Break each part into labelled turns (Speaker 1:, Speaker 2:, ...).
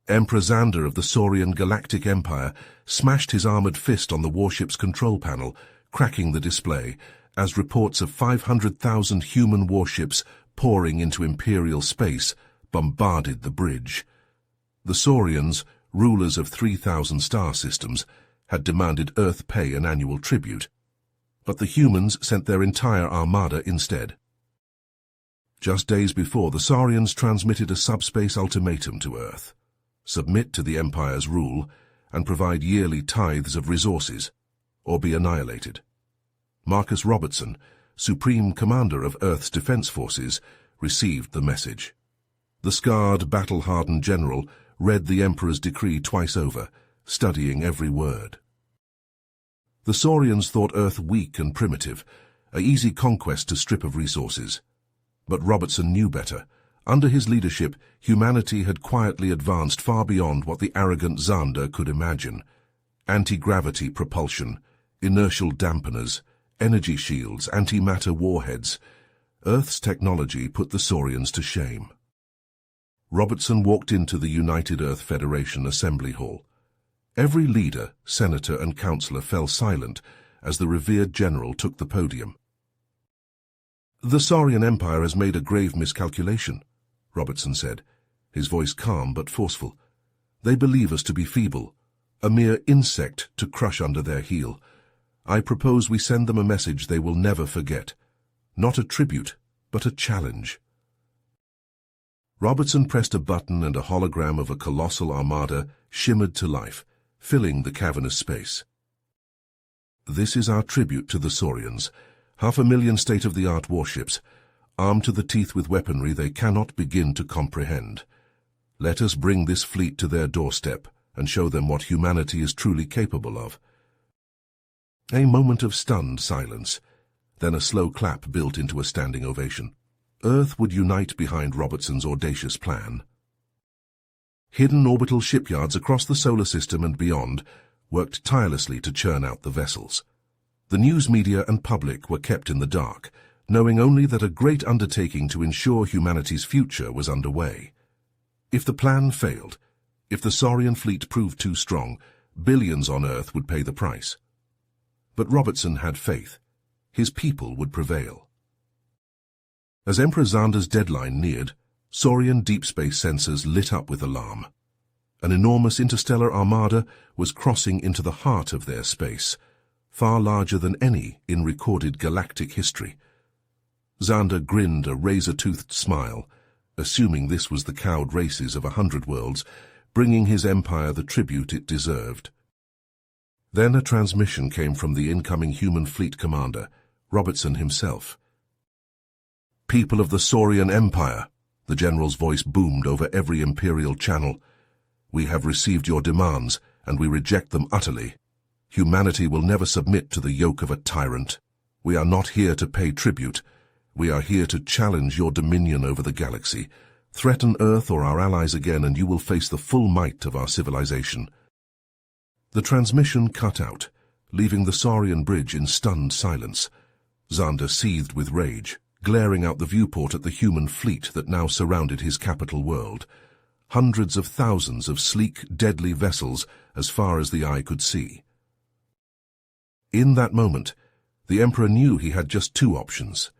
Speaker 1: Emperor Xander of the Saurian Galactic Empire smashed his armored fist on the warship's control panel, cracking the display, as reports of 500,000 human warships pouring into Imperial space bombarded the bridge. The Saurians, rulers of 3,000 star systems, had demanded Earth pay an annual tribute, but the humans sent their entire armada instead. Just days before, the Saurians transmitted a subspace ultimatum to Earth: submit to the Empire's rule and provide yearly tithes of resources, or be annihilated. Marcus Robertson, Supreme Commander of Earth's Defense Forces, received the message. The scarred, battle-hardened general read the Emperor's decree twice over, studying every word. The Saurians thought Earth weak and primitive, an easy conquest to strip of resources. But Robertson knew better. Under his leadership, humanity had quietly advanced far beyond what the arrogant Xander could imagine. Anti-gravity propulsion, inertial dampeners, energy shields, antimatter warheads. Earth's technology put the Saurians to shame. Robertson walked into the United Earth Federation Assembly Hall. Every leader, senator, and councillor fell silent as the revered general took the podium. "The Saurian Empire has made a grave miscalculation," Robertson said, his voice calm but forceful. "They believe us to be feeble, a mere insect to crush under their heel. I propose we send them a message they will never forget. Not a tribute, but a challenge." Robertson pressed a button and a hologram of a colossal armada shimmered to life, filling the cavernous space. "This is our tribute to the Saurians. 500,000 state-of-the-art warships, armed to the teeth with weaponry they cannot begin to comprehend. Let us bring this fleet to their doorstep and show them what humanity is truly capable of." A moment of stunned silence, then a slow clap built into a standing ovation. Earth would unite behind Robertson's audacious plan. Hidden orbital shipyards across the solar system and beyond worked tirelessly to churn out the vessels. The news media and public were kept in the dark, knowing only that a great undertaking to ensure humanity's future was underway. If the plan failed, if the Saurian fleet proved too strong, billions on Earth would pay the price. But Robertson had faith. His people would prevail. As Emperor Xander's deadline neared, Saurian deep space sensors lit up with alarm. An enormous interstellar armada was crossing into the heart of their space, far larger than any in recorded galactic history. Xander grinned a razor-toothed smile, assuming this was the cowed races of 100 worlds, bringing his empire the tribute it deserved. Then a transmission came from the incoming human fleet commander, Robertson himself. "People of the Saurian Empire," the general's voice boomed over every Imperial channel. "We have received your demands, and we reject them utterly. Humanity will never submit to the yoke of a tyrant. We are not here to pay tribute. We are here to challenge your dominion over the galaxy. Threaten Earth or our allies again, and you will face the full might of our civilization." The transmission cut out, leaving the Saurian bridge in stunned silence. Xander seethed with rage, glaring out the viewport at the human fleet that now surrounded his capital world. Hundreds of thousands of sleek, deadly vessels as far as the eye could see. In that moment, the Emperor knew he had just two options: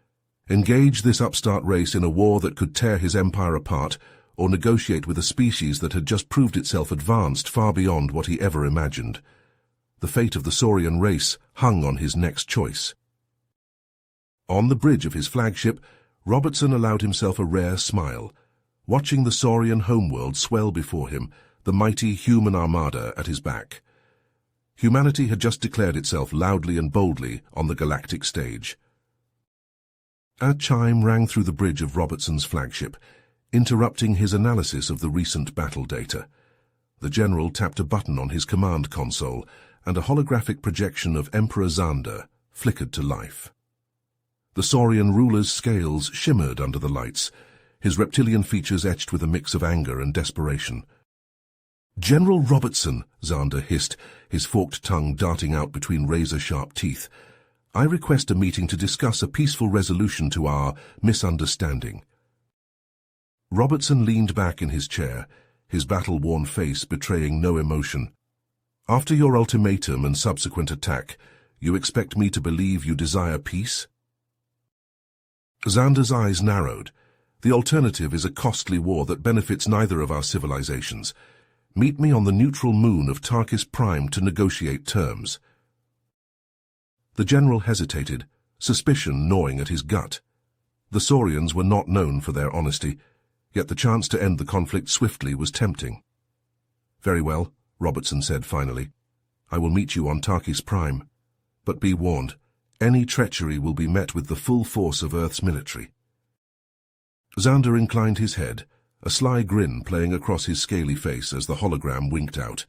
Speaker 1: engage this upstart race in a war that could tear his empire apart, or negotiate with a species that had just proved itself advanced far beyond what he ever imagined. The fate of the Saurian race hung on his next choice. On the bridge of his flagship, Robertson allowed himself a rare smile, watching the Saurian homeworld swell before him, the mighty human armada at his back. Humanity had just declared itself loudly and boldly on the galactic stage. A chime rang through the bridge of Robertson's flagship, interrupting his analysis of the recent battle data. The general tapped a button on his command console, and a holographic projection of Emperor Xander flickered to life. The Saurian ruler's scales shimmered under the lights, his reptilian features etched with a mix of anger and desperation. "General Robertson," Xander hissed, his forked tongue darting out between razor-sharp teeth, "I request a meeting to discuss a peaceful resolution to our misunderstanding." Robertson leaned back in his chair, his battle-worn face betraying no emotion. "After your ultimatum and subsequent attack, you expect me to believe you desire peace?" Xander's eyes narrowed. "The alternative is a costly war that benefits neither of our civilizations. Meet me on the neutral moon of Tarkis Prime to negotiate terms." The general hesitated, suspicion gnawing at his gut. The Saurians were not known for their honesty, yet the chance to end the conflict swiftly was tempting. "Very well," Robertson said finally. "I will meet you on Tarkis Prime. But be warned, any treachery will be met with the full force of Earth's military." Xander inclined his head, a sly grin playing across his scaly face as the hologram winked out.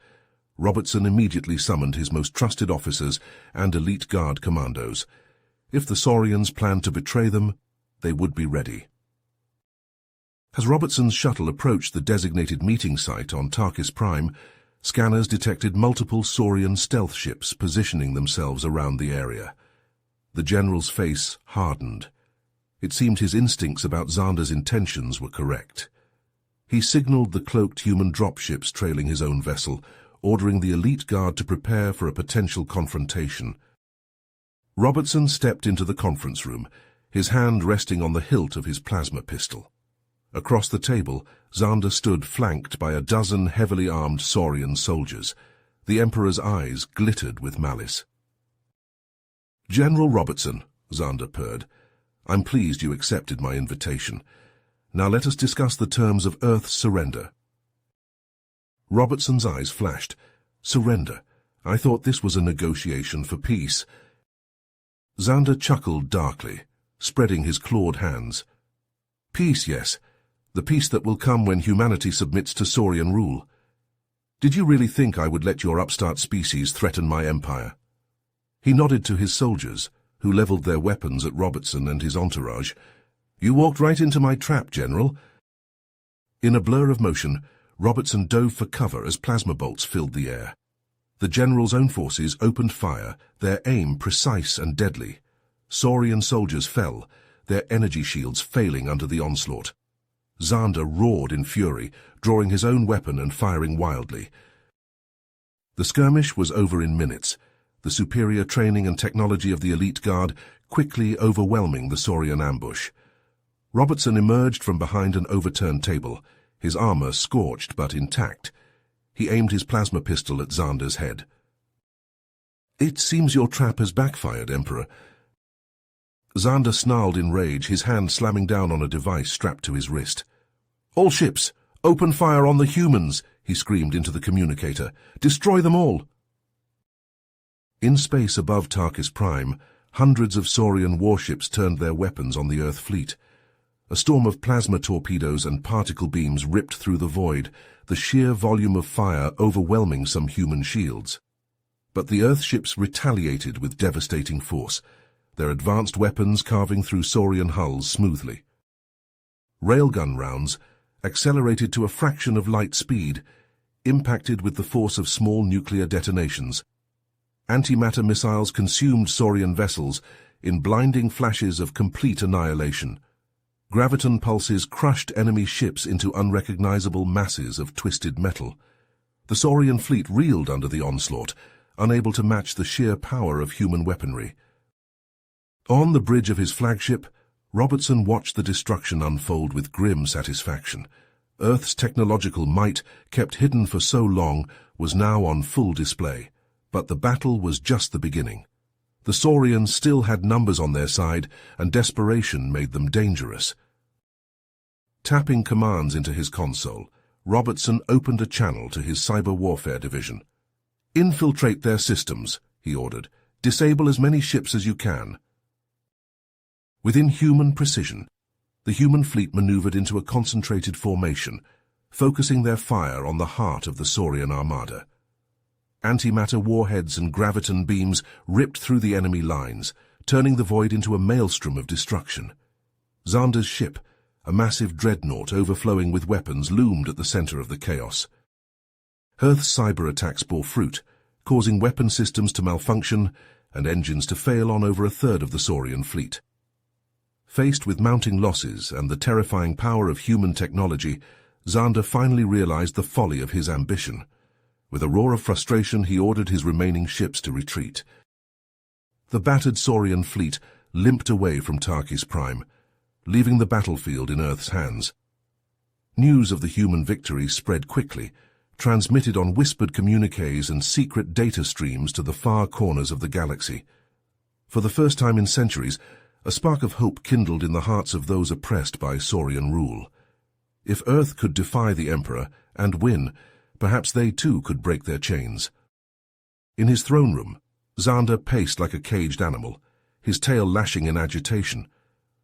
Speaker 1: Robertson immediately summoned his most trusted officers and elite guard commandos. If the Saurians planned to betray them, they would be ready. As Robertson's shuttle approached the designated meeting site on Tarkis Prime, scanners detected multiple Saurian stealth ships positioning themselves around the area. The general's face hardened. It seemed his instincts about Xander's intentions were correct. He signaled the cloaked human dropships trailing his own vessel, ordering the elite guard to prepare for a potential confrontation. Robertson stepped into the conference room, his hand resting on the hilt of his plasma pistol. Across the table, Xander stood flanked by a dozen heavily armed Saurian soldiers. The Emperor's eyes glittered with malice. "General Robertson," Xander purred, "I'm pleased you accepted my invitation. Now let us discuss the terms of Earth's surrender." Robertson's eyes flashed. "Surrender? I thought this was a negotiation for peace." Xander chuckled darkly, spreading his clawed hands. "Peace, yes. The peace that will come when humanity submits to Saurian rule. Did you really think I would let your upstart species threaten my empire?" He nodded to his soldiers, who leveled their weapons at Robertson and his entourage. "You walked right into my trap, General." In a blur of motion, Robertson dove for cover as plasma bolts filled the air. The general's own forces opened fire, their aim precise and deadly. Saurian soldiers fell, their energy shields failing under the onslaught. Xander roared in fury, drawing his own weapon and firing wildly. The skirmish was over in minutes, the superior training and technology of the elite guard quickly overwhelming the Saurian ambush. Robertson emerged from behind an overturned table, his armor scorched but intact. He aimed his plasma pistol at Xander's head. "It seems your trap has backfired, Emperor." Xander snarled in rage, his hand slamming down on a device strapped to his wrist. "All ships, open fire on the humans!" he screamed into the communicator. "Destroy them all!" In space above Tarkis Prime, hundreds of Saurian warships turned their weapons on the Earth fleet. A storm of plasma torpedoes and particle beams ripped through the void, the sheer volume of fire overwhelming some human shields. But the Earth ships retaliated with devastating force, their advanced weapons carving through Saurian hulls smoothly. Railgun rounds, accelerated to a fraction of light speed, impacted with the force of small nuclear detonations. Antimatter missiles consumed Saurian vessels in blinding flashes of complete annihilation. Graviton pulses crushed enemy ships into unrecognizable masses of twisted metal. The Saurian fleet reeled under the onslaught, unable to match the sheer power of human weaponry. On the bridge of his flagship, Robertson watched the destruction unfold with grim satisfaction. Earth's technological might, kept hidden for so long, was now on full display. But the battle was just the beginning. The Saurians still had numbers on their side, and desperation made them dangerous. Tapping commands into his console, Robertson opened a channel to his cyber warfare division. "Infiltrate their systems," he ordered. "Disable as many ships as you can." Within human precision, the human fleet maneuvered into a concentrated formation, focusing their fire on the heart of the Saurian armada. Antimatter warheads and graviton beams ripped through the enemy lines, turning the void into a maelstrom of destruction. Xander's ship, a massive dreadnought overflowing with weapons, loomed at the center of the chaos. Earth's cyber attacks bore fruit, causing weapon systems to malfunction and engines to fail on over a third of the Saurian fleet. Faced with mounting losses and the terrifying power of human technology, Xander finally realized the folly of his ambition. With a roar of frustration, he ordered his remaining ships to retreat. The battered Saurian fleet limped away from Tarkis Prime, leaving the battlefield in Earth's hands. News of the human victory spread quickly, transmitted on whispered communiques and secret data streams to the far corners of the galaxy. For the first time in centuries, a spark of hope kindled in the hearts of those oppressed by Saurian rule. If Earth could defy the Emperor and win, perhaps they too could break their chains. In his throne room, Xander paced like a caged animal, his tail lashing in agitation.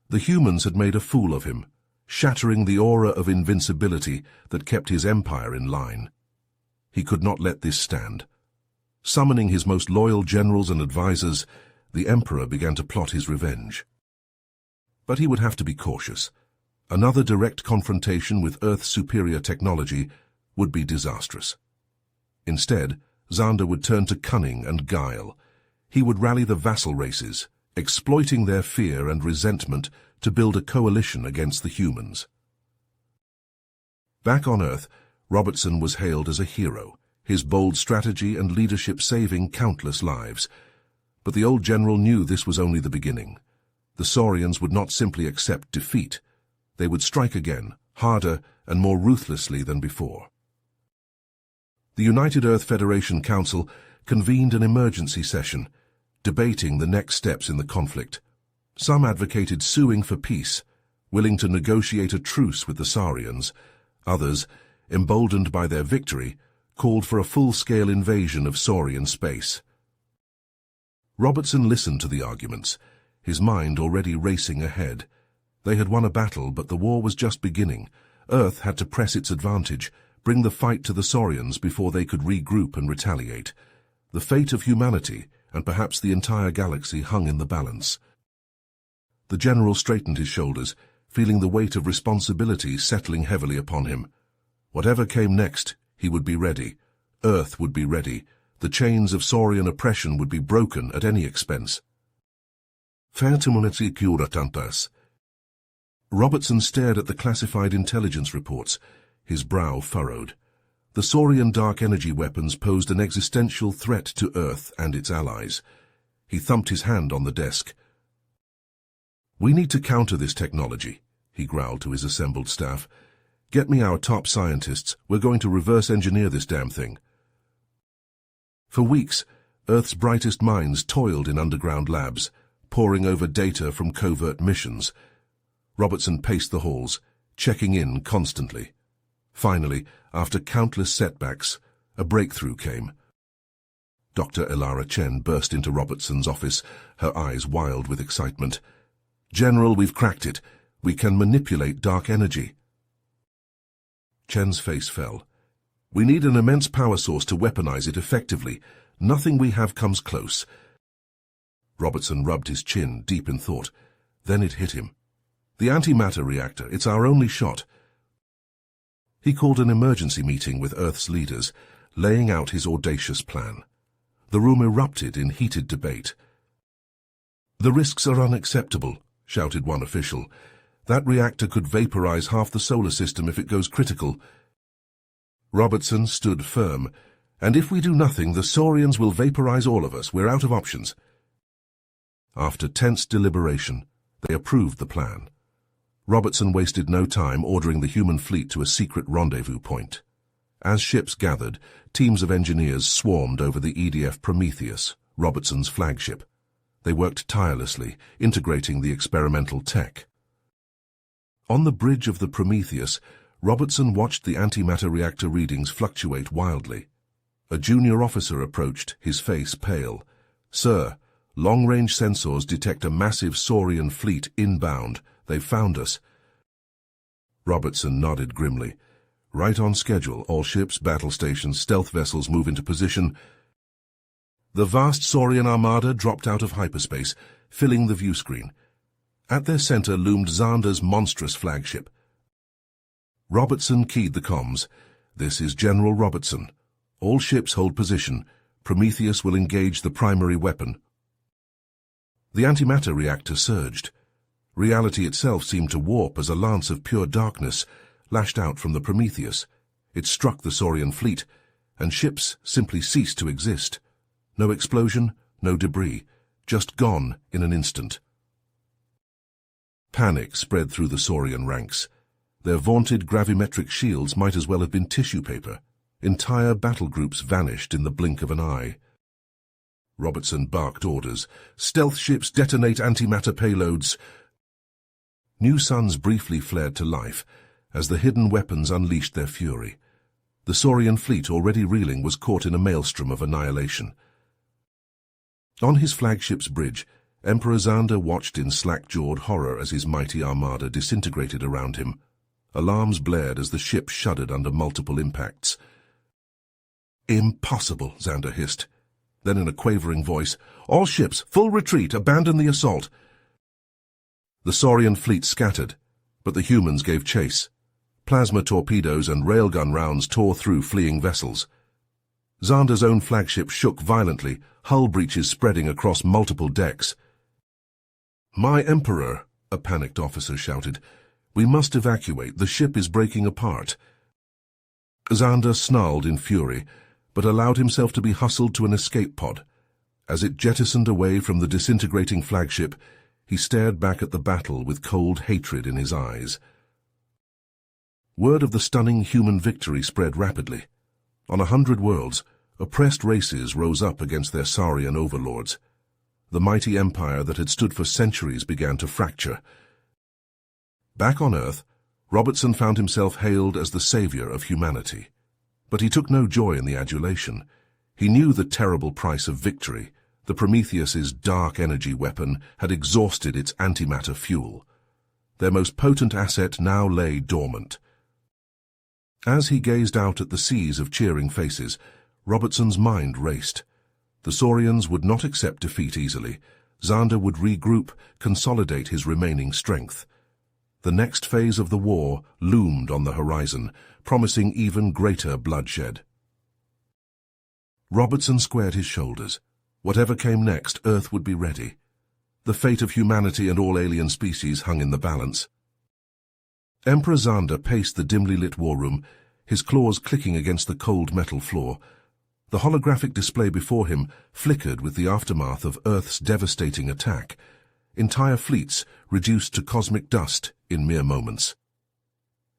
Speaker 1: The humans had made a fool of him, shattering the aura of invincibility that kept his empire in line. He could not let this stand. Summoning his most loyal generals and advisors, the Emperor began to plot his revenge. But he would have to be cautious. Another direct confrontation with Earth's superior technology would be disastrous. Instead, Xander would turn to cunning and guile. He would rally the vassal races, exploiting their fear and resentment to build a coalition against the humans. Back on Earth, Robertson was hailed as a hero, his bold strategy and leadership saving countless lives. But the old general knew this was only the beginning. The Saurians would not simply accept defeat. They would strike again, harder and more ruthlessly than before. The United Earth Federation Council convened an emergency session, debating the next steps in the conflict. Some advocated suing for peace, willing to negotiate a truce with the Saurians. Others, emboldened by their victory, called for a full-scale invasion of Saurian space. Robertson listened to the arguments, his mind already racing ahead. They had won a battle, but the war was just beginning. Earth had to press its advantage, bring the fight to the Saurians before they could regroup and retaliate. The fate of humanity, and perhaps the entire galaxy, hung in the balance. The general straightened his shoulders, feeling the weight of responsibility settling heavily upon him. Whatever came next, he would be ready. Earth would be ready. The chains of Saurian oppression would be broken at any expense. Robertson stared at the classified intelligence reports, his brow furrowed. The Saurian dark energy weapons posed an existential threat to Earth and its allies. He thumped his hand on the desk. "We need to counter this technology," he growled to his assembled staff. "Get me our top scientists. We're going to reverse engineer this damn thing." For weeks, Earth's brightest minds toiled in underground labs, poring over data from covert missions. Robertson paced the halls, checking in constantly. Finally, after countless setbacks, a breakthrough came. Dr. Elara Chen burst into Robertson's office, her eyes wild with excitement. "General, we've cracked it. We can manipulate dark energy." Chen's face fell. "We need an immense power source to weaponize it effectively. Nothing we have comes close." Robertson rubbed his chin, deep in thought. Then it hit him. "The antimatter reactor, it's our only shot." He called an emergency meeting with Earth's leaders, laying out his audacious plan. The room erupted in heated debate. "The risks are unacceptable," shouted one official. "That reactor could vaporize half the solar system if it goes critical." Robertson stood firm. "And if we do nothing, the Saurians will vaporize all of us. We're out of options." After tense deliberation, they approved the plan. Robertson wasted no time ordering the human fleet to a secret rendezvous point. As ships gathered, teams of engineers swarmed over the EDF Prometheus, Robertson's flagship. They worked tirelessly, integrating the experimental tech. On the bridge of the Prometheus, Robertson watched the antimatter reactor readings fluctuate wildly. A junior officer approached, his face pale. "Sir, long-range sensors detect a massive Saurian fleet inbound. They've found us." Robertson nodded grimly. "Right on schedule. All ships, battle stations, stealth vessels move into position." The vast Saurian armada dropped out of hyperspace, filling the view screen. At their center loomed Xander's monstrous flagship. Robertson keyed the comms. "This is General Robertson. All ships hold position. Prometheus will engage the primary weapon." The antimatter reactor surged. Reality itself seemed to warp as a lance of pure darkness, lashed out from the Prometheus. It struck the Saurian fleet, and ships simply ceased to exist. No explosion, no debris, just gone in an instant. Panic spread through the Saurian ranks. Their vaunted gravimetric shields might as well have been tissue paper. Entire battle groups vanished in the blink of an eye. Robertson barked orders. "Stealth ships detonate antimatter payloads." New suns briefly flared to life as the hidden weapons unleashed their fury. The Saurian fleet, already reeling, was caught in a maelstrom of annihilation. On his flagship's bridge, Emperor Xander watched in slack-jawed horror as his mighty armada disintegrated around him. Alarms blared as the ship shuddered under multiple impacts. "Impossible," Xander hissed. Then in a quavering voice, "All ships, full retreat, abandon the assault." The Saurian fleet scattered, but the humans gave chase. Plasma torpedoes and railgun rounds tore through fleeing vessels. Xander's own flagship shook violently, hull breaches spreading across multiple decks. "My Emperor," a panicked officer shouted, "we must evacuate. The ship is breaking apart." Xander snarled in fury, but allowed himself to be hustled to an escape pod. As it jettisoned away from the disintegrating flagship, he stared back at the battle with cold hatred in his eyes. Word of the stunning human victory spread rapidly. On 100 worlds, oppressed races rose up against their Saurian overlords. The mighty empire that had stood for centuries began to fracture. Back on Earth, Robertson found himself hailed as the savior of humanity. But he took no joy in the adulation. He knew the terrible price of victory. The Prometheus's dark energy weapon had exhausted its antimatter fuel. Their most potent asset now lay dormant. As he gazed out at the seas of cheering faces, Robertson's mind raced. The Saurians would not accept defeat easily. Xander would regroup, consolidate his remaining strength. The next phase of the war loomed on the horizon, promising even greater bloodshed. Robertson squared his shoulders. Whatever came next, Earth would be ready. The fate of humanity and all alien species hung in the balance. Emperor Xander paced the dimly lit war room, his claws clicking against the cold metal floor. The holographic display before him flickered with the aftermath of Earth's devastating attack. Entire fleets reduced to cosmic dust in mere moments.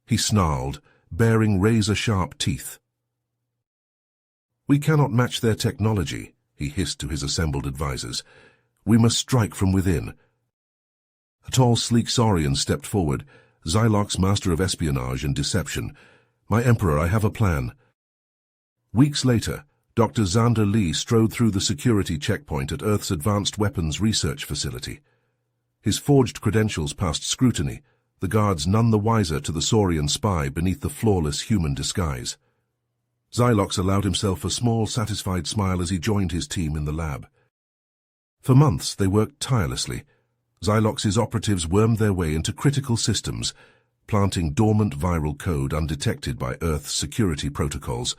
Speaker 1: He snarled, baring razor-sharp teeth. "We cannot match their technology," he hissed to his assembled advisors. "We must strike from within." A tall, sleek Saurian stepped forward, Xylox, master of espionage and deception. "My Emperor, I have a plan." Weeks later, Dr. Xander Lee strode through the security checkpoint at Earth's Advanced Weapons Research Facility. His forged credentials passed scrutiny, the guards none the wiser to the Saurian spy beneath the flawless human disguise. Xylox allowed himself a small, satisfied smile as he joined his team in the lab. For months they worked tirelessly. Xylox's operatives wormed their way into critical systems, planting dormant viral code undetected by Earth's security protocols.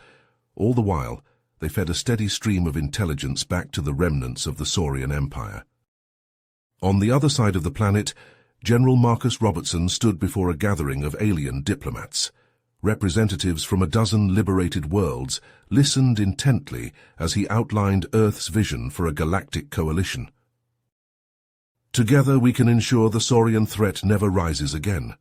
Speaker 1: All the while, they fed a steady stream of intelligence back to the remnants of the Saurian Empire. On the other side of the planet, General Marcus Robertson stood before a gathering of alien diplomats. Representatives from a dozen liberated worlds listened intently as he outlined Earth's vision for a galactic coalition. "Together we can ensure the Saurian threat never rises again,"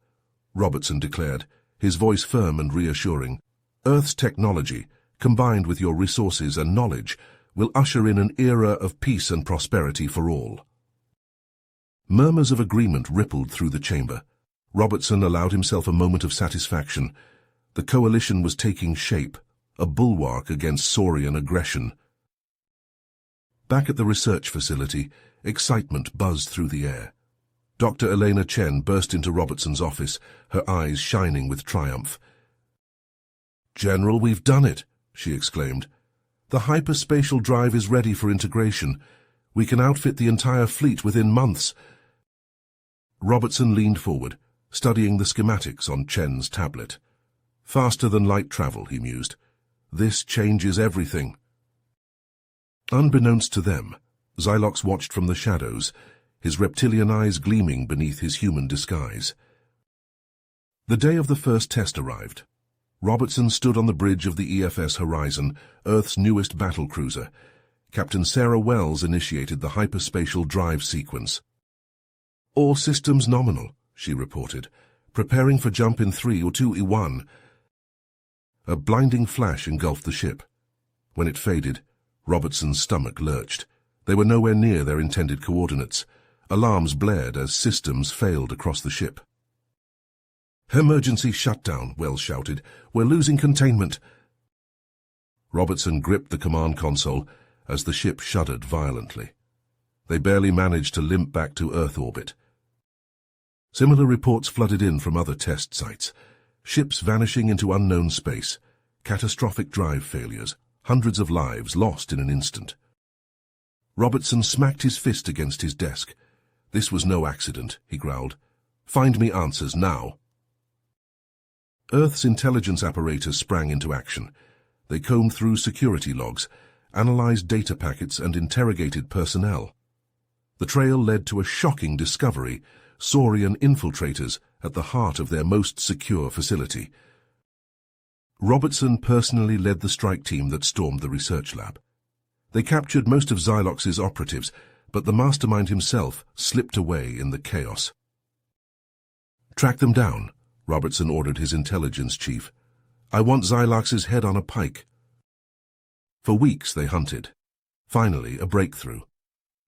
Speaker 1: Robertson declared, his voice firm and reassuring. "Earth's technology, combined with your resources and knowledge, will usher in an era of peace and prosperity for all." Murmurs of agreement rippled through the chamber. Robertson allowed himself a moment of satisfaction. The coalition was taking shape, a bulwark against Saurian aggression. Back at the research facility, excitement buzzed through the air. Dr. Elena Chen burst into Robertson's office, her eyes shining with triumph. "General, we've done it," she exclaimed. "The hyperspatial drive is ready for integration. We can outfit the entire fleet within months." Robertson leaned forward, studying the schematics on Chen's tablet. "Faster than light travel," he mused. "This changes everything." Unbeknownst to them, Xylox watched from the shadows, his reptilian eyes gleaming beneath his human disguise. The day of the first test arrived. Robertson stood on the bridge of the EFS Horizon, Earth's newest battlecruiser. Captain Sarah Wells initiated the hyperspatial drive sequence. "All systems nominal," she reported. "Preparing for jump in 3 or 2 A blinding flash engulfed the ship. When it faded, Robertson's stomach lurched. They were nowhere near their intended coordinates. Alarms blared as systems failed across the ship. "Emergency shutdown," Wells shouted. "We're losing containment." Robertson gripped the command console as the ship shuddered violently. They barely managed to limp back to Earth orbit. Similar reports flooded in from other test sites. Ships vanishing into unknown space, catastrophic drive failures, hundreds of lives lost in an instant. Robertson smacked his fist against his desk. "This was no accident," he growled. "Find me answers now." Earth's intelligence apparatus sprang into action. They combed through security logs, analyzed data packets, and interrogated personnel. The trail led to a shocking discovery: Saurian infiltrators at the heart of their most secure facility. Robertson personally led the strike team that stormed the research lab. They captured most of Xylox's operatives, but the mastermind himself slipped away in the chaos. "Track them down," Robertson ordered his intelligence chief. "I want Xylox's head on a pike." For weeks they hunted. Finally, a breakthrough.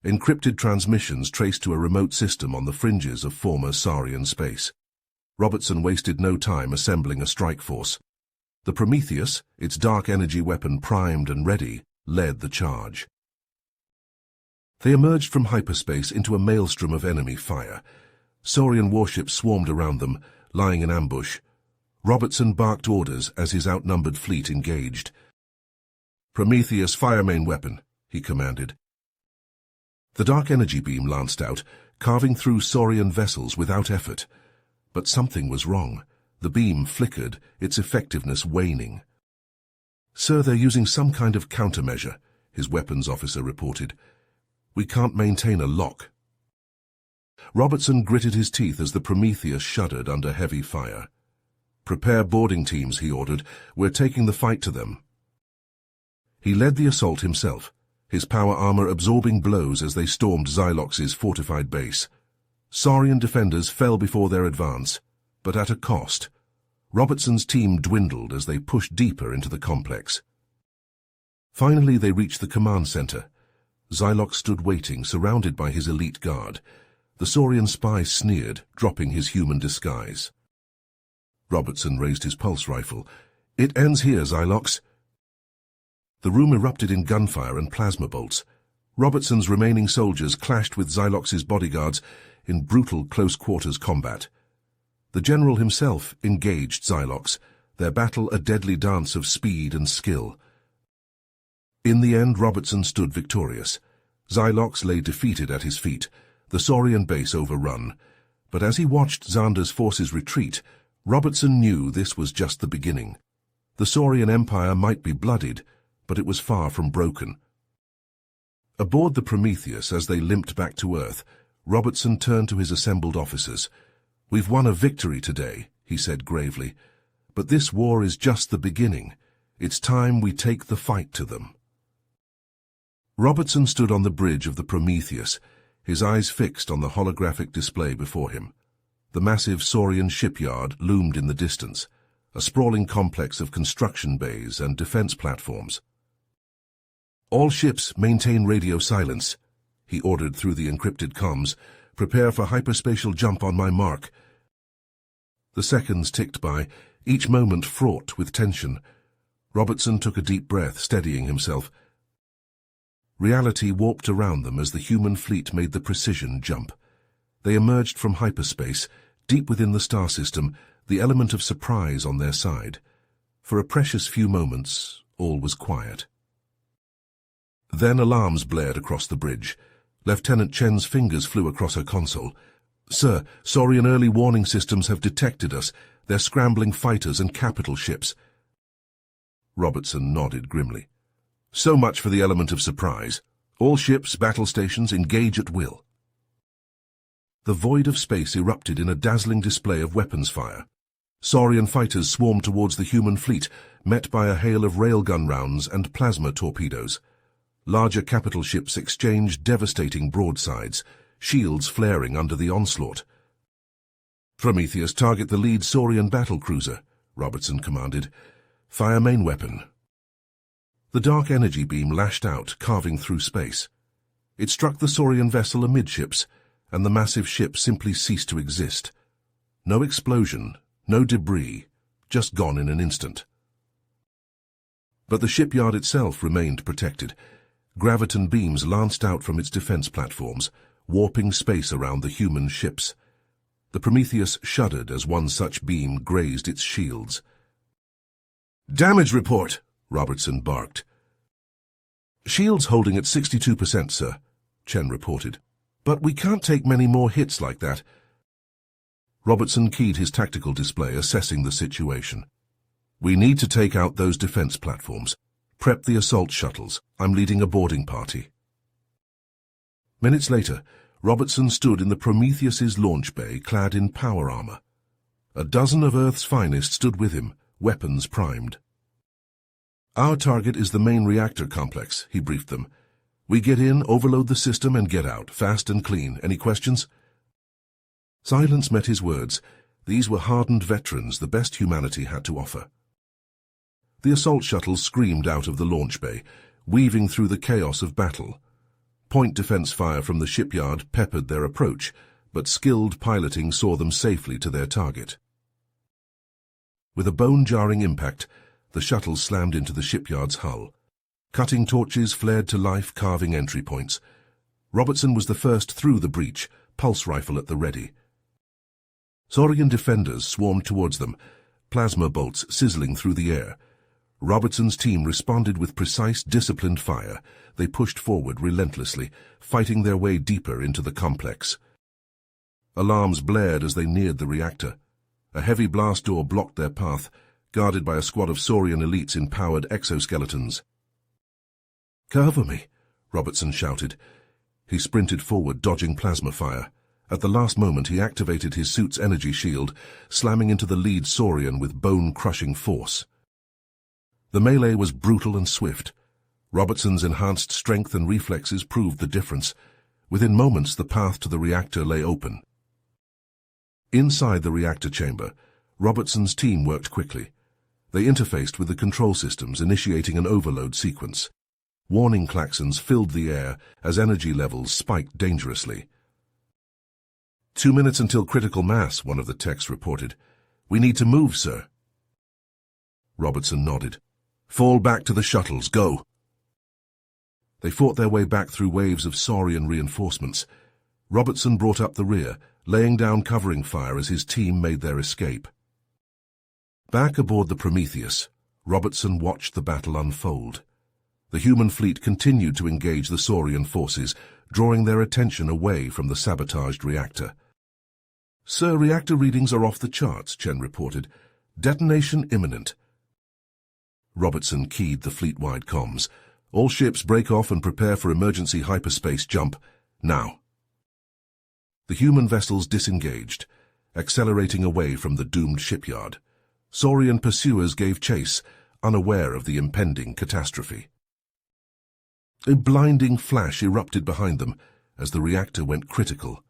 Speaker 1: Encrypted transmissions traced to a remote system on the fringes of former Saurian space. Robertson wasted no time assembling a strike force. The Prometheus, its dark energy weapon primed and ready, led the charge. They emerged from hyperspace into a maelstrom of enemy fire. Saurian warships swarmed around them, lying in ambush. Robertson barked orders as his outnumbered fleet engaged. "Prometheus, fire main weapon," he commanded. The dark energy beam lanced out, carving through Saurian vessels without effort. But something was wrong. The beam flickered, its effectiveness waning. "Sir, they're using some kind of countermeasure," his weapons officer reported. "We can't maintain a lock." Robertson gritted his teeth as the Prometheus shuddered under heavy fire. "Prepare boarding teams," he ordered. "We're taking the fight to them." He led the assault himself, his power armor absorbing blows as they stormed Xylox's fortified base. Saurian defenders fell before their advance, but at a cost. Robertson's team dwindled as they pushed deeper into the complex. Finally, they reached the command center. Xylox stood waiting, surrounded by his elite guard. The Saurian spy sneered, dropping his human disguise. Robertson raised his pulse rifle. "It ends here, Xylox." The room erupted in gunfire and plasma bolts. Robertson's remaining soldiers clashed with Xylox's bodyguards in brutal close-quarters combat. The general himself engaged Xylox, their battle a deadly dance of speed and skill. In the end, Robertson stood victorious. Xylox lay defeated at his feet, the Saurian base overrun. But as he watched Xander's forces retreat, Robertson knew this was just the beginning. The Saurian Empire might be bloodied, but it was far from broken. Aboard the Prometheus, as they limped back to Earth, Robertson turned to his assembled officers. "We've won a victory today," he said gravely. "But this war is just the beginning. It's time we take the fight to them." Robertson stood on the bridge of the Prometheus, his eyes fixed on the holographic display before him. The massive Saurian shipyard loomed in the distance, a sprawling complex of construction bays and defense platforms. "All ships maintain radio silence," he ordered through the encrypted comms. "Prepare for hyperspatial jump on my mark." The seconds ticked by, each moment fraught with tension. Robertson took a deep breath, steadying himself. Reality warped around them as the human fleet made the precision jump. They emerged from hyperspace, deep within the star system, the element of surprise on their side. For a precious few moments, all was quiet. Then alarms blared across the bridge. Lieutenant Chen's fingers flew across her console. "Sir, Saurian early warning systems have detected us. They're scrambling fighters and capital ships." Robertson nodded grimly. "So much for the element of surprise. All ships, battle stations, engage at will." The void of space erupted in a dazzling display of weapons fire. Saurian fighters swarmed towards the human fleet, met by a hail of railgun rounds and plasma torpedoes. Larger capital ships exchanged devastating broadsides, shields flaring under the onslaught. "Prometheus, target the lead Saurian battlecruiser," Robertson commanded. "Fire main weapon." The dark energy beam lashed out, carving through space. It struck the Saurian vessel amidships, and the massive ship simply ceased to exist. No explosion, no debris, just gone in an instant. But the shipyard itself remained protected. Graviton beams lanced out from its defense platforms, warping space around the human ships. The Prometheus shuddered as one such beam grazed its shields. "Damage report," Robertson barked. "Shields holding at 62%, sir," Chen reported. "But we can't take many more hits like that." Robertson keyed his tactical display, assessing the situation. "We need to take out those defense platforms. Prep the assault shuttles. I'm leading a boarding party." Minutes later, Robertson stood in the Prometheus's launch bay, clad in power armor. A dozen of Earth's finest stood with him, weapons primed. "Our target is the main reactor complex," he briefed them. "We get in, overload the system, and get out, fast and clean. Any questions?" Silence met his words. These were hardened veterans, the best humanity had to offer. The assault shuttles screamed out of the launch bay, weaving through the chaos of battle. Point defense fire from the shipyard peppered their approach, but skilled piloting saw them safely to their target. With a bone-jarring impact, the shuttles slammed into the shipyard's hull. Cutting torches flared to life, carving entry points. Robertson was the first through the breach, pulse rifle at the ready. Saurian defenders swarmed towards them, plasma bolts sizzling through the air. Robertson's team responded with precise, disciplined fire. They pushed forward relentlessly, fighting their way deeper into the complex. Alarms blared as they neared the reactor. A heavy blast door blocked their path, guarded by a squad of Saurian elites in powered exoskeletons. "Cover me," Robertson shouted. He sprinted forward, dodging plasma fire. At the last moment, he activated his suit's energy shield, slamming into the lead Saurian with bone-crushing force. The melee was brutal and swift. Robertson's enhanced strength and reflexes proved the difference. Within moments, the path to the reactor lay open. Inside the reactor chamber, Robertson's team worked quickly. They interfaced with the control systems, initiating an overload sequence. Warning klaxons filled the air as energy levels spiked dangerously. 2 minutes until critical mass, one of the techs reported. "We need to move, sir." Robertson nodded. "Fall back to the shuttles, go." They fought their way back through waves of Saurian reinforcements. Robertson brought up the rear, laying down covering fire as his team made their escape. Back aboard the Prometheus, Robertson watched the battle unfold. The human fleet continued to engage the Saurian forces, drawing their attention away from the sabotaged reactor. "Sir, reactor readings are off the charts," Chen reported. "Detonation imminent." Robertson keyed the fleet-wide comms. "All ships break off and prepare for emergency hyperspace jump. Now." The human vessels disengaged, accelerating away from the doomed shipyard. Saurian pursuers gave chase, unaware of the impending catastrophe. A blinding flash erupted behind them as the reactor went critical.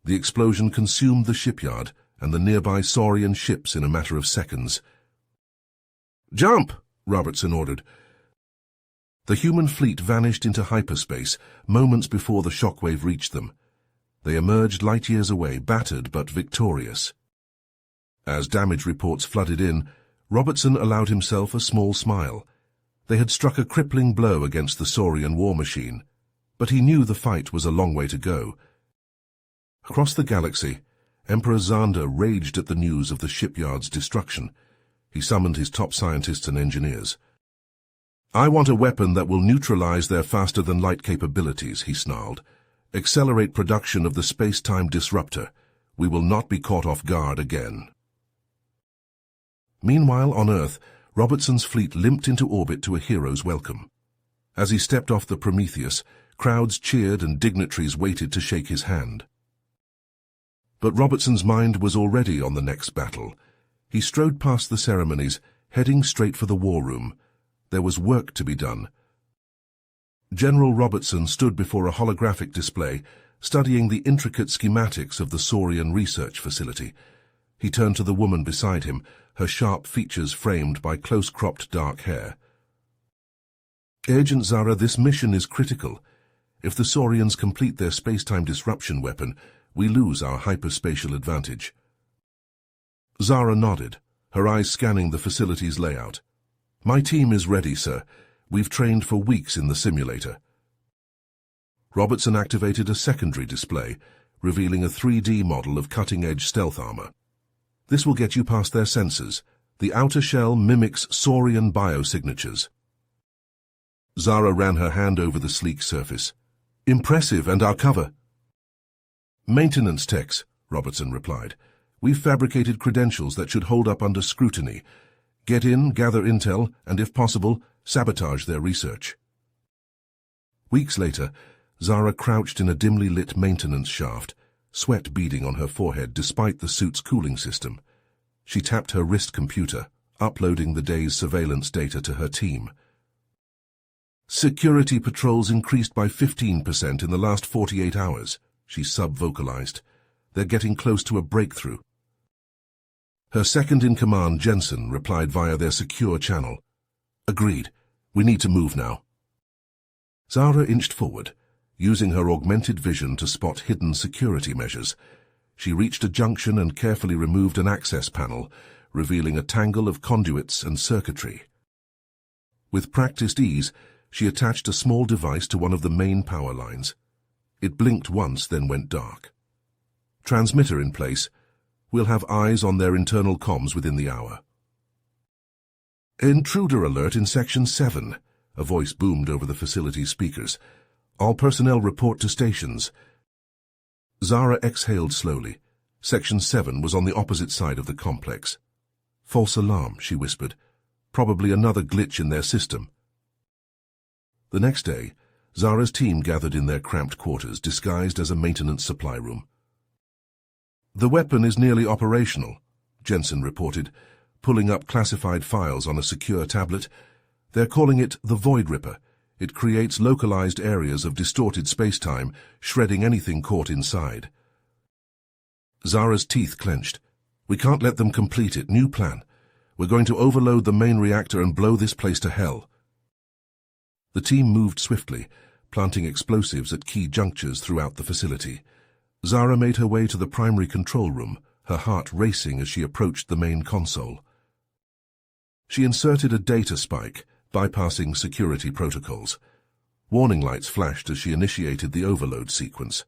Speaker 1: The explosion consumed the shipyard and the nearby Saurian ships in a matter of seconds. "Jump!" Robertson ordered. The human fleet vanished into hyperspace moments before the shockwave reached them. They emerged light years away, battered but victorious. As damage reports flooded in, Robertson allowed himself a small smile. They had struck a crippling blow against the Saurian war machine, but he knew the fight was a long way to go. Across the galaxy, Emperor Xander raged at the news of the shipyard's destruction. He summoned his top scientists and engineers. "I want a weapon that will neutralize their faster-than-light capabilities," he snarled. "Accelerate production of the space-time disruptor. We will not be caught off guard again." Meanwhile, on Earth, Robertson's fleet limped into orbit to a hero's welcome. As he stepped off the Prometheus, crowds cheered and dignitaries waited to shake his hand. But Robertson's mind was already on the next battle. He strode past the ceremonies, heading straight for the war room. There was work to be done. General Robertson stood before a holographic display, studying the intricate schematics of the Saurian research facility. He turned to the woman beside him, her sharp features framed by close-cropped dark hair. "Agent Zara, this mission is critical. If the Saurians complete their space-time disruption weapon, we lose our hyperspatial advantage." Zara nodded, her eyes scanning the facility's layout. "My team is ready, sir. We've trained for weeks in the simulator." Robertson activated a secondary display, revealing a 3D model of cutting-edge stealth armor. "This will get you past their sensors. The outer shell mimics Saurian biosignatures." Zara ran her hand over the sleek surface. "Impressive, and our cover?" "Maintenance techs," Robertson replied. "We've fabricated credentials that should hold up under scrutiny. Get in, gather intel, and if possible, sabotage their research." Weeks later, Zara crouched in a dimly lit maintenance shaft, sweat beading on her forehead despite the suit's cooling system. She tapped her wrist computer, uploading the day's surveillance data to her team. "Security patrols increased by 15% in the last 48 hours, she sub-vocalized. "They're getting close to a breakthrough." Her second-in-command, Jensen, replied via their secure channel. "Agreed. We need to move now." Zara inched forward, using her augmented vision to spot hidden security measures. She reached a junction and carefully removed an access panel, revealing a tangle of conduits and circuitry. With practiced ease, she attached a small device to one of the main power lines. It blinked once, then went dark. "Transmitter in place. We'll have eyes on their internal comms within the hour." "Intruder alert in Section 7, a voice boomed over the facility's speakers. "All personnel report to stations." Zara exhaled slowly. Section 7 was on the opposite side of the complex. "False alarm," she whispered. "Probably another glitch in their system." The next day, Zara's team gathered in their cramped quarters, disguised as a maintenance supply room. "The weapon is nearly operational," Jensen reported, pulling up classified files on a secure tablet. "They're calling it the Void Ripper. It creates localized areas of distorted space-time, shredding anything caught inside." Zara's teeth clenched. "We can't let them complete it. New plan. We're going to overload the main reactor and blow this place to hell." The team moved swiftly, planting explosives at key junctures throughout the facility. Zara made her way to the primary control room, her heart racing as she approached the main console. She inserted a data spike, bypassing security protocols. Warning lights flashed as she initiated the overload sequence.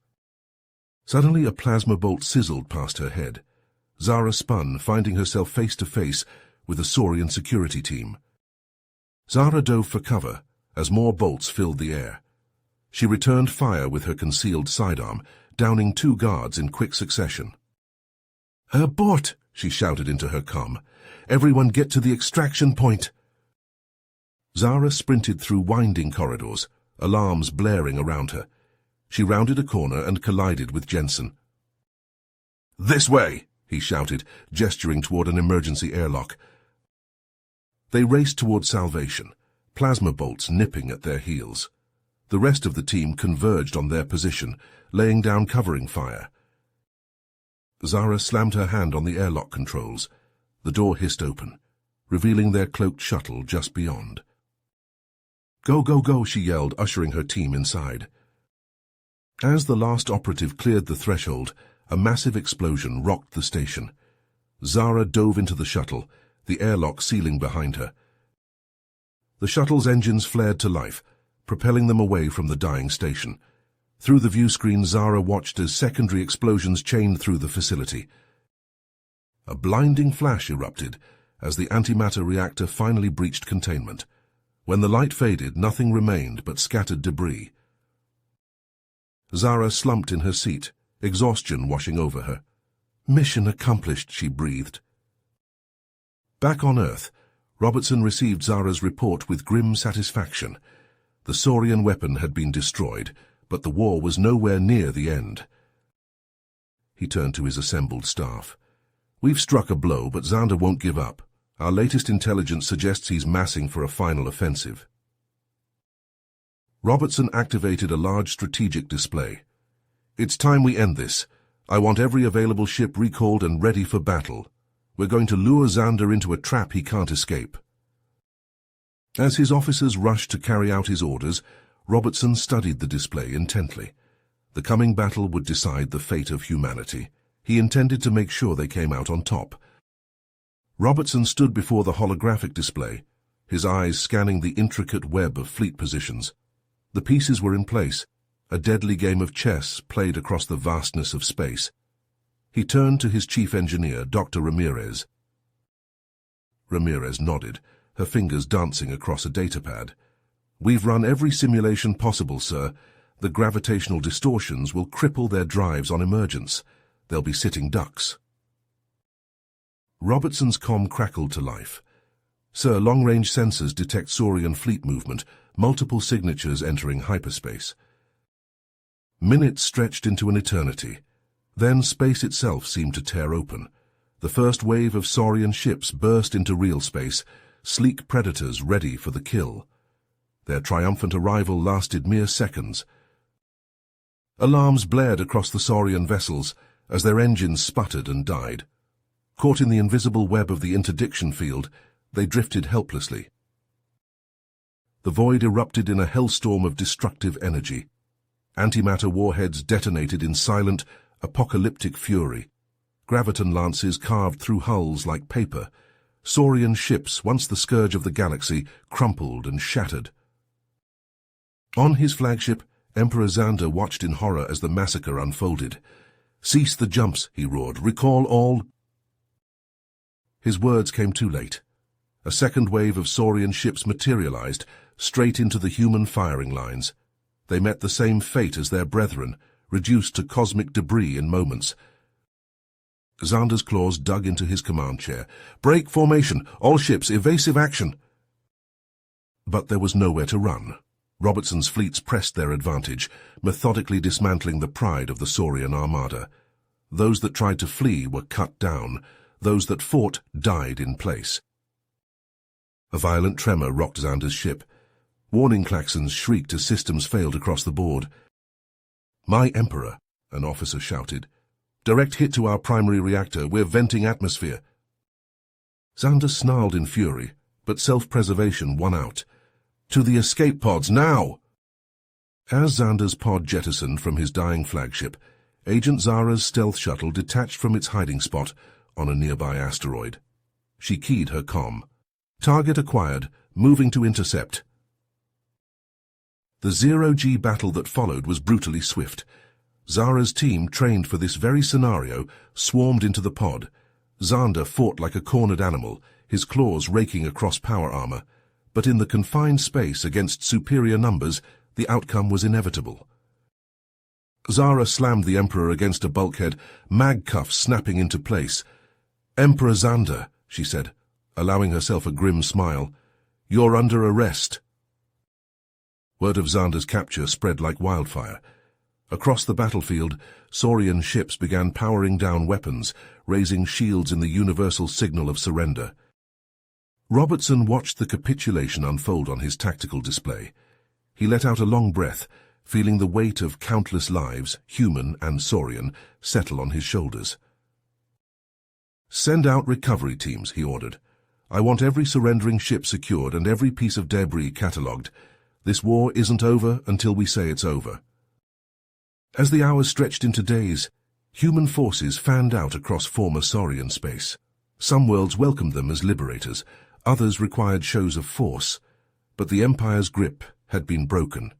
Speaker 1: Suddenly, a plasma bolt sizzled past her head. Zara spun, finding herself face-to-face with a Saurian security team. Zara dove for cover as more bolts filled the air. She returned fire with her concealed sidearm, downing 2 guards in quick succession. "Abort!" she shouted into her comm. "Everyone get to the extraction point!" Zara sprinted through winding corridors, alarms blaring around her. She rounded a corner and collided with Jensen. "This way!" he shouted, gesturing toward an emergency airlock. They raced toward salvation, plasma bolts nipping at their heels. The rest of the team converged on their position, laying down covering fire. Zara slammed her hand on the airlock controls. The door hissed open, revealing their cloaked shuttle just beyond. "Go, go, go," she yelled, ushering her team inside. As the last operative cleared the threshold, a massive explosion rocked the station. Zara dove into the shuttle, the airlock sealing behind her. The shuttle's engines flared to life, propelling them away from the dying station. Through the viewscreen, Zara watched as secondary explosions chained through the facility. A blinding flash erupted as the antimatter reactor finally breached containment. When the light faded, nothing remained but scattered debris. Zara slumped in her seat, exhaustion washing over her. "Mission accomplished," she breathed. Back on Earth, Robertson received Zara's report with grim satisfaction. The Saurian weapon had been destroyed, but the war was nowhere near the end. He turned to his assembled staff. We've struck a blow, but Xander won't give up. Our latest intelligence suggests he's massing for a final offensive. Robertson activated a large strategic display. It's time we end this. I want every available ship recalled and ready for battle. We're going to lure Xander into a trap he can't escape. As his officers rushed to carry out his orders, Robertson studied the display intently. The coming battle would decide the fate of humanity. He intended to make sure they came out on top. Robertson stood before the holographic display, his eyes scanning the intricate web of fleet positions. The pieces were in place, a deadly game of chess played across the vastness of space. He turned to his chief engineer, Dr. Ramirez. Ramirez nodded, her fingers dancing across a datapad. We've run every simulation possible, sir. The gravitational distortions will cripple their drives on emergence. They'll be sitting ducks. Robertson's comm crackled to life. Sir, long-range sensors detect Saurian fleet movement, multiple signatures entering hyperspace. Minutes stretched into an eternity. Then space itself seemed to tear open. The first wave of Saurian ships burst into real space, sleek predators ready for the kill. Their triumphant arrival lasted mere seconds. Alarms blared across the Saurian vessels as their engines sputtered and died. Caught in the invisible web of the interdiction field, they drifted helplessly. The void erupted in a hellstorm of destructive energy. Antimatter warheads detonated in silent, apocalyptic fury. Graviton lances carved through hulls like paper. Saurian ships, once the scourge of the galaxy, crumpled and shattered. On his flagship, Emperor Xander watched in horror as the massacre unfolded. "Cease the jumps," he roared. "Recall all—" His words came too late. A second wave of Saurian ships materialized, straight into the human firing lines. They met the same fate as their brethren, reduced to cosmic debris in moments. Xander's claws dug into his command chair. "Break formation! All ships, evasive action!" But there was nowhere to run. Robertson's fleets pressed their advantage, methodically dismantling the pride of the Saurian armada. Those that tried to flee were cut down. Those that fought died in place. A violent tremor rocked Xander's ship. Warning klaxons shrieked as systems failed across the board. "My Emperor," an officer shouted. "Direct hit to our primary reactor. We're venting atmosphere." Xander snarled in fury, but self-preservation won out. "To the escape pods, now!" As Xander's pod jettisoned from his dying flagship, Agent Zara's stealth shuttle detached from its hiding spot on a nearby asteroid. She keyed her comm. "Target acquired, moving to intercept." The zero-G battle that followed was brutally swift. Zara's team, trained for this very scenario, swarmed into the pod. Xander fought like a cornered animal, his claws raking across power armor. But in the confined space against superior numbers, the outcome was inevitable. Zara slammed the Emperor against a bulkhead, mag cuffs snapping into place. "Emperor Xander," she said, allowing herself a grim smile, "you're under arrest." Word of Xander's capture spread like wildfire. Across the battlefield, Saurian ships began powering down weapons, raising shields in the universal signal of surrender. Robertson watched the capitulation unfold on his tactical display. He let out a long breath, feeling the weight of countless lives, human and Saurian, settle on his shoulders. "Send out recovery teams," he ordered. "I want every surrendering ship secured and every piece of debris catalogued. This war isn't over until we say it's over." As the hours stretched into days, human forces fanned out across former Saurian space. Some worlds welcomed them as liberators, others required shows of force, but the Empire's grip had been broken.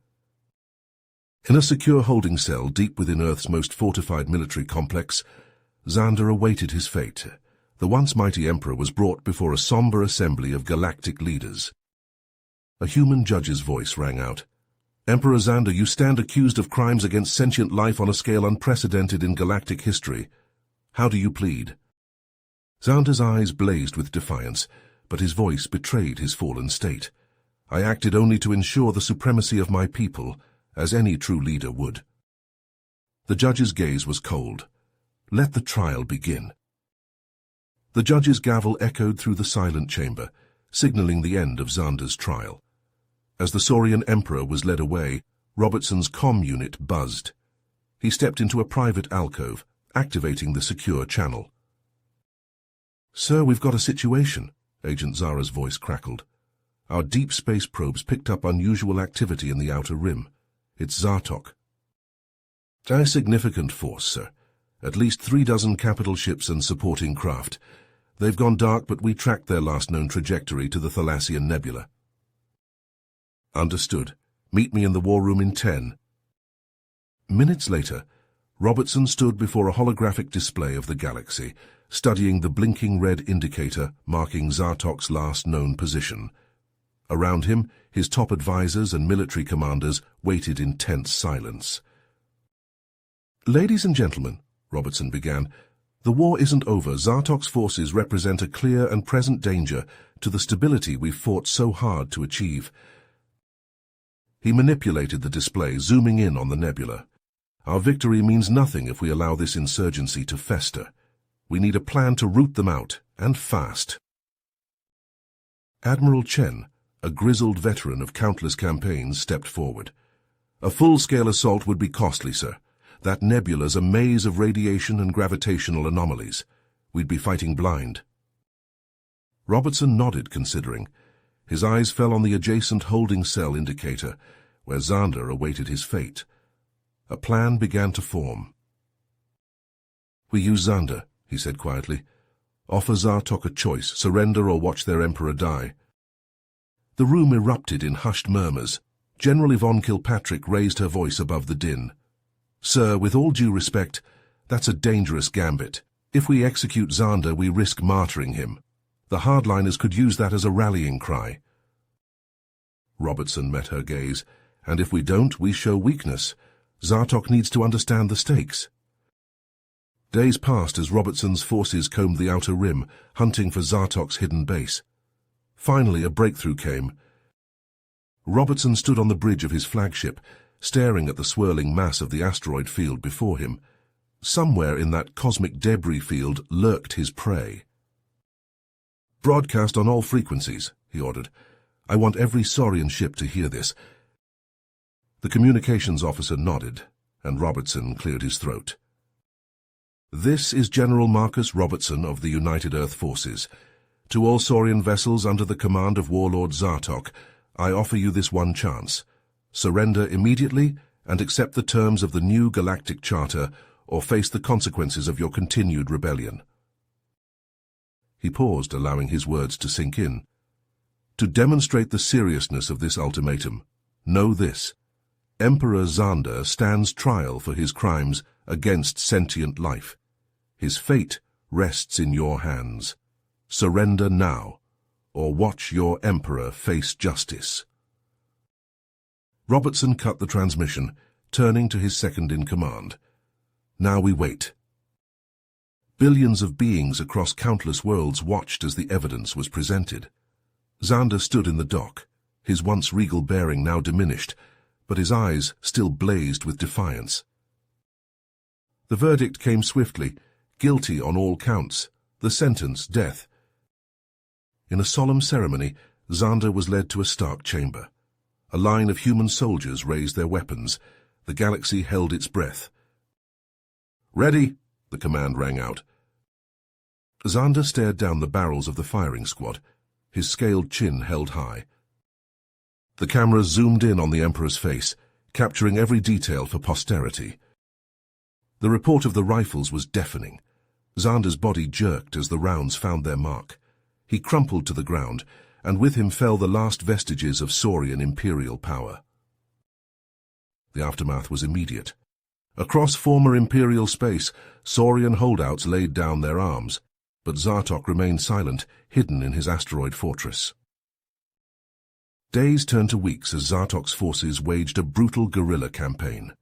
Speaker 1: In a secure holding cell deep within Earth's most fortified military complex, Xander awaited his fate. The once mighty Emperor was brought before a somber assembly of galactic leaders. A human judge's voice rang out. "Emperor Xander, you stand accused of crimes against sentient life on a scale unprecedented in galactic history. How do you plead?" Xander's eyes blazed with defiance, but his voice betrayed his fallen state. "I acted only to ensure the supremacy of my people, as any true leader would." The judge's gaze was cold. "Let the trial begin." The judge's gavel echoed through the silent chamber, signaling the end of Xander's trial. As the Saurian Emperor was led away, Robertson's comm unit buzzed. He stepped into a private alcove, activating the secure channel. "Sir, we've got a situation," Agent Zara's voice crackled. "Our deep space probes picked up unusual activity in the outer rim. It's Zartok." "A significant force, sir. At least 36 capital ships and supporting craft. They've gone dark, but we tracked their last known trajectory to the Thalassian Nebula." "Understood. Meet me in the war room in 10. Minutes later, Robertson stood before a holographic display of the galaxy, studying the blinking red indicator marking Zartok's last known position. Around him, his top advisors and military commanders waited in tense silence. "Ladies and gentlemen," Robertson began, "the war isn't over. Zartok's forces represent a clear and present danger to the stability we've fought so hard to achieve." He manipulated the display, zooming in on the nebula. "Our victory means nothing if we allow this insurgency to fester. We need a plan to root them out, and fast." Admiral Chen, a grizzled veteran of countless campaigns, stepped forward. "A full-scale assault would be costly, sir. That nebula's a maze of radiation and gravitational anomalies. We'd be fighting blind." Robertson nodded, considering. His eyes fell on the adjacent holding cell indicator, where Xander awaited his fate. A plan began to form. "We use Xander," he said quietly. "Offer Zartok a choice, surrender or watch their emperor die." The room erupted in hushed murmurs. General Yvonne Kilpatrick raised her voice above the din. "Sir, with all due respect, that's a dangerous gambit. If we execute Xander, we risk martyring him. The hardliners could use that as a rallying cry." Robertson met her gaze. "And if we don't, we show weakness. Zartok needs to understand the stakes." Days passed as Robertson's forces combed the outer rim, hunting for Zartok's hidden base. Finally, a breakthrough came. Robertson stood on the bridge of his flagship, staring at the swirling mass of the asteroid field before him. Somewhere in that cosmic debris field lurked his prey. "Broadcast on all frequencies," he ordered. "I want every Saurian ship to hear this." The communications officer nodded, and Robertson cleared his throat. "This is General Marcus Robertson of the United Earth Forces. To all Saurian vessels under the command of Warlord Zartok, I offer you this one chance. Surrender immediately and accept the terms of the new Galactic Charter, or face the consequences of your continued rebellion." He paused, allowing his words to sink in. "To demonstrate the seriousness of this ultimatum, know this. Emperor Xander stands trial for his crimes against sentient life. His fate rests in your hands. Surrender now, or watch your emperor face justice." Robertson cut the transmission, turning to his second-in-command. "Now we wait." Billions of beings across countless worlds watched as the evidence was presented. Xander stood in the dock, his once regal bearing now diminished, but his eyes still blazed with defiance. The verdict came swiftly, guilty on all counts, the sentence death. In a solemn ceremony, Xander was led to a stark chamber. A line of human soldiers raised their weapons. The galaxy held its breath. "Ready!" the command rang out. Xander stared down the barrels of the firing squad, his scaled chin held high. The cameras zoomed in on the Emperor's face, capturing every detail for posterity. The report of the rifles was deafening. Xander's body jerked as the rounds found their mark. He crumpled to the ground, and with him fell the last vestiges of Saurian imperial power. The aftermath was immediate. Across former imperial space, Saurian holdouts laid down their arms, but Zartok remained silent, hidden in his asteroid fortress. Days turned to weeks as Zartok's forces waged a brutal guerrilla campaign.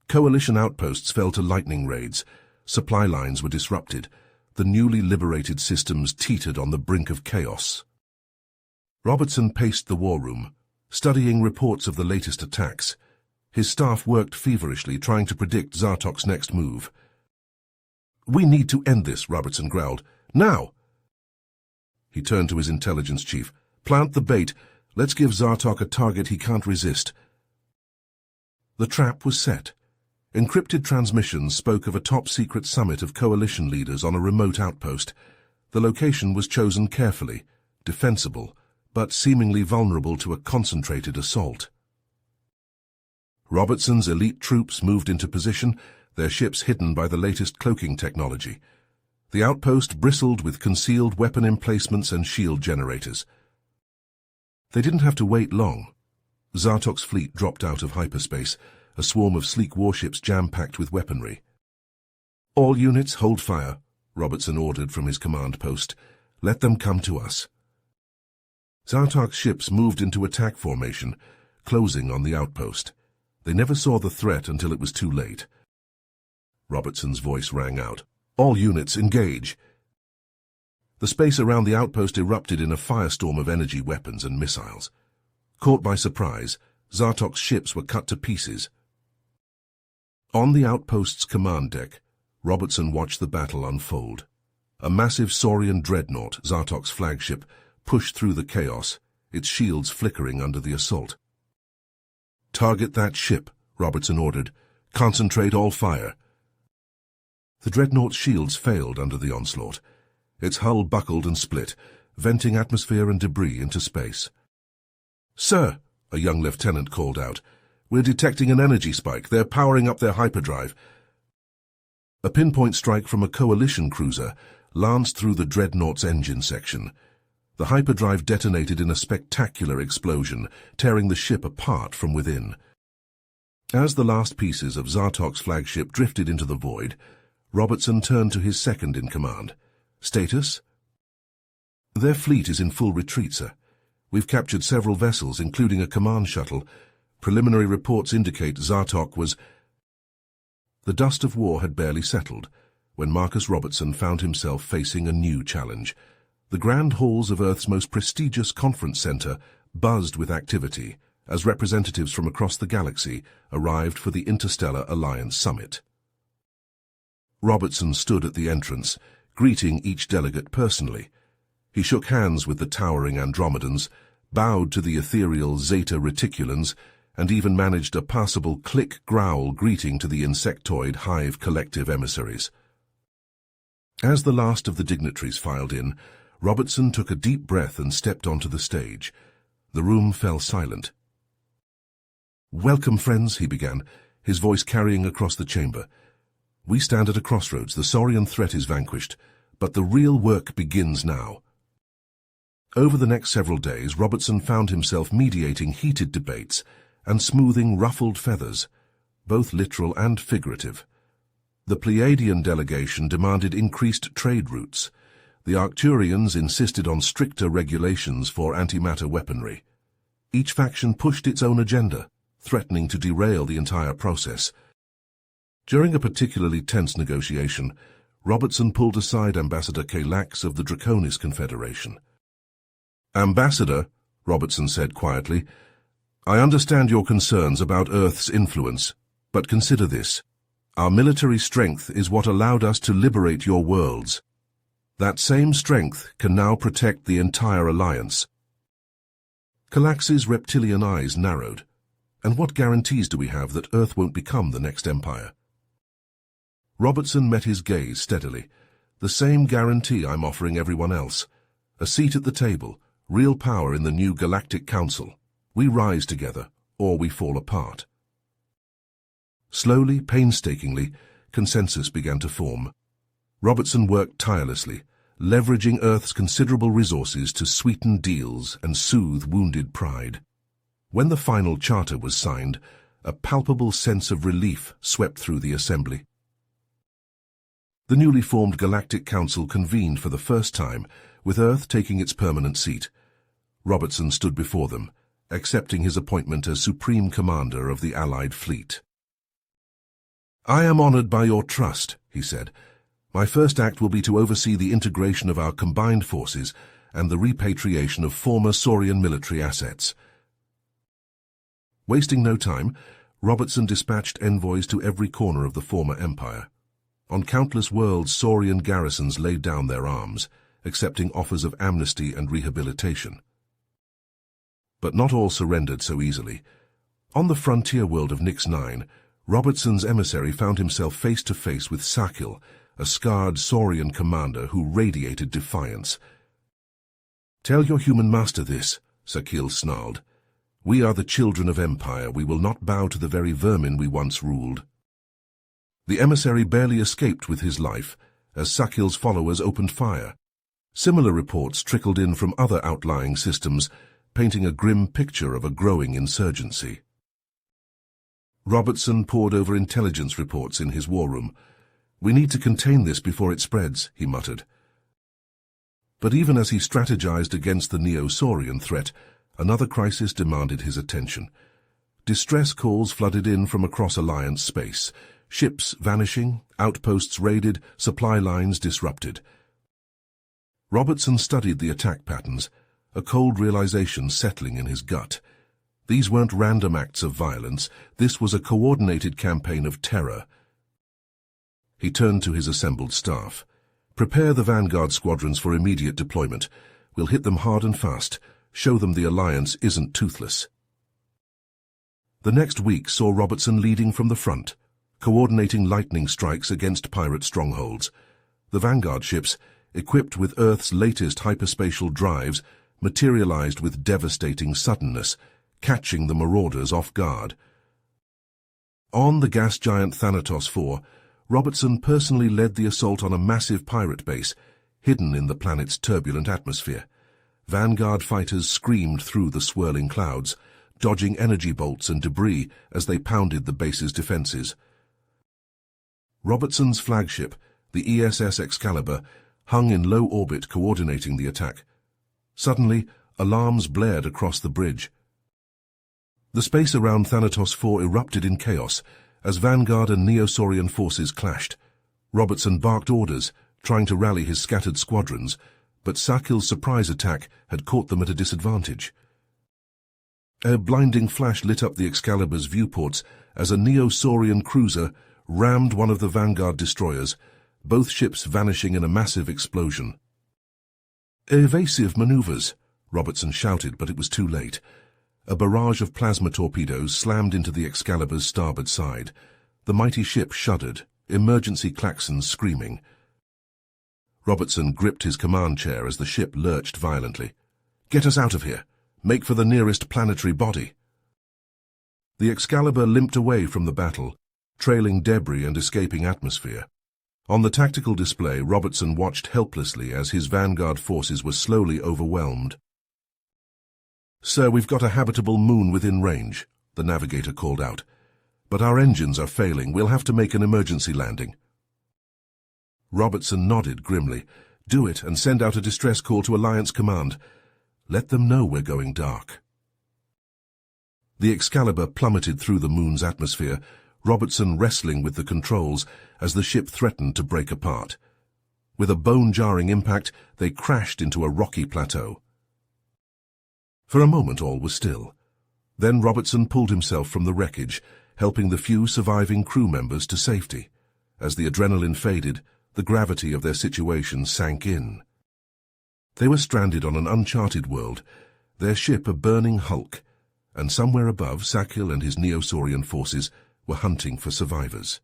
Speaker 1: Coalition outposts fell to lightning raids, supply lines were disrupted, the newly liberated systems teetered on the brink of chaos. Robertson paced the war room, studying reports of the latest attacks. His staff worked feverishly, trying to predict Zartok's next move. "We need to end this," Robertson growled. "Now! He turned to his intelligence chief. "Plant the bait. Let's give Zartok a target he can't resist." The trap was set. Encrypted transmissions spoke of a top-secret summit of coalition leaders on a remote outpost. The location was chosen carefully, defensible, but seemingly vulnerable to a concentrated assault. Robertson's elite troops moved into position, their ships hidden by the latest cloaking technology. The outpost bristled with concealed weapon emplacements and shield generators. They didn't have to wait long. Zartok's fleet dropped out of hyperspace, a swarm of sleek warships jam-packed with weaponry. "All units, hold fire," Robertson ordered from his command post. "Let them come to us." Zartok's ships moved into attack formation, closing on the outpost. They never saw the threat until it was too late. Robertson's voice rang out. "All units, engage." The space around the outpost erupted in a firestorm of energy weapons and missiles. Caught by surprise, Zartok's ships were cut to pieces. On the outpost's command deck, Robertson watched the battle unfold. A massive Saurian dreadnought, Zartok's flagship, pushed through the chaos, its shields flickering under the assault. "Target that ship," Robertson ordered. "Concentrate all fire." The dreadnought's shields failed under the onslaught. Its hull buckled and split, venting atmosphere and debris into space. "Sir," a young lieutenant called out, "we're detecting an energy spike. They're powering up their hyperdrive." A pinpoint strike from a coalition cruiser lanced through the dreadnought's engine section. The hyperdrive detonated in a spectacular explosion, tearing the ship apart from within. As the last pieces of Zartok's flagship drifted into the void, Robertson turned to his second-in-command. "Status?" "Their fleet is in full retreat, sir. We've captured several vessels, including a command shuttle. Preliminary reports indicate Zartok was—" The dust of war had barely settled when Marcus Robertson found himself facing a new challenge. The grand halls of Earth's most prestigious conference center buzzed with activity as representatives from across the galaxy arrived for the Interstellar Alliance Summit. Robertson stood at the entrance, greeting each delegate personally. He shook hands with the towering Andromedans, bowed to the ethereal Zeta Reticulans, and even managed a passable click-growl greeting to the insectoid Hive collective emissaries. As the last of the dignitaries filed in, Robertson took a deep breath and stepped onto the stage. The room fell silent. "Welcome, friends," he began, his voice carrying across the chamber. "We stand at a crossroads. The Saurian threat is vanquished, but the real work begins now." Over the next several days, Robertson found himself mediating heated debates and smoothing ruffled feathers, both literal and figurative. The Pleiadian delegation demanded increased trade routes. The Arcturians insisted on stricter regulations for antimatter weaponry. Each faction pushed its own agenda, threatening to derail the entire process. During a particularly tense negotiation, Robertson pulled aside Ambassador Kalax of the Draconis Confederation. "Ambassador," Robertson said quietly, "I understand your concerns about Earth's influence, but consider this. Our military strength is what allowed us to liberate your worlds. That same strength can now protect the entire alliance." Kalax's reptilian eyes narrowed. "And what guarantees do we have that Earth won't become the next empire?" Robertson met his gaze steadily. "The same guarantee I'm offering everyone else. A seat at the table, real power in the new Galactic Council. We rise together, or we fall apart." Slowly, painstakingly, consensus began to form. Robertson worked tirelessly, leveraging Earth's considerable resources to sweeten deals and soothe wounded pride. When the final charter was signed, a palpable sense of relief swept through the assembly. The newly formed Galactic Council convened for the first time, with Earth taking its permanent seat. Robertson stood before them, accepting his appointment as Supreme Commander of the Allied Fleet. "I am honored by your trust," he said. "My first act will be to oversee the integration of our combined forces and the repatriation of former Saurian military assets." Wasting no time, Robertson dispatched envoys to every corner of the former empire. On countless worlds, Saurian garrisons laid down their arms, accepting offers of amnesty and rehabilitation. But not all surrendered so easily. On the frontier world of Nix-9, Robertson's emissary found himself face to face with Sakil, a scarred Saurian commander who radiated defiance. "Tell your human master this," Sakil snarled. "We are the children of Empire. We will not bow to the very vermin we once ruled." The emissary barely escaped with his life, as Sakil's followers opened fire. Similar reports trickled in from other outlying systems, painting a grim picture of a growing insurgency. Robertson pored over intelligence reports in his war room. "We need to contain this before it spreads," he muttered. But even as he strategized against the Neo-Saurian threat, another crisis demanded his attention. Distress calls flooded in from across Alliance space. Ships vanishing, outposts raided, supply lines disrupted. Robertson studied the attack patterns, a cold realization settling in his gut. These weren't random acts of violence. This was a coordinated campaign of terror. He turned to his assembled staff. "Prepare the Vanguard squadrons for immediate deployment. We'll hit them hard and fast. Show them the Alliance isn't toothless." The next week saw Robertson leading from the front, coordinating lightning strikes against pirate strongholds. The Vanguard ships, equipped with Earth's latest hyperspatial drives, materialized with devastating suddenness, catching the marauders off guard. On the gas giant Thanatos IV, Robertson personally led the assault on a massive pirate base, hidden in the planet's turbulent atmosphere. Vanguard fighters screamed through the swirling clouds, dodging energy bolts and debris as they pounded the base's defenses. Robertson's flagship, the ESS Excalibur, hung in low orbit coordinating the attack. Suddenly, alarms blared across the bridge. The space around Thanatos IV erupted in chaos as Vanguard and Neo-Saurian forces clashed. Robertson barked orders, trying to rally his scattered squadrons, but Sakil's surprise attack had caught them at a disadvantage. A blinding flash lit up the Excalibur's viewports as a Neo-Saurian cruiser rammed one of the Vanguard destroyers, both ships vanishing in a massive explosion. "Evasive maneuvers," Robertson shouted, but it was too late. A barrage of plasma torpedoes slammed into the Excalibur's starboard side. The mighty ship shuddered, emergency klaxons screaming. Robertson gripped his command chair as the ship lurched violently. "Get us out of here. Make for the nearest planetary body." The Excalibur limped away from the battle, trailing debris and escaping atmosphere. On the tactical display, Robertson watched helplessly as his Vanguard forces were slowly overwhelmed. "Sir, we've got a habitable moon within range," the navigator called out. "But our engines are failing. We'll have to make an emergency landing." Robertson nodded grimly. "Do it and send out a distress call to Alliance Command. Let them know we're going dark." The Excalibur plummeted through the moon's atmosphere, Robertson wrestling with the controls as the ship threatened to break apart. With a bone-jarring impact, they crashed into a rocky plateau. For a moment all was still. Then Robertson pulled himself from the wreckage, helping the few surviving crew members to safety. As the adrenaline faded, the gravity of their situation sank in. They were stranded on an uncharted world, their ship a burning hulk, and somewhere above, Sakil and his Neo-Saurian forces were hunting for survivors.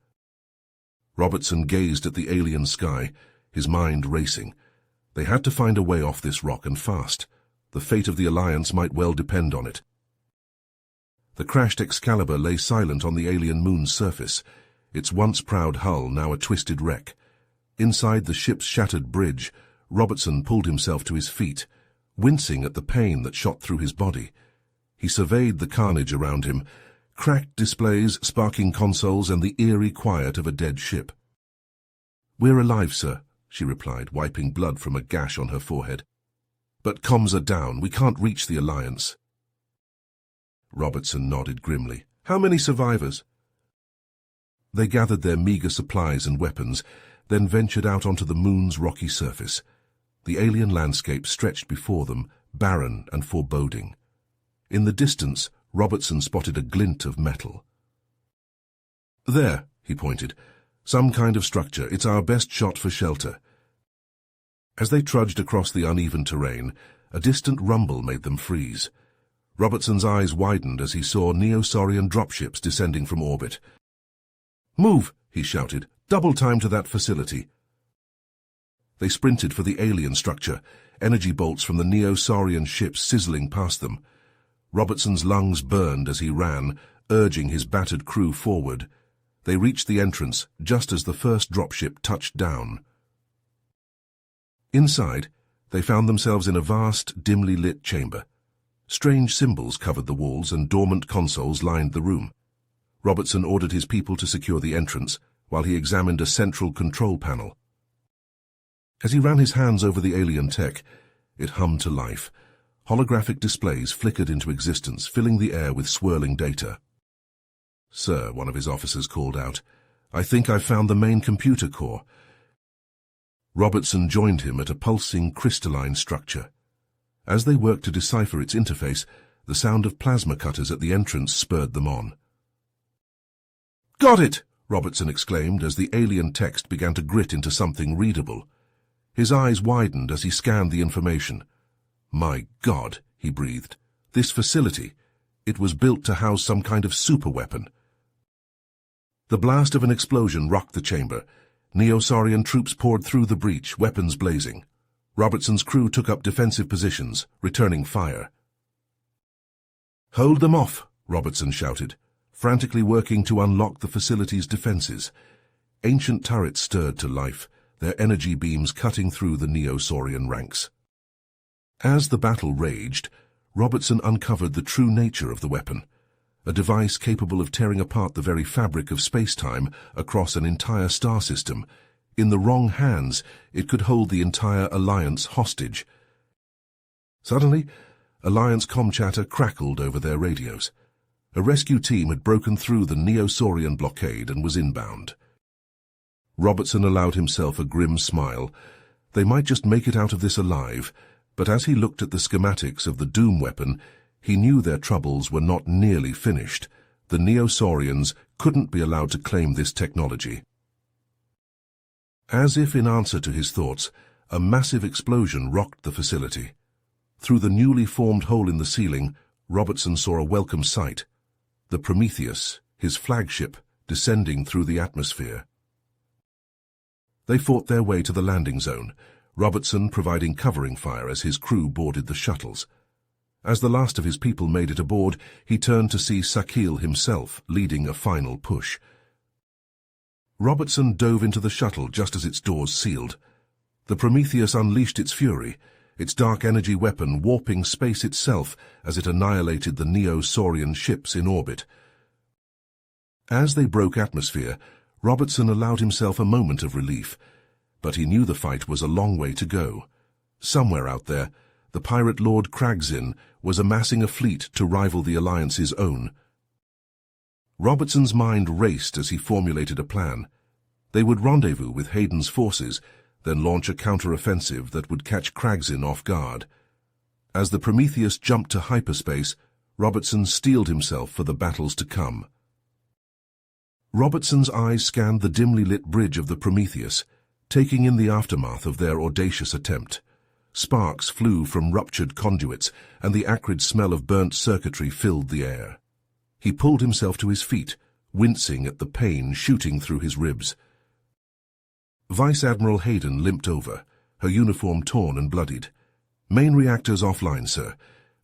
Speaker 1: Robertson gazed at the alien sky, his mind racing. They had to find a way off this rock, and fast. The fate of the Alliance might well depend on it. The crashed Excalibur lay silent on the alien moon's surface, its once proud hull now a twisted wreck. Inside the ship's shattered bridge, Robertson pulled himself to his feet, wincing at the pain that shot through his body. He surveyed the carnage around him, cracked displays, sparking consoles, and the eerie quiet of a dead ship. "We're alive, sir," she replied, wiping blood from a gash on her forehead. "But comms are down. We can't reach the Alliance." Robertson nodded grimly. "How many survivors?" They gathered their meager supplies and weapons, then ventured out onto the moon's rocky surface. The alien landscape stretched before them, barren and foreboding. In the distance, Robertson spotted a glint of metal. "There," he pointed. "Some kind of structure. It's our best shot for shelter." As they trudged across the uneven terrain, a distant rumble made them freeze. Robertson's eyes widened as he saw Neo-Saurian dropships descending from orbit. "Move!" he shouted. "Double time to that facility." They sprinted for the alien structure, energy bolts from the Neo-Saurian ships sizzling past them. Robertson's lungs burned as he ran, urging his battered crew forward. They reached the entrance just as the first dropship touched down. Inside, they found themselves in a vast, dimly lit chamber. Strange symbols covered the walls and dormant consoles lined the room. Robertson ordered his people to secure the entrance, while he examined a central control panel. As he ran his hands over the alien tech, it hummed to life. Holographic displays flickered into existence, filling the air with swirling data. "Sir," one of his officers called out, "I think I've found the main computer core." Robertson joined him at a pulsing, crystalline structure. As they worked to decipher its interface, the sound of plasma cutters at the entrance spurred them on. "Got it!" Robertson exclaimed as the alien text began to grit into something readable. His eyes widened as he scanned the information. "My God," he breathed. "This facility, it was built to house some kind of superweapon." The blast of an explosion rocked the chamber. Neo-Saurian troops poured through the breach, weapons blazing. Robertson's crew took up defensive positions, returning fire. "Hold them off," Robertson shouted, frantically working to unlock the facility's defenses. Ancient turrets stirred to life, their energy beams cutting through the Neo-Saurian ranks. As the battle raged, Robertson uncovered the true nature of the weapon, a device capable of tearing apart the very fabric of space-time across an entire star system. In the wrong hands, it could hold the entire Alliance hostage. Suddenly, Alliance comm chatter crackled over their radios. A rescue team had broken through the Neo-Saurian blockade and was inbound. Robertson allowed himself a grim smile. They might just make it out of this alive, but as he looked at the schematics of the Doom weapon, he knew their troubles were not nearly finished. The Neo-Saurians couldn't be allowed to claim this technology. As if in answer to his thoughts, a massive explosion rocked the facility. Through the newly formed hole in the ceiling, Robertson saw a welcome sight: the Prometheus, his flagship, descending through the atmosphere. They fought their way to the landing zone, Robertson providing covering fire as his crew boarded the shuttles. As the last of his people made it aboard, he turned to see Sakil himself leading a final push. Robertson dove into the shuttle just as its doors sealed. The Prometheus unleashed its fury, its dark energy weapon warping space itself as it annihilated the Neo-Saurian ships in orbit. As they broke atmosphere, Robertson allowed himself a moment of relief, but he knew the fight was a long way to go. Somewhere out there, the pirate Lord Kragzin was amassing a fleet to rival the Alliance's own. Robertson's mind raced as he formulated a plan. They would rendezvous with Hayden's forces, then launch a counter-offensive that would catch Kragzin off guard. As the Prometheus jumped to hyperspace, Robertson steeled himself for the battles to come. Robertson's eyes scanned the dimly lit bridge of the Prometheus, taking in the aftermath of their audacious attempt. Sparks flew from ruptured conduits, and the acrid smell of burnt circuitry filled the air. He pulled himself to his feet, wincing at the pain shooting through his ribs. Vice Admiral Hayden limped over, her uniform torn and bloodied. "Main reactors offline, sir.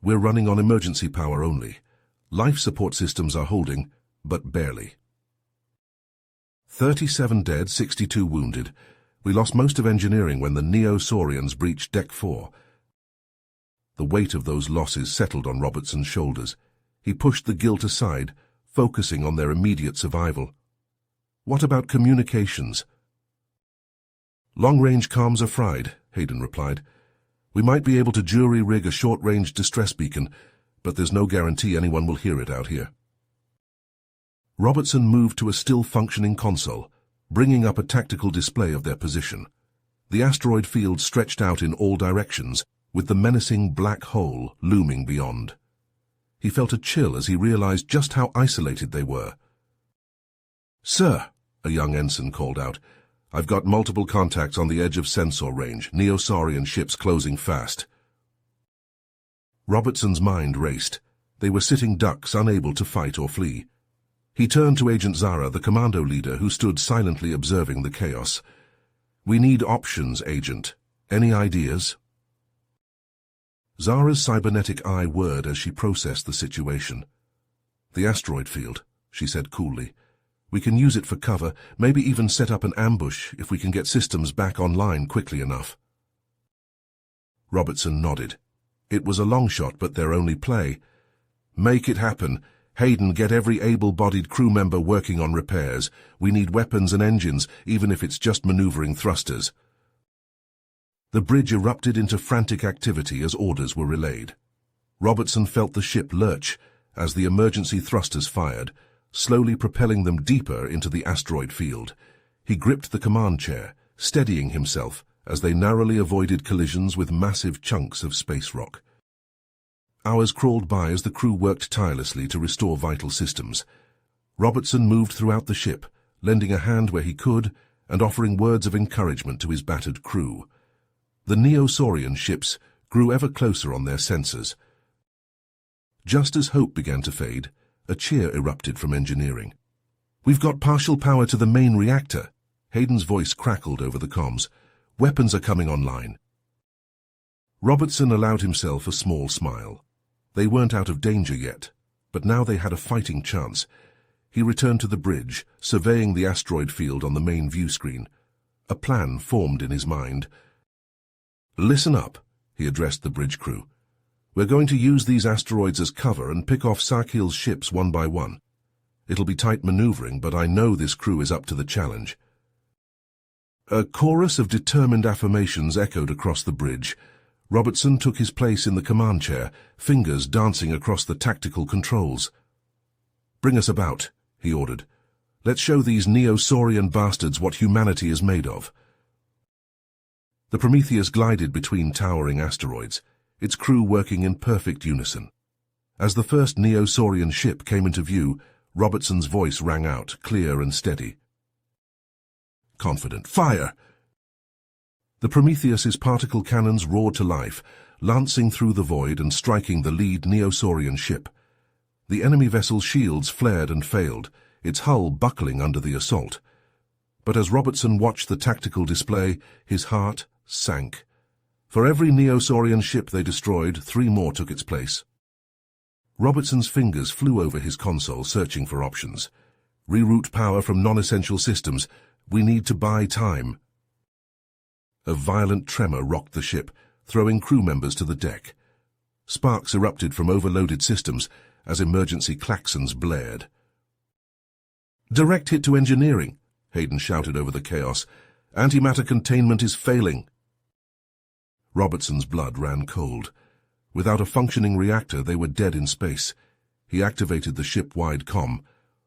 Speaker 1: We're running on emergency power only. Life support systems are holding, but barely." 37 dead, 62 wounded. We lost most of engineering when the Neo-Saurians breached Deck 4. The weight of those losses settled on Robertson's shoulders. He pushed the guilt aside, focusing on their immediate survival. "What about communications?" "Long-range comms are fried," Hayden replied. "We might be able to jury-rig a short-range distress beacon, but there's no guarantee anyone will hear it out here." Robertson moved to a still-functioning console, bringing up a tactical display of their position. The asteroid field stretched out in all directions, with the menacing black hole looming beyond. He felt a chill as he realized just how isolated they were. "Sir," a young ensign called out, I've got multiple contacts on the edge of sensor range, Neosaurian ships closing fast. Robertson's mind raced. They were sitting ducks, unable to fight or flee. He turned to Agent Zara, the commando leader, who stood silently observing the chaos. We need options, Agent. Any ideas? Zara's cybernetic eye whirred as she processed the situation. The asteroid field, she said coolly. We can use it for cover, maybe even set up an ambush if we can get systems back online quickly enough. Robertson nodded. It was a long shot, but their only play. Make it happen. Hayden, get every able-bodied crew member working on repairs. We need weapons and engines, even if it's just maneuvering thrusters. The bridge erupted into frantic activity as orders were relayed. Robertson felt the ship lurch as the emergency thrusters fired, slowly propelling them deeper into the asteroid field. He gripped the command chair, steadying himself as they narrowly avoided collisions with massive chunks of space rock. Hours crawled by as the crew worked tirelessly to restore vital systems. Robertson moved throughout the ship, lending a hand where he could and offering words of encouragement to his battered crew. The Neosaurian ships grew ever closer on their sensors. Just as hope began to fade, a cheer erupted from engineering. We've got partial power to the main reactor. Hayden's voice crackled over the comms. Weapons are coming online. Robertson allowed himself a small smile. They weren't out of danger yet, but now they had a fighting chance. He returned to the bridge, surveying the asteroid field on the main view screen. A plan formed in his mind. Listen up, he addressed the bridge crew. We're going to use these asteroids as cover and pick off Sarkil's ships one by one. It'll be tight maneuvering, but I know this crew is up to the challenge. A chorus of determined affirmations echoed across the bridge. Robertson took his place in the command chair, fingers dancing across the tactical controls. Bring us about, he ordered. Let's show these Neosaurian bastards what humanity is made of. The Prometheus glided between towering asteroids, its crew working in perfect unison. As the first Neosaurian ship came into view, Robertson's voice rang out, clear and steady. Confident. Fire! The Prometheus's particle cannons roared to life, lancing through the void and striking the lead Neosaurian ship. The enemy vessel's shields flared and failed, its hull buckling under the assault. But as Robertson watched the tactical display, his heart sank. For every Neosaurian ship they destroyed, 3 more took its place. Robertson's fingers flew over his console, searching for options. Reroute power from non-essential systems. We need to buy time. A violent tremor rocked the ship, throwing crew members to the deck. Sparks erupted from overloaded systems as emergency klaxons blared. Direct hit to engineering, Hayden shouted over the chaos. Antimatter containment is failing. Robertson's blood ran cold. Without a functioning reactor, they were dead in space. He activated the ship-wide comm.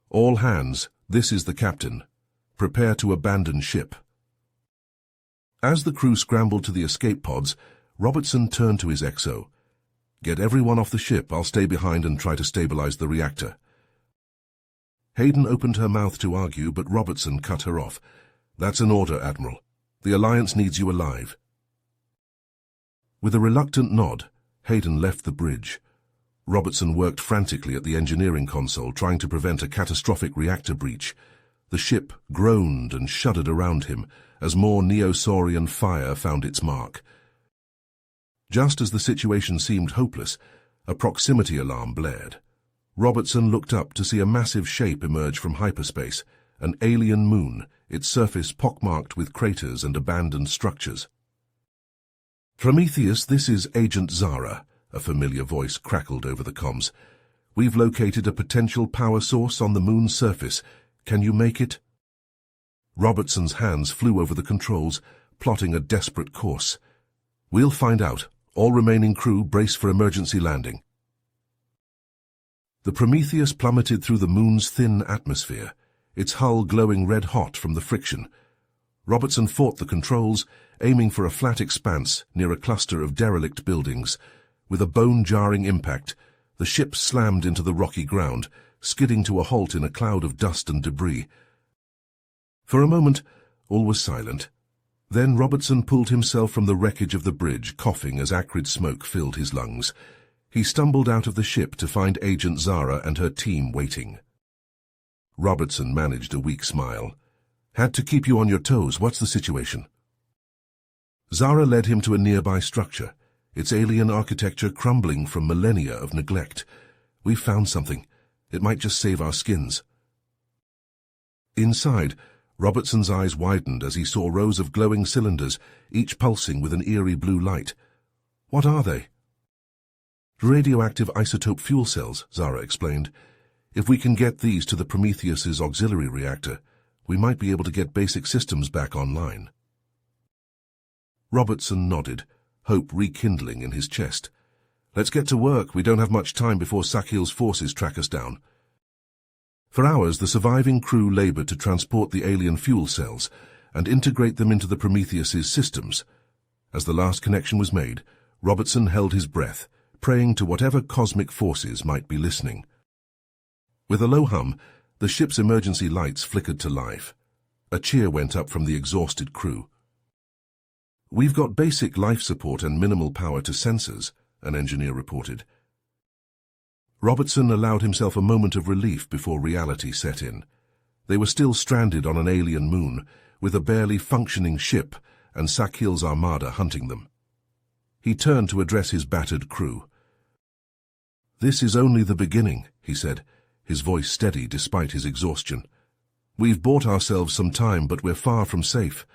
Speaker 1: All hands, this is the captain. Prepare to abandon ship. As the crew scrambled to the escape pods, Robertson turned to his XO. Get everyone off the ship. I'll stay behind and try to stabilize the reactor. Hayden opened her mouth to argue, but Robertson cut her off. That's an order, Admiral. The Alliance needs you alive. With a reluctant nod, Hayden left the bridge. Robertson worked frantically at the engineering console, trying to prevent a catastrophic reactor breach. The ship groaned and shuddered around him as more Neosaurian fire found its mark. Just as the situation seemed hopeless, a proximity alarm blared. Robertson looked up to see a massive shape emerge from hyperspace, an alien moon, its surface pockmarked with craters and abandoned structures. Prometheus, this is Agent Zara, a familiar voice crackled over the comms. We've located a potential power source on the moon's surface. Can you make it? Robertson's hands flew over the controls, plotting a desperate course. We'll find out. All remaining crew brace for emergency landing. The Prometheus plummeted through the moon's thin atmosphere, its hull glowing red-hot from the friction. Robertson fought the controls, aiming for a flat expanse near a cluster of derelict buildings. With a bone-jarring impact, the ship slammed into the rocky ground, skidding to a halt in a cloud of dust and debris. For a moment, All was silent. Then Robertson pulled himself from the wreckage of the bridge, coughing as acrid smoke filled his lungs. He stumbled out of the ship to find Agent Zara and her team waiting. Robertson managed a weak smile. Had to keep you on your toes. What's the situation? Zara led him to a nearby structure, its alien architecture crumbling from millennia of neglect. We've found something. It might just save our skins. Inside, Robertson's eyes widened as he saw rows of glowing cylinders, each pulsing with an eerie blue light. What are they? Radioactive isotope fuel cells, Zara explained. If we can get these to the Prometheus's auxiliary reactor, we might be able to get basic systems back online. Robertson nodded, hope rekindling in his chest. Let's get to work. We don't have much time before Sakhil's forces track us down. For hours, the surviving crew labored to transport the alien fuel cells and integrate them into the Prometheus's systems. As the last connection was made, Robertson held his breath, praying to whatever cosmic forces might be listening. With a low hum, the ship's emergency lights flickered to life. A cheer went up from the exhausted crew. We've got basic life support and minimal power to sensors, an engineer reported. Robertson allowed himself a moment of relief before reality set in. They were still stranded on an alien moon, with a barely functioning ship and Sakhil's armada hunting them. He turned to address his battered crew. This is only the beginning, he said, his voice steady despite his exhaustion. We've bought ourselves some time, but we're far from safe.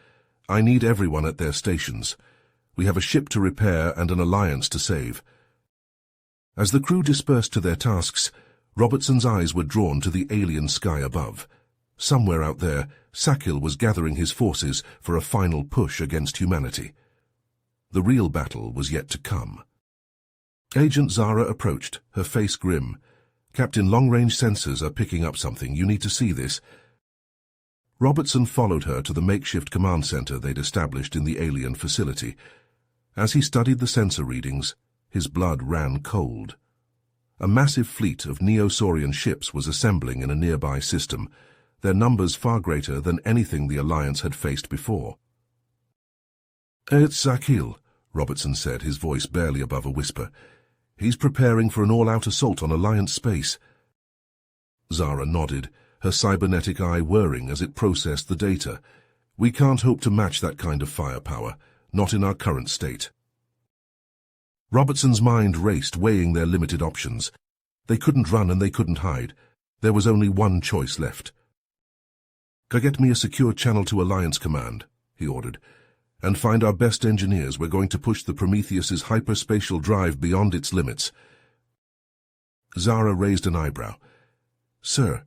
Speaker 1: I need everyone at their stations. We have a ship to repair and an alliance to save. As the crew dispersed to their tasks, Robertson's eyes were drawn to the alien sky above. Somewhere out there, Sakhil was gathering his forces for a final push against humanity. The real battle was yet to come. Agent Zara approached, her face grim. Captain, long-range sensors are picking up something. You need to see this. Robertson followed her to the makeshift command center they'd established in the alien facility. As he studied the sensor readings, his blood ran cold. A massive fleet of Neo-Saurian ships was assembling in a nearby system, their numbers far greater than anything the Alliance had faced before. It's Sakhil, Robertson said, his voice barely above a whisper. He's preparing for an all-out assault on Alliance space. Zara nodded, her cybernetic eye whirring as it processed the data. We can't hope to match that kind of firepower, not in our current state. Robertson's mind raced, weighing their limited options. They couldn't run and they couldn't hide. There was only one choice left. Get me a secure channel to Alliance Command, he ordered, and find our best engineers. We're going to push the Prometheus's hyperspatial drive beyond its limits. Zara raised an eyebrow. Sir,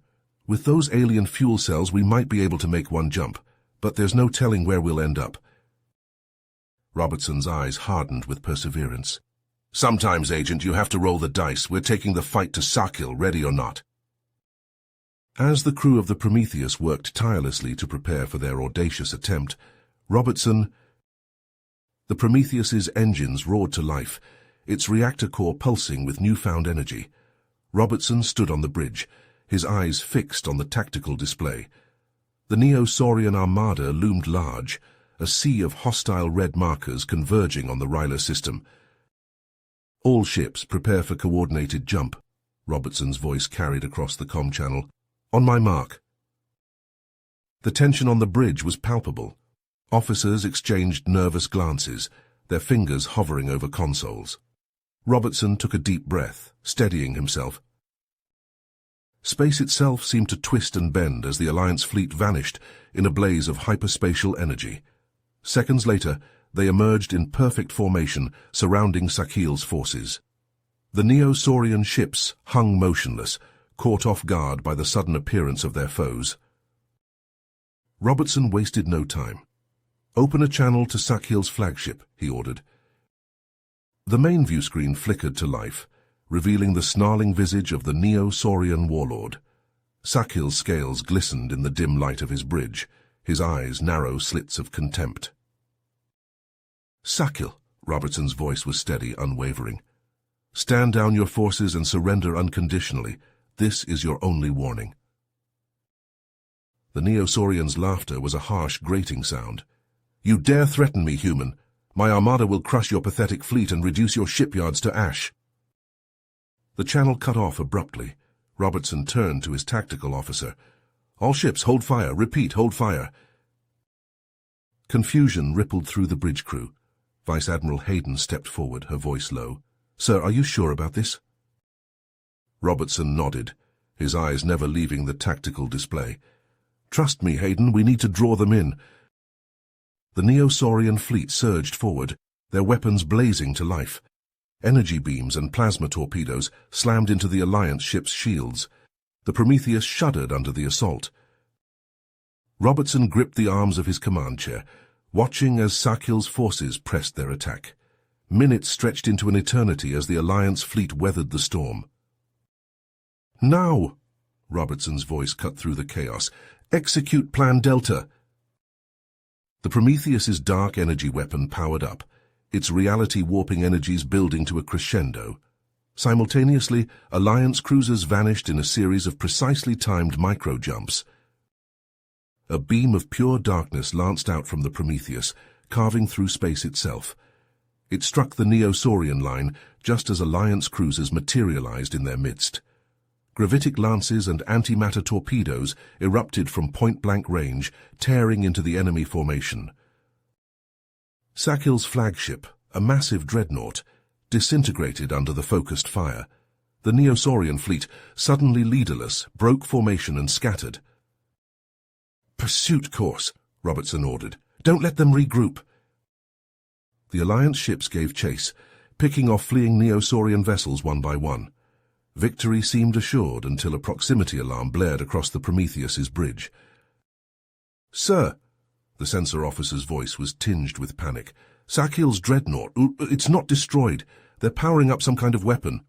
Speaker 1: with those alien fuel cells we might be able to make one jump, but there's no telling where we'll end up. Robertson's eyes hardened with perseverance. Sometimes, Agent, you have to roll the dice. We're taking the fight to Sakhil, ready or not. As the crew of the Prometheus worked tirelessly to prepare for their audacious attempt, The Prometheus's engines roared to life, its reactor core pulsing with newfound energy. Robertson stood on the bridge, his eyes fixed on the tactical display. The Neo-Saurian armada loomed large, a sea of hostile red markers converging on the Ryler system. All ships prepare for coordinated jump, Robertson's voice carried across the comm channel. On my mark. The tension on the bridge was palpable. Officers exchanged nervous glances, their fingers hovering over consoles. Robertson took a deep breath, steadying himself. Space itself seemed to twist and bend as the Alliance fleet vanished in a blaze of hyperspatial energy. Seconds later, they emerged in perfect formation, surrounding Sakhil's forces. The Neo-Saurian ships hung motionless, caught off guard by the sudden appearance of their foes. Robertson wasted no time. Open a channel to Sakhil's flagship, he ordered. The main viewscreen flickered to life, revealing the snarling visage of the Neo-Saurian warlord. Sakhil's scales glistened in the dim light of his bridge, his eyes narrow slits of contempt. Sakhil, Robertson's voice was steady, unwavering. Stand down your forces and surrender unconditionally. This is your only warning. The Neosaurian's laughter was a harsh, grating sound. "You dare threaten me, human? My armada will crush your pathetic fleet and reduce your shipyards to ash." The channel cut off abruptly. Robertson turned to his tactical officer. "All ships, hold fire. Repeat, hold fire." Confusion rippled through the bridge crew. Vice Admiral Hayden stepped forward, her voice low. "Sir, are you sure about this?" Robertson nodded, his eyes never leaving the tactical display. "Trust me, Hayden, we need to draw them in." The Neosaurian fleet surged forward, their weapons blazing to life. Energy beams and plasma torpedoes slammed into the Alliance ship's shields. The Prometheus shuddered under the assault. Robertson gripped the arms of his command chair, watching as Sakil's forces pressed their attack. Minutes stretched into an eternity as the Alliance fleet weathered the storm. "Now!" Robertson's voice cut through the chaos. "Execute Plan Delta." The Prometheus's dark energy weapon powered up, its reality-warping energies building to a crescendo. Simultaneously, Alliance cruisers vanished in a series of precisely timed micro-jumps. A beam of pure darkness lanced out from the Prometheus, carving through space itself. It struck the Neosaurian line just as Alliance cruisers materialized in their midst. Gravitic lances and antimatter torpedoes erupted from point-blank range, tearing into the enemy formation. Sakil's flagship, a massive dreadnought, disintegrated under the focused fire. The Neosaurian fleet, suddenly leaderless, broke formation and scattered. "Pursuit course," Robertson ordered. "Don't let them regroup." The Alliance ships gave chase, picking off fleeing Neosaurian vessels one by one. Victory seemed assured until a proximity alarm blared across the Prometheus's bridge. "Sir," the sensor officer's voice was tinged with panic. "Sakil's dreadnought, it's not destroyed. They're powering up some kind of weapon."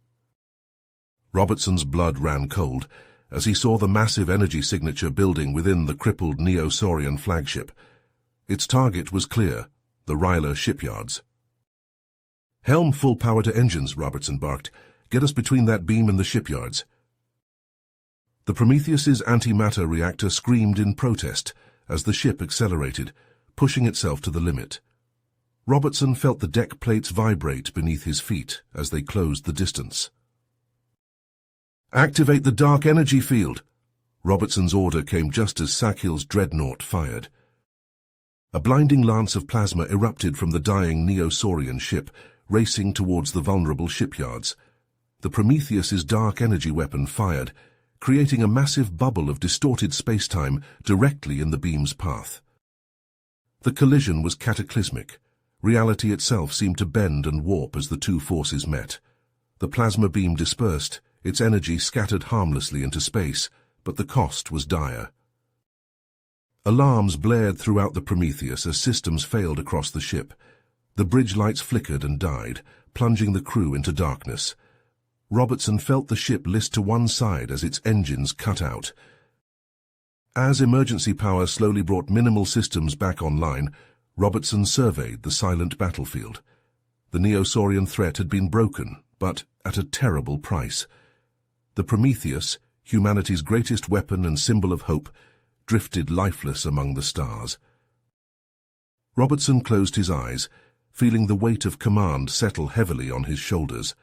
Speaker 1: Robertson's blood ran cold as he saw the massive energy signature building within the crippled Neosaurian flagship. Its target was clear, the Ryler shipyards. "Helm full power to engines," Robertson barked. "Get us between that beam and the shipyards." The Prometheus's antimatter reactor screamed in protest as the ship accelerated, pushing itself to the limit. Robertson felt the deck plates vibrate beneath his feet as they closed the distance. "Activate the dark energy field!" Robertson's order came just as Sakil's dreadnought fired. A blinding lance of plasma erupted from the dying Neosaurian ship, racing towards the vulnerable shipyards. The Prometheus's dark energy weapon fired, creating a massive bubble of distorted space-time directly in the beam's path. The collision was cataclysmic. Reality itself seemed to bend and warp as the two forces met. The plasma beam dispersed, its energy scattered harmlessly into space, but the cost was dire. Alarms blared throughout the Prometheus as systems failed across the ship. The bridge lights flickered and died, plunging the crew into darkness. Robertson felt the ship list to one side as its engines cut out. As emergency power slowly brought minimal systems back online, Robertson surveyed the silent battlefield. The Neosaurian threat had been broken, but at a terrible price. The Prometheus, humanity's greatest weapon and symbol of hope, drifted lifeless among the stars. Robertson closed his eyes, feeling the weight of command settle heavily on his shoulders.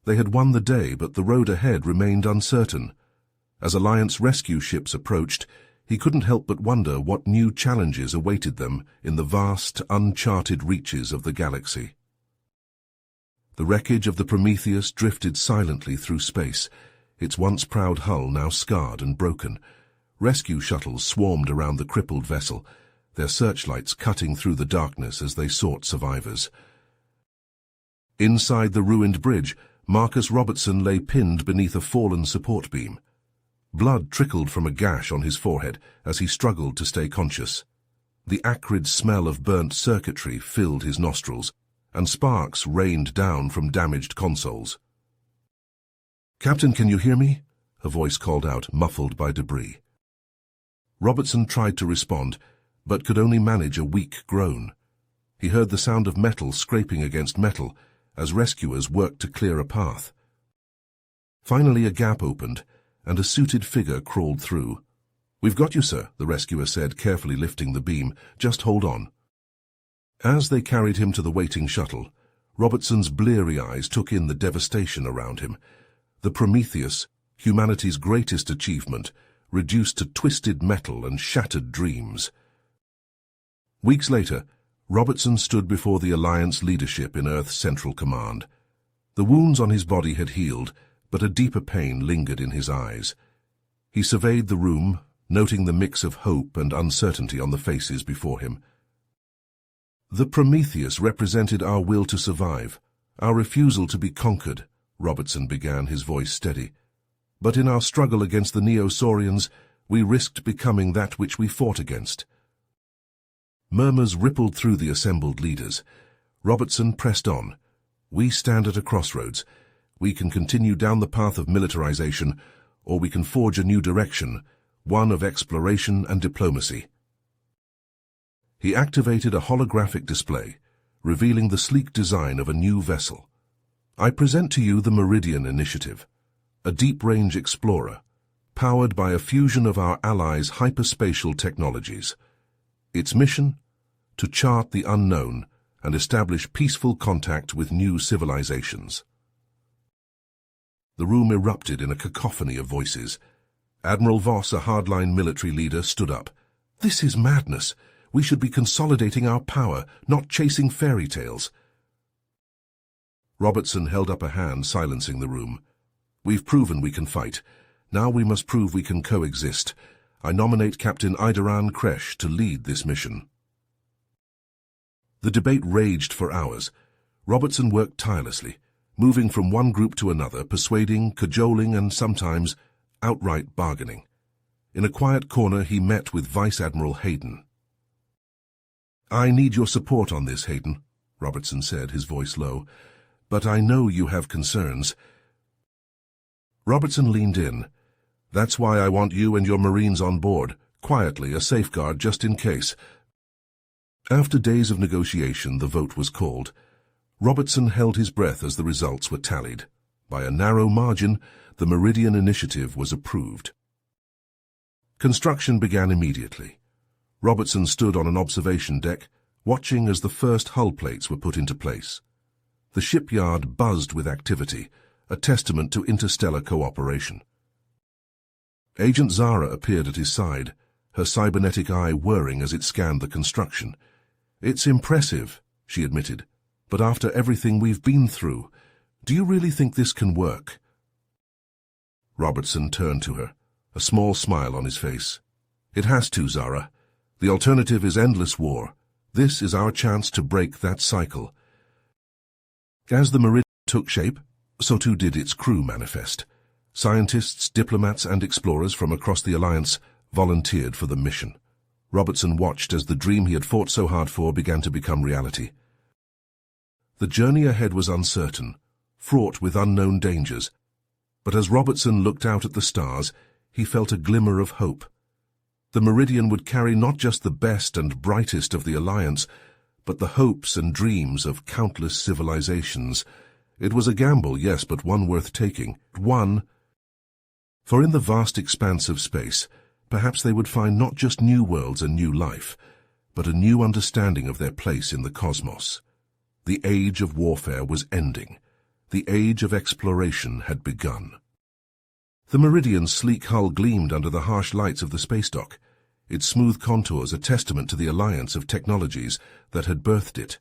Speaker 1: They had won the day, but the road ahead remained uncertain. As Alliance rescue ships approached, he couldn't help but wonder what new challenges awaited them in the vast, uncharted reaches of the galaxy. The wreckage of the Prometheus drifted silently through space, its once proud hull now scarred and broken. Rescue shuttles swarmed around the crippled vessel, their searchlights cutting through the darkness as they sought survivors. Inside the ruined bridge, Marcus Robertson lay pinned beneath a fallen support beam. Blood trickled from a gash on his forehead as he struggled to stay conscious. The acrid smell of burnt circuitry filled his nostrils, and sparks rained down from damaged consoles. "Captain, can you hear me?" a voice called out, muffled by debris. Robertson tried to respond, but could only manage a weak groan. He heard the sound of metal scraping against metal as rescuers worked to clear a path. Finally a gap opened, and a suited figure crawled through. "We've got you, sir," the rescuer said, carefully lifting the beam. "Just hold on." As they carried him to the waiting shuttle, Robertson's bleary eyes took in the devastation around him. The Prometheus, humanity's greatest achievement, reduced to twisted metal and shattered dreams. Weeks later, Robertson stood before the Alliance leadership in Earth's Central Command. The wounds on his body had healed, but a deeper pain lingered in his eyes. He surveyed the room, noting the mix of hope and uncertainty on the faces before him. "The Prometheus represented our will to survive, our refusal to be conquered," Robertson began, his voice steady. "But in our struggle against the Neo-Saurians, we risked becoming that which we fought against." Murmurs rippled through the assembled leaders. Robertson pressed on. "We stand at a crossroads. We can continue down the path of militarization, or we can forge a new direction, one of exploration and diplomacy." He activated a holographic display, revealing the sleek design of a new vessel. "I present to you the Meridian Initiative, a deep-range explorer, powered by a fusion of our allies' hyperspatial technologies. Its mission? To chart the unknown and establish peaceful contact with new civilizations." The room erupted in a cacophony of voices. Admiral Voss, a hardline military leader, stood up. "This is madness. We should be consolidating our power, not chasing fairy tales." Robertson held up a hand, silencing the room. "We've proven we can fight. Now we must prove we can coexist. I nominate Captain Idaran Kresh to lead this mission." The debate raged for hours. Robertson worked tirelessly, moving from one group to another, persuading, cajoling, and sometimes outright bargaining. In a quiet corner, he met with Vice Admiral Hayden. "I need your support on this, Hayden," Robertson said, his voice low. "But I know you have concerns." Robertson leaned in. "That's why I want you and your Marines on board, quietly, a safeguard just in case." After days of negotiation, the vote was called. Robertson held his breath as the results were tallied. By a narrow margin, the Meridian Initiative was approved. Construction began immediately. Robertson stood on an observation deck, watching as the first hull plates were put into place. The shipyard buzzed with activity, a testament to interstellar cooperation. Agent Zara appeared at his side, her cybernetic eye whirring as it scanned the construction. "It's impressive," she admitted, "but after everything we've been through, do you really think this can work?" Robertson turned to her, a small smile on his face. "It has to, Zara. The alternative is endless war. This is our chance to break that cycle." As the Meridian took shape, so too did its crew manifest. Scientists, diplomats, and explorers from across the Alliance volunteered for the mission. Robertson watched as the dream he had fought so hard for began to become reality. The journey ahead was uncertain, fraught with unknown dangers, but as Robertson looked out at the stars, he felt a glimmer of hope. The Meridian would carry not just the best and brightest of the Alliance, but the hopes and dreams of countless civilizations. It was a gamble, yes, but one worth taking. For in the vast expanse of space, perhaps they would find not just new worlds and new life, but a new understanding of their place in the cosmos. The age of warfare was ending. The age of exploration had begun. The Meridian's sleek hull gleamed under the harsh lights of the space dock, its smooth contours a testament to the alliance of technologies that had birthed it.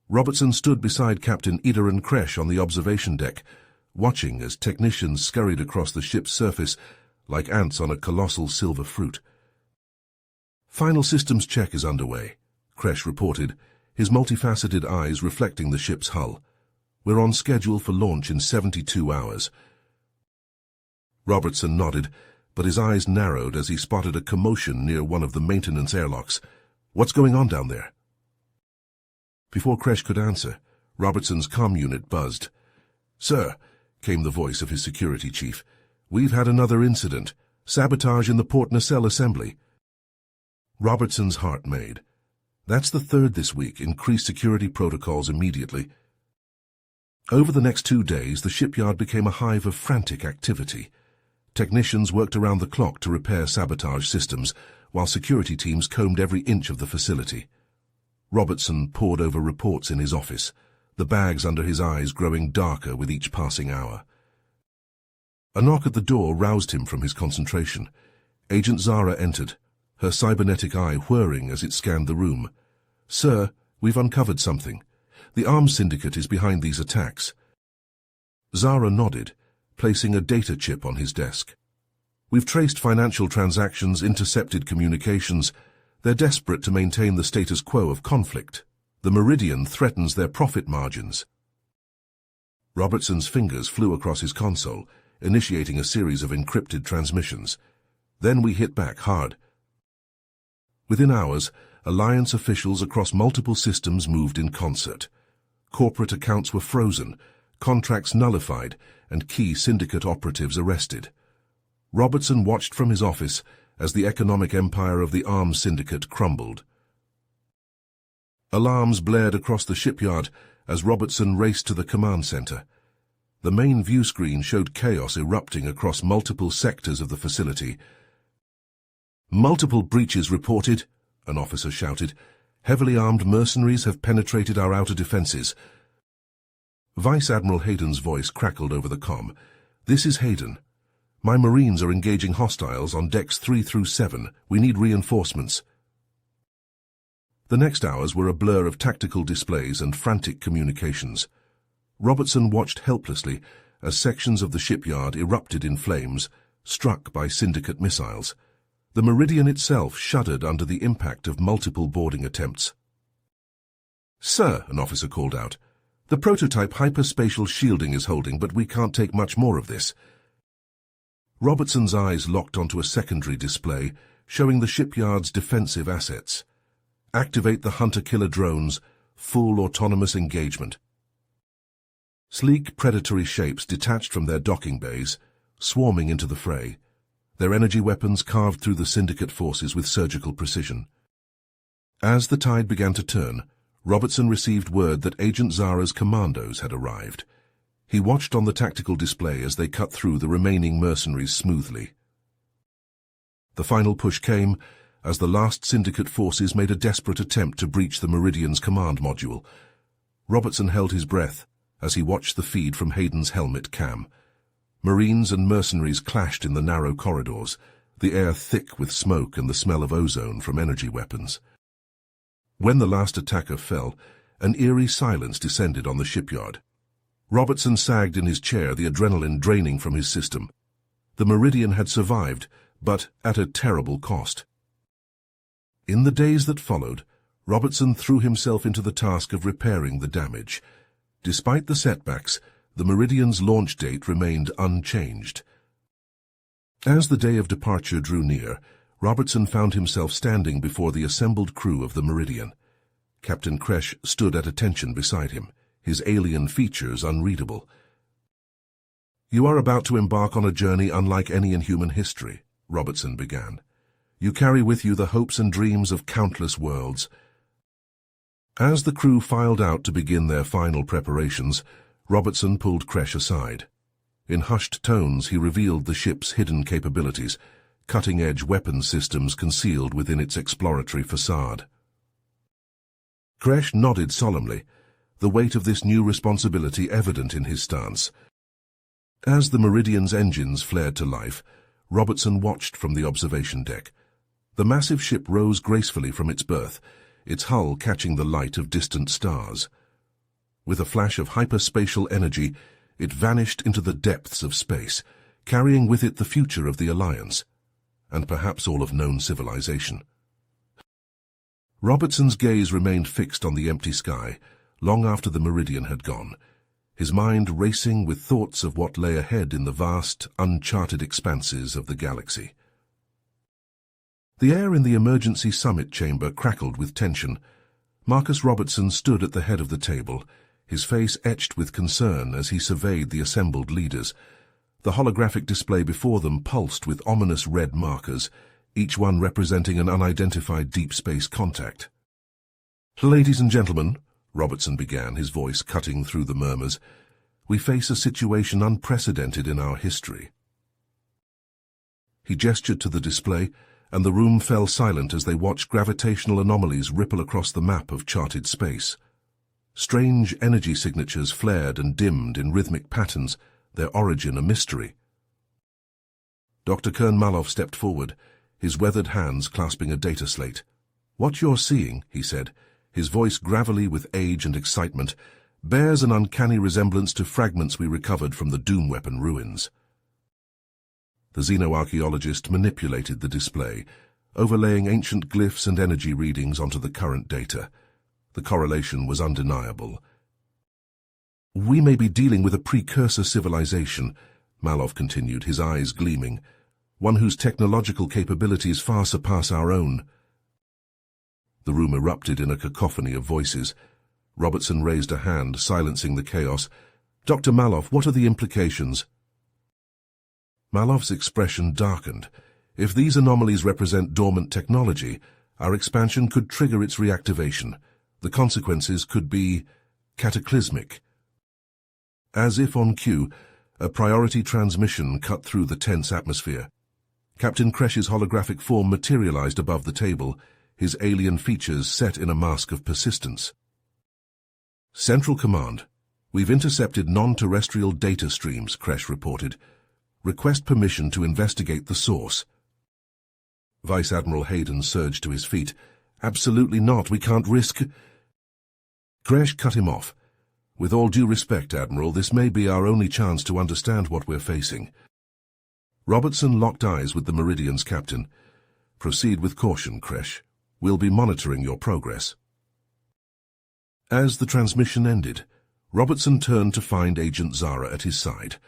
Speaker 1: Robertson stood beside Captain Idaran Kresh on the observation deck, watching as technicians scurried across the ship's surface like ants on a colossal silver fruit. "Final systems check is underway," Kresh reported, his multifaceted eyes reflecting the ship's hull. "We're on schedule for launch in 72 hours. Robertson nodded, but his eyes narrowed as he spotted a commotion near one of the maintenance airlocks. "What's going on down there?" Before Kresh could answer, Robertson's comm unit buzzed. "Sir," came the voice of his security chief, "we've had another incident. Sabotage in the port nacelle assembly." Robertson's heart made. "That's the third this week. Increase security protocols immediately." Over the next 2 days, the shipyard became a hive of frantic activity. Technicians worked around the clock to repair sabotage systems, while security teams combed every inch of the facility. Robertson pored over reports in his office, the bags under his eyes growing darker with each passing hour. A knock at the door roused him from his concentration. Agent Zara entered, her cybernetic eye whirring as it scanned the room. "Sir, we've uncovered something. The arms syndicate is behind these attacks." Zara nodded, placing a data chip on his desk. "We've traced financial transactions, intercepted communications. They're desperate to maintain the status quo of conflict. The Meridian threatens their profit margins." Robertson's fingers flew across his console, initiating a series of encrypted transmissions. "Then we hit back hard." Within hours, Alliance officials across multiple systems moved in concert. Corporate accounts were frozen, contracts nullified, and key syndicate operatives arrested. Robertson watched from his office as the economic empire of the arms syndicate crumbled. Alarms blared across the shipyard as Robertson raced to the command center. The main view screen showed chaos erupting across multiple sectors of the facility. "Multiple breaches reported," an officer shouted. "Heavily armed mercenaries have penetrated our outer defenses." Vice Admiral Hayden's voice crackled over the comm. "This is Hayden. My Marines are engaging hostiles on decks 3 through 7. We need reinforcements." The next hours were a blur of tactical displays and frantic communications. Robertson watched helplessly as sections of the shipyard erupted in flames, struck by syndicate missiles. The Meridian itself shuddered under the impact of multiple boarding attempts. "Sir," an officer called out, "the prototype hyperspatial shielding is holding, but we can't take much more of this." Robertson's eyes locked onto a secondary display showing the shipyard's defensive assets. "Activate the hunter-killer drones, full autonomous engagement." Sleek predatory shapes detached from their docking bays, swarming into the fray, their energy weapons carved through the syndicate forces with surgical precision. As the tide began to turn, Robertson received word that Agent Zara's commandos had arrived. He watched on the tactical display as they cut through the remaining mercenaries smoothly. The final push came as the last syndicate forces made a desperate attempt to breach the Meridian's command module. Robertson held his breath as he watched the feed from Hayden's helmet cam. Marines and mercenaries clashed in the narrow corridors, the air thick with smoke and the smell of ozone from energy weapons. When the last attacker fell, an eerie silence descended on the shipyard. Robertson sagged in his chair, the adrenaline draining from his system. The Meridian had survived, but at a terrible cost. In the days that followed, Robertson threw himself into the task of repairing the damage. Despite the setbacks, the Meridian's launch date remained unchanged. As the day of departure drew near, Robertson found himself standing before the assembled crew of the Meridian. Captain Kresh stood at attention beside him, his alien features unreadable. "You are about to embark on a journey unlike any in human history," Robertson began. "You carry with you the hopes and dreams of countless worlds." As the crew filed out to begin their final preparations, Robertson pulled Kresh aside. In hushed tones, he revealed the ship's hidden capabilities, cutting-edge weapons systems concealed within its exploratory facade. Kresh nodded solemnly, the weight of this new responsibility evident in his stance. As the Meridian's engines flared to life, Robertson watched from the observation deck. The massive ship rose gracefully from its berth, its hull catching the light of distant stars. With a flash of hyperspatial energy, it vanished into the depths of space, carrying with it the future of the Alliance, and perhaps all of known civilization. Robertson's gaze remained fixed on the empty sky, long after the Meridian had gone, his mind racing with thoughts of what lay ahead in the vast, uncharted expanses of the galaxy. The air in the emergency summit chamber crackled with tension. Marcus Robertson stood at the head of the table, his face etched with concern as he surveyed the assembled leaders. The holographic display before them pulsed with ominous red markers, each one representing an unidentified deep space contact. "Ladies and gentlemen," Robertson began, his voice cutting through the murmurs, "we face a situation unprecedented in our history." He gestured to the display, and the room fell silent as they watched gravitational anomalies ripple across the map of charted space. Strange energy signatures flared and dimmed in rhythmic patterns, their origin a mystery. Dr. Kern-Malov stepped forward, his weathered hands clasping a data slate. "What you're seeing," he said, his voice gravelly with age and excitement, "bears an uncanny resemblance to fragments we recovered from the Doom Weapon ruins." The xenoarchaeologist manipulated the display, overlaying ancient glyphs and energy readings onto the current data. The correlation was undeniable. "We may be dealing with a precursor civilization," Malov continued, his eyes gleaming, "one whose technological capabilities far surpass our own." The room erupted in a cacophony of voices. Robertson raised a hand, silencing the chaos. "Dr. Malov, what are the implications?" Malov's expression darkened. "If these anomalies represent dormant technology, our expansion could trigger its reactivation. The consequences could be cataclysmic." As if on cue, a priority transmission cut through the tense atmosphere. Captain Kresh's holographic form materialized above the table, his alien features set in a mask of persistence. "Central Command, we've intercepted non-terrestrial data streams," Kresh reported. "Request permission to investigate the source." Vice Admiral Hayden surged to his feet. "Absolutely not. We can't risk—" Kresh cut him off. "With all due respect, Admiral, this may be our only chance to understand what we're facing." Robertson locked eyes with the Meridian's captain. "Proceed with caution, Kresh. We'll be monitoring your progress." As the transmission ended, Robertson turned to find Agent Zara at his side,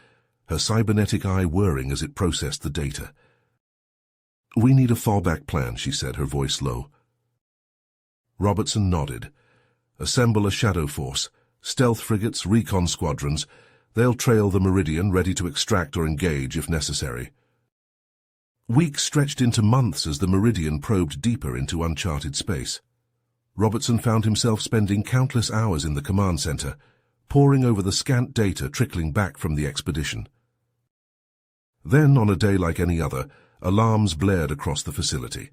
Speaker 1: her cybernetic eye whirring as it processed the data. "We need a fallback plan," she said, her voice low. Robertson nodded. "Assemble a shadow force, stealth frigates, recon squadrons. They'll trail the Meridian, ready to extract or engage if necessary." Weeks stretched into months as the Meridian probed deeper into uncharted space. Robertson found himself spending countless hours in the command center, poring over the scant data trickling back from the expedition. Then, on a day like any other, alarms blared across the facility.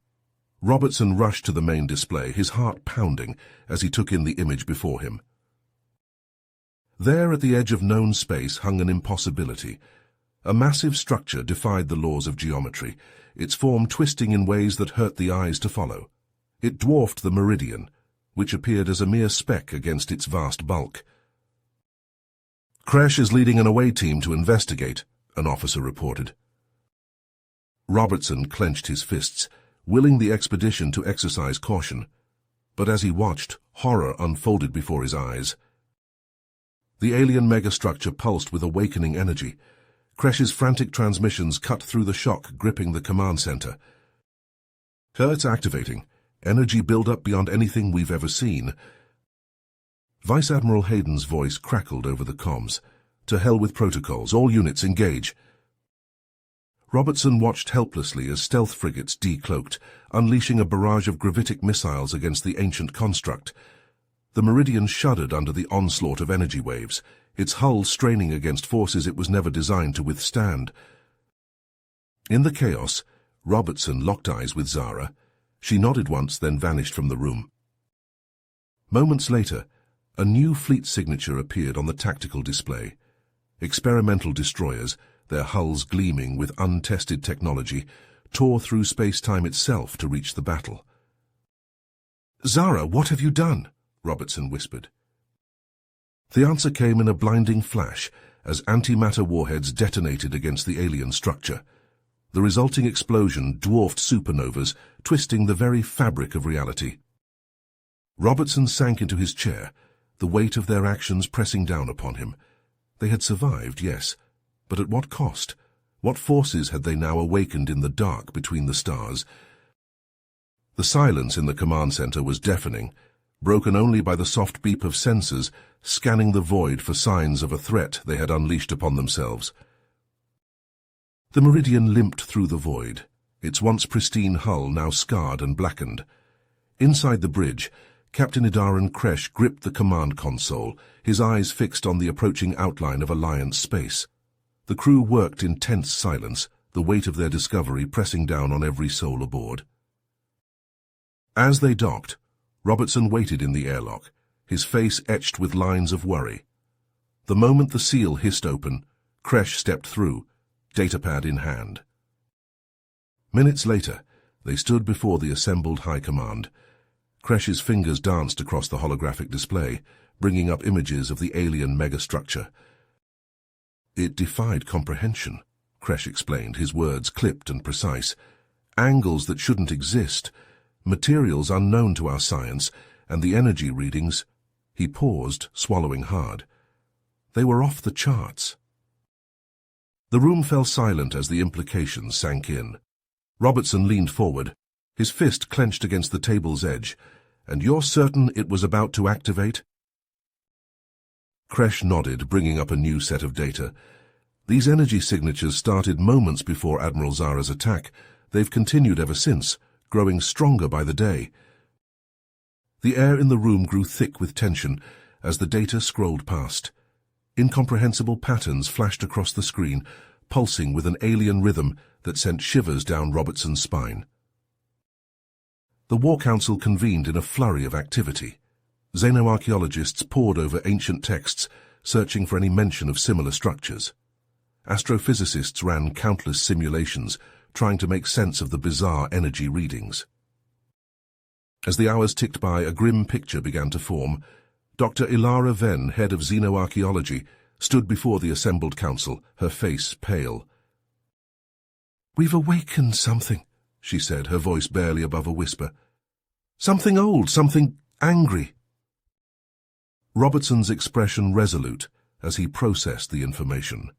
Speaker 1: Robertson rushed to the main display, his heart pounding as he took in the image before him. There, at the edge of known space, hung an impossibility. A massive structure defied the laws of geometry, its form twisting in ways that hurt the eyes to follow. It dwarfed the Meridian, which appeared as a mere speck against its vast bulk. "Kresh is leading an away team to investigate," an officer reported. Robertson clenched his fists, willing the expedition to exercise caution. But as he watched, horror unfolded before his eyes. The alien megastructure pulsed with awakening energy. Kresh's frantic transmissions cut through the shock gripping the command center. "It's activating. Energy build-up beyond anything we've ever seen." Vice Admiral Hayden's voice crackled over the comms. "To hell with protocols. All units engage." Robertson watched helplessly as stealth frigates decloaked, unleashing a barrage of gravitic missiles against the ancient construct. The Meridian shuddered under the onslaught of energy waves, its hull straining against forces it was never designed to withstand. In the chaos, Robertson locked eyes with Zara. She nodded once, then vanished from the room. Moments later, a new fleet signature appeared on the tactical display. Experimental destroyers, their hulls gleaming with untested technology, tore through space-time itself to reach the battle. "Zara, what have you done?" Robertson whispered. The answer came in a blinding flash as antimatter warheads detonated against the alien structure. The resulting explosion dwarfed supernovas, twisting the very fabric of reality. Robertson sank into his chair, the weight of their actions pressing down upon him. They had survived, yes, but at what cost? What forces had they now awakened in the dark between the stars? The silence in the command center was deafening, broken only by the soft beep of sensors scanning the void for signs of a threat they had unleashed upon themselves. The Meridian limped through the void, its once pristine hull now scarred and blackened. Inside the bridge, Captain Idaran Kresh gripped the command console, his eyes fixed on the approaching outline of Alliance space. The crew worked in tense silence, the weight of their discovery pressing down on every soul aboard. As they docked, Robertson waited in the airlock, his face etched with lines of worry. The moment the seal hissed open, Kresh stepped through, datapad in hand. Minutes later, they stood before the assembled High Command. Kresh's fingers danced across the holographic display, bringing up images of the alien megastructure. It defied comprehension, Kresh explained, his words clipped and precise. Angles that shouldn't exist, materials unknown to our science, and the energy readings. He paused, swallowing hard. They were off the charts. The room fell silent as the implications sank in. Robertson leaned forward, his fist clenched against the table's edge. "And you're certain it was about to activate?" Kresh nodded, bringing up a new set of data. "These energy signatures started moments before Admiral Zara's attack. They've continued ever since, growing stronger by the day." The air in the room grew thick with tension as the data scrolled past. Incomprehensible patterns flashed across the screen, pulsing with an alien rhythm that sent shivers down Robertson's spine. The War Council convened in a flurry of activity. Xenoarchaeologists pored over ancient texts, searching for any mention of similar structures. Astrophysicists ran countless simulations, trying to make sense of the bizarre energy readings. As the hours ticked by, a grim picture began to form. Dr. Ilara Venn, head of xenoarchaeology, stood before the assembled council, her face pale. "We've awakened something," she said, her voice barely above a whisper. "Something old, something angry." Robertson's expression resolute as he processed the information.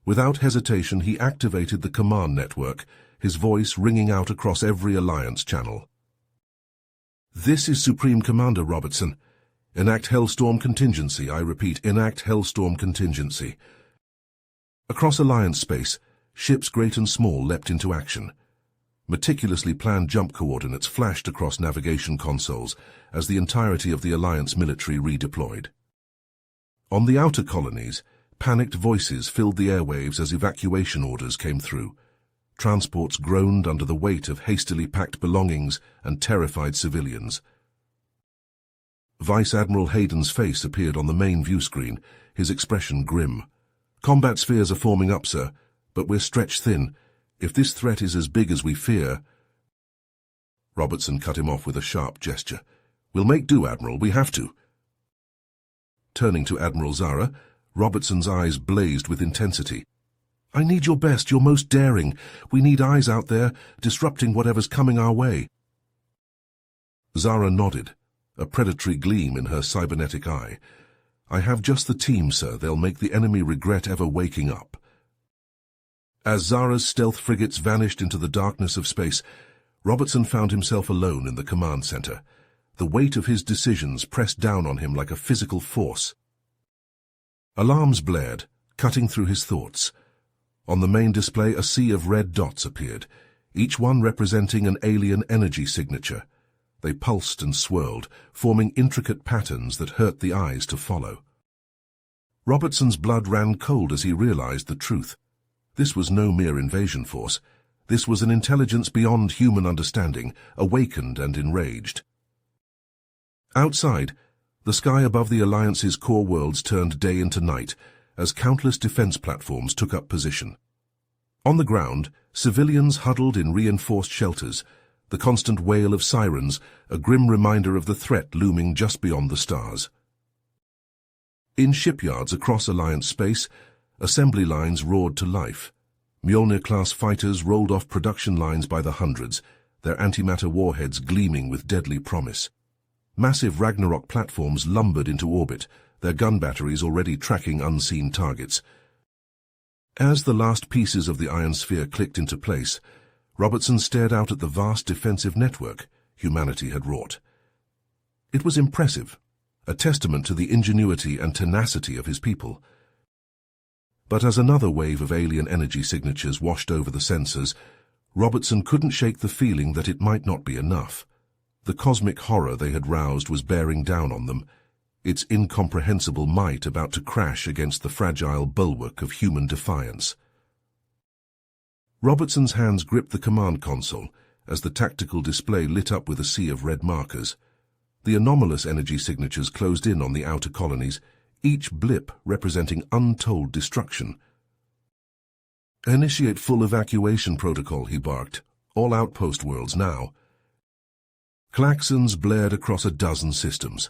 Speaker 1: Without hesitation, he activated the command network, his voice ringing out across every Alliance channel. "This is Supreme Commander Robertson. Enact Hellstorm Contingency. I repeat, enact Hellstorm Contingency." Across Alliance space, ships great and small leapt into action. Meticulously planned jump coordinates flashed across navigation consoles as the entirety of the Alliance military redeployed. On the outer colonies, panicked voices filled the airwaves as evacuation orders came through. Transports groaned under the weight of hastily packed belongings and terrified civilians. Vice Admiral Hayden's face appeared on the main view screen, his expression grim. "Combat spheres are forming up, sir, but we're stretched thin. If this threat is as big as we fear—" Robertson cut him off with a sharp gesture. "We'll make do, Admiral. We have to." Turning to Admiral Zara, Robertson's eyes blazed with intensity. "I need your best, your most daring. We need eyes out there, disrupting whatever's coming our way." Zara nodded, a predatory gleam in her cybernetic eye. "I have just the team, sir. They'll make the enemy regret ever waking up." As Zara's stealth frigates vanished into the darkness of space, Robertson found himself alone in the command center. The weight of his decisions pressed down on him like a physical force. Alarms blared, cutting through his thoughts. On the main display, a sea of red dots appeared, each one representing an alien energy signature. They pulsed and swirled, forming intricate patterns that hurt the eyes to follow. Robertson's blood ran cold as he realized the truth. This was no mere invasion force. This was an intelligence beyond human understanding, awakened and enraged. Outside, the sky above the Alliance's core worlds turned day into night, as countless defense platforms took up position. On the ground, civilians huddled in reinforced shelters, the constant wail of sirens, a grim reminder of the threat looming just beyond the stars. In shipyards across Alliance space, assembly lines roared to life. Mjolnir-class fighters rolled off production lines by the hundreds, their antimatter warheads gleaming with deadly promise. Massive Ragnarok platforms lumbered into orbit, their gun batteries already tracking unseen targets. As the last pieces of the Iron Sphere clicked into place, Robertson stared out at the vast defensive network humanity had wrought. It was impressive, a testament to the ingenuity and tenacity of his people. But as another wave of alien energy signatures washed over the sensors, Robertson couldn't shake the feeling that it might not be enough. The cosmic horror they had roused was bearing down on them, its incomprehensible might about to crash against the fragile bulwark of human defiance. Robertson's hands gripped the command console as the tactical display lit up with a sea of red markers. The anomalous energy signatures closed in on the outer colonies, each blip representing untold destruction. "Initiate full evacuation protocol," he barked. "All outpost worlds now." Klaxons blared across a dozen systems.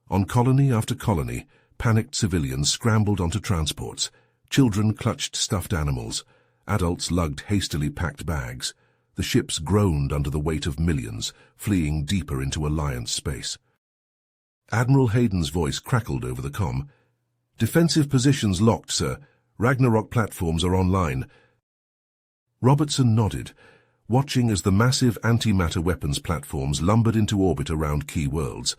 Speaker 1: On colony after colony, panicked civilians scrambled onto transports. Children clutched stuffed animals. Adults lugged hastily packed bags. The ships groaned under the weight of millions, fleeing deeper into Alliance space. Admiral Hayden's voice crackled over the comm. "Defensive positions locked, sir. Ragnarok platforms are online." Robertson nodded, watching as the massive antimatter weapons platforms lumbered into orbit around key worlds.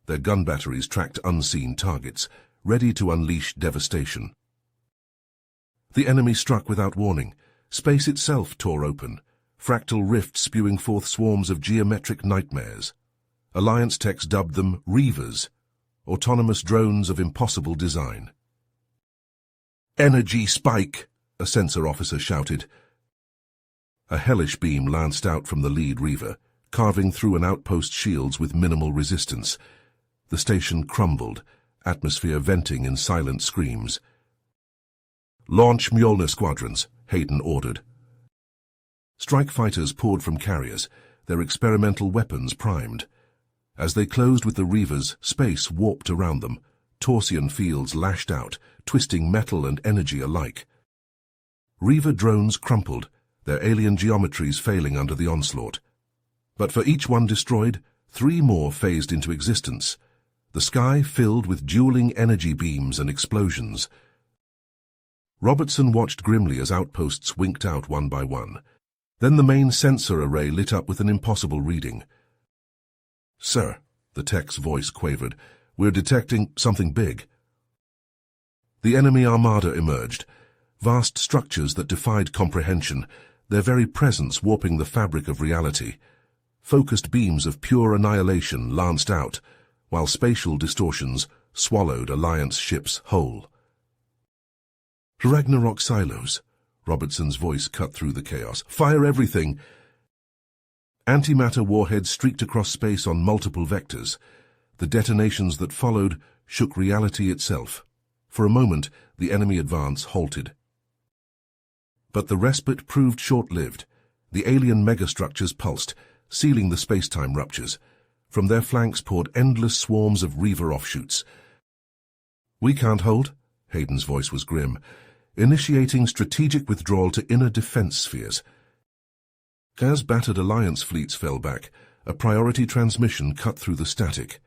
Speaker 1: Their gun batteries tracked unseen targets, ready to unleash devastation. The enemy struck without warning. Space itself tore open, fractal rifts spewing forth swarms of geometric nightmares. Alliance techs dubbed them Reavers, autonomous drones of impossible design. "Energy spike!" a sensor officer shouted. A hellish beam lanced out from the lead Reaver, carving through an outpost's shields with minimal resistance. The station crumbled, atmosphere venting in silent screams. "Launch Mjolnir squadrons," Hayden ordered. Strike fighters poured from carriers, their experimental weapons primed. As they closed with the Reavers, space warped around them. Torsion fields lashed out, twisting metal and energy alike. Reaver drones crumpled, their alien geometries failing under the onslaught. But for each one destroyed, 3 more phased into existence. The sky filled with dueling energy beams and explosions. Robertson watched grimly as outposts winked out one by one. Then the main sensor array lit up with an impossible reading. "Sir," the tech's voice quavered, "we're detecting something big." The enemy armada emerged, vast structures that defied comprehension, their very presence warping the fabric of reality. Focused beams of pure annihilation lanced out, while spatial distortions swallowed Alliance ships whole. "Ragnarok silos," Robertson's voice cut through the chaos. "Fire everything!" Antimatter warheads streaked across space on multiple vectors. The detonations that followed shook reality itself. For a moment, the enemy advance halted. But the respite proved short-lived. The alien megastructures pulsed, sealing the space-time ruptures. From their flanks poured endless swarms of Reaver offshoots. "We can't hold," Hayden's voice was grim. "Initiating strategic withdrawal to inner defense spheres." As battered Alliance fleets fell back, a priority transmission cut through the static.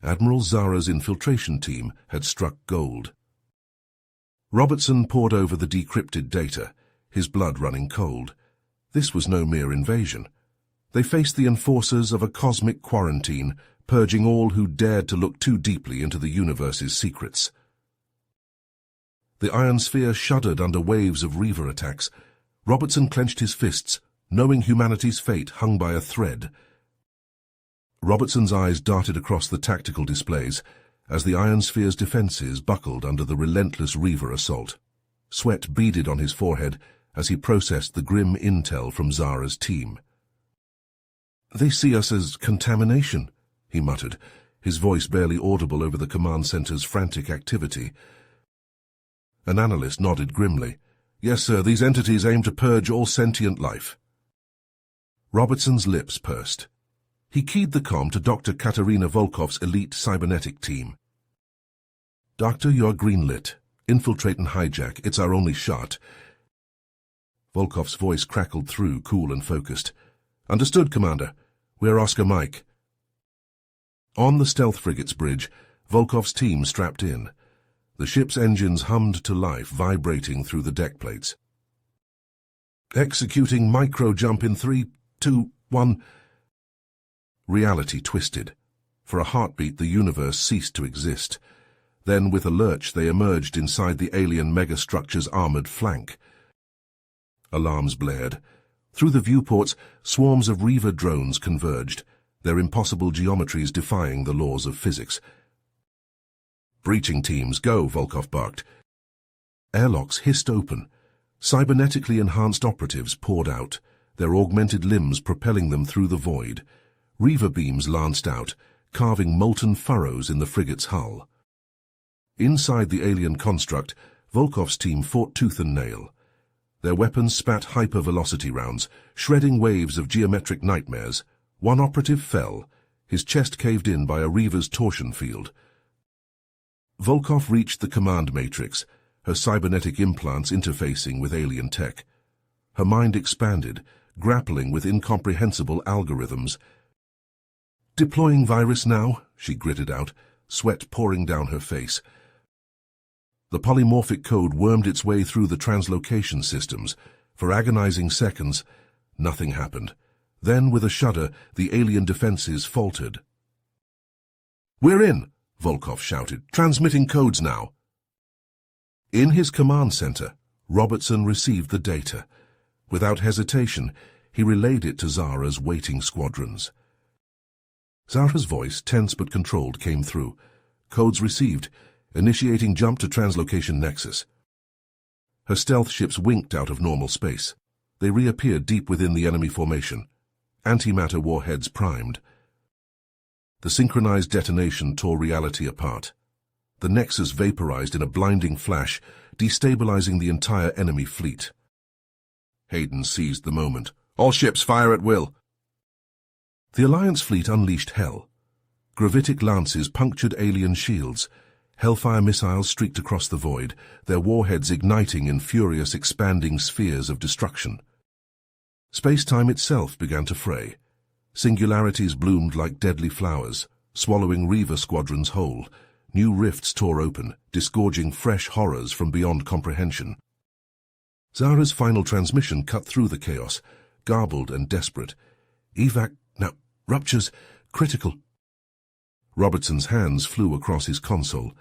Speaker 1: Admiral Zara's infiltration team had struck gold. Robertson pored over the decrypted data, his blood running cold. This was no mere invasion. They faced the enforcers of a cosmic quarantine, purging all who dared to look too deeply into the universe's secrets. The ionosphere shuddered under waves of Reaver attacks. Robertson clenched his fists, knowing humanity's fate hung by a thread. Robertson's eyes darted across the tactical displays as the ionosphere's defenses buckled under the relentless Reaver assault. Sweat beaded on his forehead as he processed the grim intel from Zara's team. "They see us as contamination," he muttered, his voice barely audible over the command center's frantic activity. An analyst nodded grimly. "Yes, sir, these entities aim to purge all sentient life." Robertson's lips pursed. He keyed the comm to Dr. Katerina Volkov's elite cybernetic team. "Doctor, you're greenlit. Infiltrate and hijack. It's our only shot." Volkov's voice crackled through, cool and focused. "Understood, Commander. We're Oscar Mike." On the stealth frigate's bridge, Volkov's team strapped in. The ship's engines hummed to life, vibrating through the deck plates. "Executing micro-jump in 3, 2, 1... Reality twisted. For a heartbeat, the universe ceased to exist. Then, with a lurch, they emerged inside the alien megastructure's armored flank. Alarms blared. Through the viewports, swarms of Reaver drones converged, their impossible geometries defying the laws of physics. "Breaching teams, go," Volkov barked. Airlocks hissed open. Cybernetically enhanced operatives poured out, their augmented limbs propelling them through the void. Reaver beams lanced out, carving molten furrows in the frigate's hull. Inside the alien construct, Volkov's team fought tooth and nail. Their weapons spat hyper-velocity rounds, shredding waves of geometric nightmares. One operative fell, his chest caved in by a Reaver's torsion field. Volkov reached the command matrix, her cybernetic implants interfacing with alien tech. Her mind expanded, grappling with incomprehensible algorithms. "Deploying virus now," she gritted out, sweat pouring down her face. The polymorphic code wormed its way through the translocation systems. For agonizing seconds, nothing happened. Then, with a shudder, the alien defenses faltered. "We're in!" Volkov shouted. "Transmitting codes now." In his command center, Robertson received the data. Without hesitation, he relayed it to Zara's waiting squadrons. Zara's voice, tense but controlled, came through. Codes received, initiating jump to translocation nexus. Her stealth ships winked out of normal space. They reappeared deep within the enemy formation. Antimatter warheads primed. The synchronized detonation tore reality apart. The nexus vaporized in a blinding flash, destabilizing the entire enemy fleet. Hayden seized the moment. "All ships fire at will." The Alliance fleet unleashed hell. Gravitic lances punctured alien shields. Hellfire missiles streaked across the void, their warheads igniting in furious, expanding spheres of destruction. Space-time itself began to fray. Singularities bloomed like deadly flowers, swallowing Reaver squadrons whole. New rifts tore open, disgorging fresh horrors from beyond comprehension. Zara's final transmission cut through the chaos, garbled and desperate. "Evac, now, ruptures, critical." Robertson's hands flew across his console.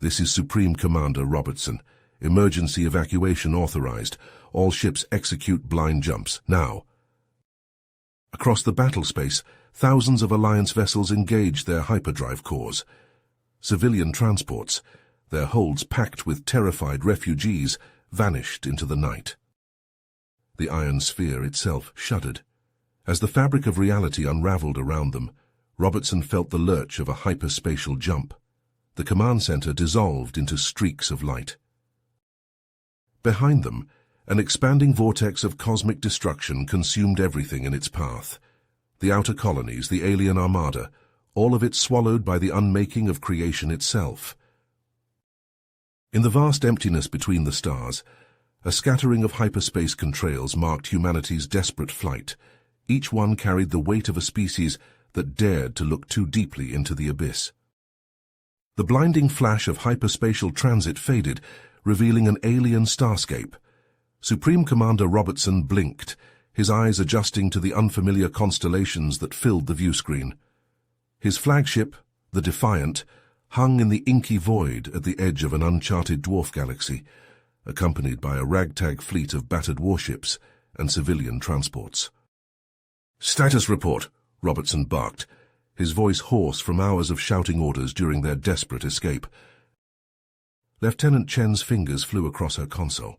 Speaker 1: "This is Supreme Commander Robertson. Emergency evacuation authorized. All ships execute blind jumps, now." Across the battle space, thousands of Alliance vessels engaged their hyperdrive cores. Civilian transports, their holds packed with terrified refugees, vanished into the night. The iron sphere itself shuddered. As the fabric of reality unraveled around them, Robertson felt the lurch of a hyperspatial jump. The command center dissolved into streaks of light. Behind them, an expanding vortex of cosmic destruction consumed everything in its path. The outer colonies, the alien armada, all of it swallowed by the unmaking of creation itself. In the vast emptiness between the stars, a scattering of hyperspace contrails marked humanity's desperate flight. Each one carried the weight of a species that dared to look too deeply into the abyss. The blinding flash of hyperspatial transit faded, revealing an alien starscape. Supreme Commander Robertson blinked, his eyes adjusting to the unfamiliar constellations that filled the viewscreen. His flagship, the Defiant, hung in the inky void at the edge of an uncharted dwarf galaxy, accompanied by a ragtag fleet of battered warships and civilian transports. "Status report," Robertson barked, his voice hoarse from hours of shouting orders during their desperate escape. Lieutenant Chen's fingers flew across her console.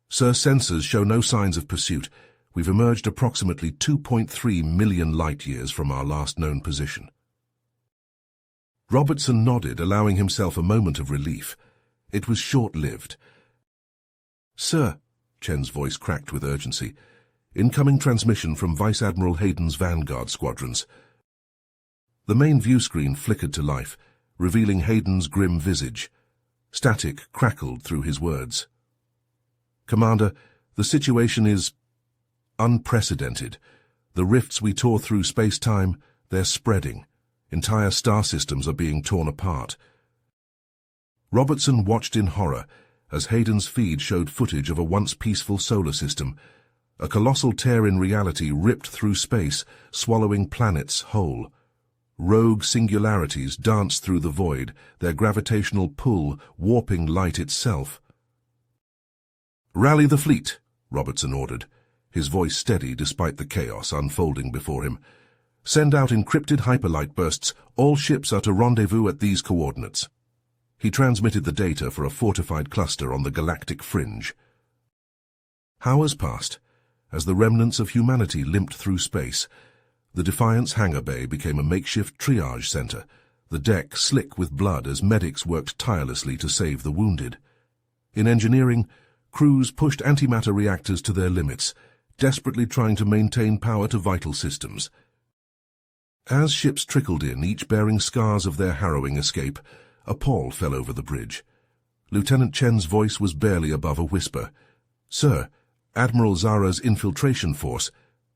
Speaker 1: "Sir, sensors show no signs of pursuit. We've emerged approximately 2.3 million light-years from our last known position." Robertson nodded, allowing himself a moment of relief. It was short-lived. "Sir," Chen's voice cracked with urgency, "incoming transmission from Vice Admiral Hayden's Vanguard squadrons." The main viewscreen flickered to life, revealing Hayden's grim visage. Static crackled through his words. "Commander, the situation is unprecedented. The rifts we tore through space-time, they're spreading. Entire star systems are being torn apart." Robertson watched in horror as Hayden's feed showed footage of a once peaceful solar system. A colossal tear in reality ripped through space, swallowing planets whole. Rogue singularities danced through the void, their gravitational pull warping light itself. "Rally the fleet," Robertson ordered, his voice steady despite the chaos unfolding before him. "Send out encrypted hyperlight bursts. All ships are to rendezvous at these coordinates." He transmitted the data for a fortified cluster on the galactic fringe. Hours passed. As the remnants of humanity limped through space, the Defiance hangar bay became a makeshift triage center, the deck slick with blood as medics worked tirelessly to save the wounded. In engineering, crews pushed antimatter reactors to their limits, desperately trying to maintain power to vital systems. As ships trickled in, each bearing scars of their harrowing escape, a pall fell over the bridge. Lieutenant Chen's voice was barely above a whisper. "Sir, Admiral Zara's infiltration force,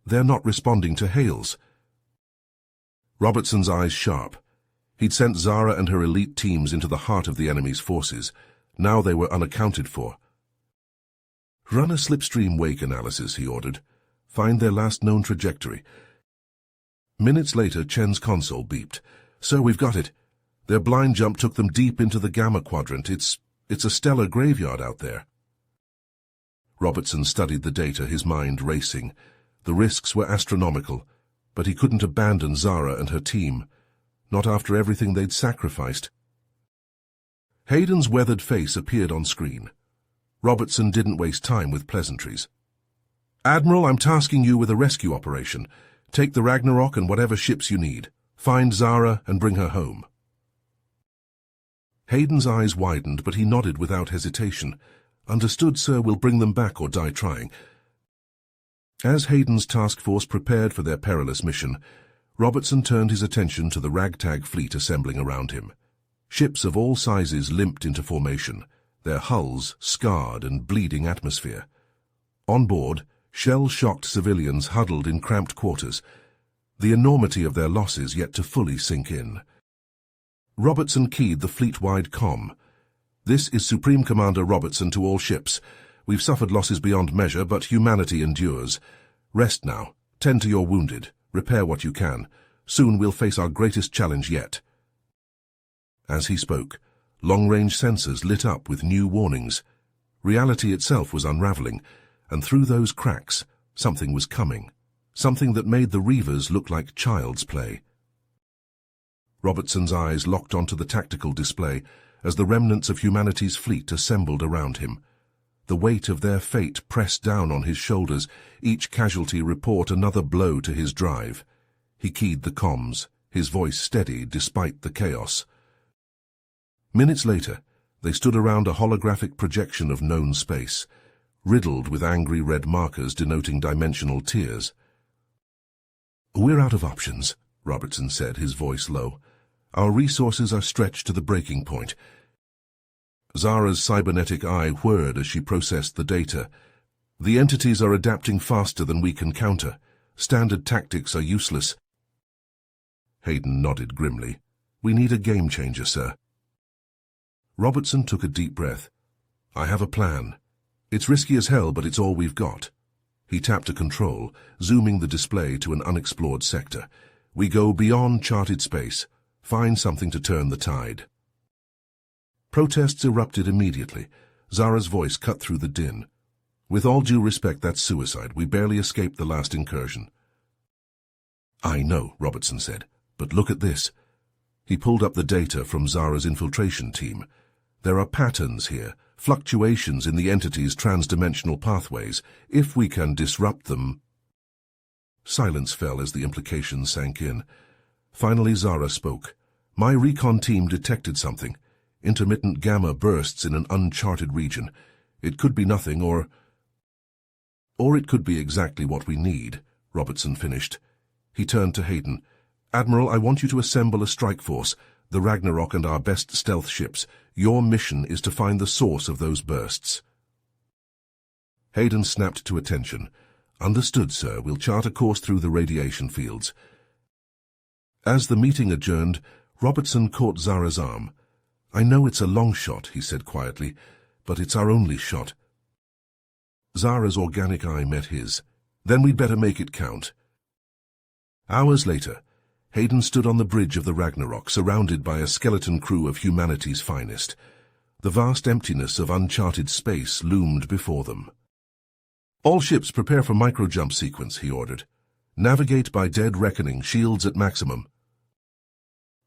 Speaker 1: they're not responding to hails." Robertson's eyes sharp. He'd sent Zara and her elite teams into the heart of the enemy's forces. Now they were unaccounted for. "Run a slipstream wake analysis," he ordered. "Find their last known trajectory." Minutes later, Chen's console beeped. "Sir, we've got it. Their blind jump took them deep into the Gamma Quadrant. It's a stellar graveyard out there." Robertson studied the data, his mind racing. The risks were astronomical, but he couldn't abandon Zara and her team, not after everything they'd sacrificed. Hayden's weathered face appeared on screen. Robertson didn't waste time with pleasantries. "Admiral, I'm tasking you with a rescue operation. Take the Ragnarok and whatever ships you need. Find Zara and bring her home." Hayden's eyes widened, but he nodded without hesitation. "Understood, sir. We'll bring them back or die trying." As Hayden's task force prepared for their perilous mission, Robertson turned his attention to the ragtag fleet assembling around him. Ships of all sizes limped into formation, their hulls scarred and bleeding atmosphere. On board, shell-shocked civilians huddled in cramped quarters, the enormity of their losses yet to fully sink in. Robertson keyed the fleet-wide comm. "This is Supreme Commander Robertson to all ships. We've suffered losses beyond measure, but humanity endures. Rest now. Tend to your wounded. Repair what you can. Soon we'll face our greatest challenge yet." As he spoke, long-range sensors lit up with new warnings. Reality itself was unraveling, and through those cracks, something was coming. Something that made the Reavers look like child's play. Robertson's eyes locked onto the tactical display as the remnants of humanity's fleet assembled around him. The weight of their fate pressed down on his shoulders, each casualty report another blow to his drive. He keyed the comms, his voice steady despite the chaos. Minutes later, they stood around a holographic projection of known space, riddled with angry red markers denoting dimensional tiers. "We're out of options," Robertson said, his voice low. "Our resources are stretched to the breaking point." Zara's cybernetic eye whirred as she processed the data. "The entities are adapting faster than we can counter. Standard tactics are useless." Hayden nodded grimly. "We need a game-changer, sir." Robertson took a deep breath. "I have a plan. It's risky as hell, but it's all we've got." He tapped a control, zooming the display to an unexplored sector. "We go beyond charted space. Find something to turn the tide." Protests erupted immediately. Zara's voice cut through the din. "With all due respect, that's suicide. We barely escaped the last incursion." "I know," Robertson said, "but look at this." He pulled up the data from Zara's infiltration team. "There are patterns here, fluctuations in the entity's transdimensional pathways. If we can disrupt them—" Silence fell as the implications sank in. Finally, Zara spoke. "My recon team detected something. Intermittent gamma bursts in an uncharted region. It could be nothing, or it could be exactly what we need," Robertson finished. He turned to Hayden. "Admiral, I want you to assemble a strike force, the Ragnarok and our best stealth ships. Your mission is to find the source of those bursts." Hayden snapped to attention. "Understood, sir. We'll chart a course through the radiation fields." As the meeting adjourned, Robertson caught Zara's arm. "I know it's a long shot," he said quietly, "but it's our only shot." Zara's organic eye met his. "Then we'd better make it count." Hours later, Hayden stood on the bridge of the Ragnarok, surrounded by a skeleton crew of humanity's finest. The vast emptiness of uncharted space loomed before them. "All ships prepare for micro-jump sequence," he ordered. "Navigate by dead reckoning, shields at maximum."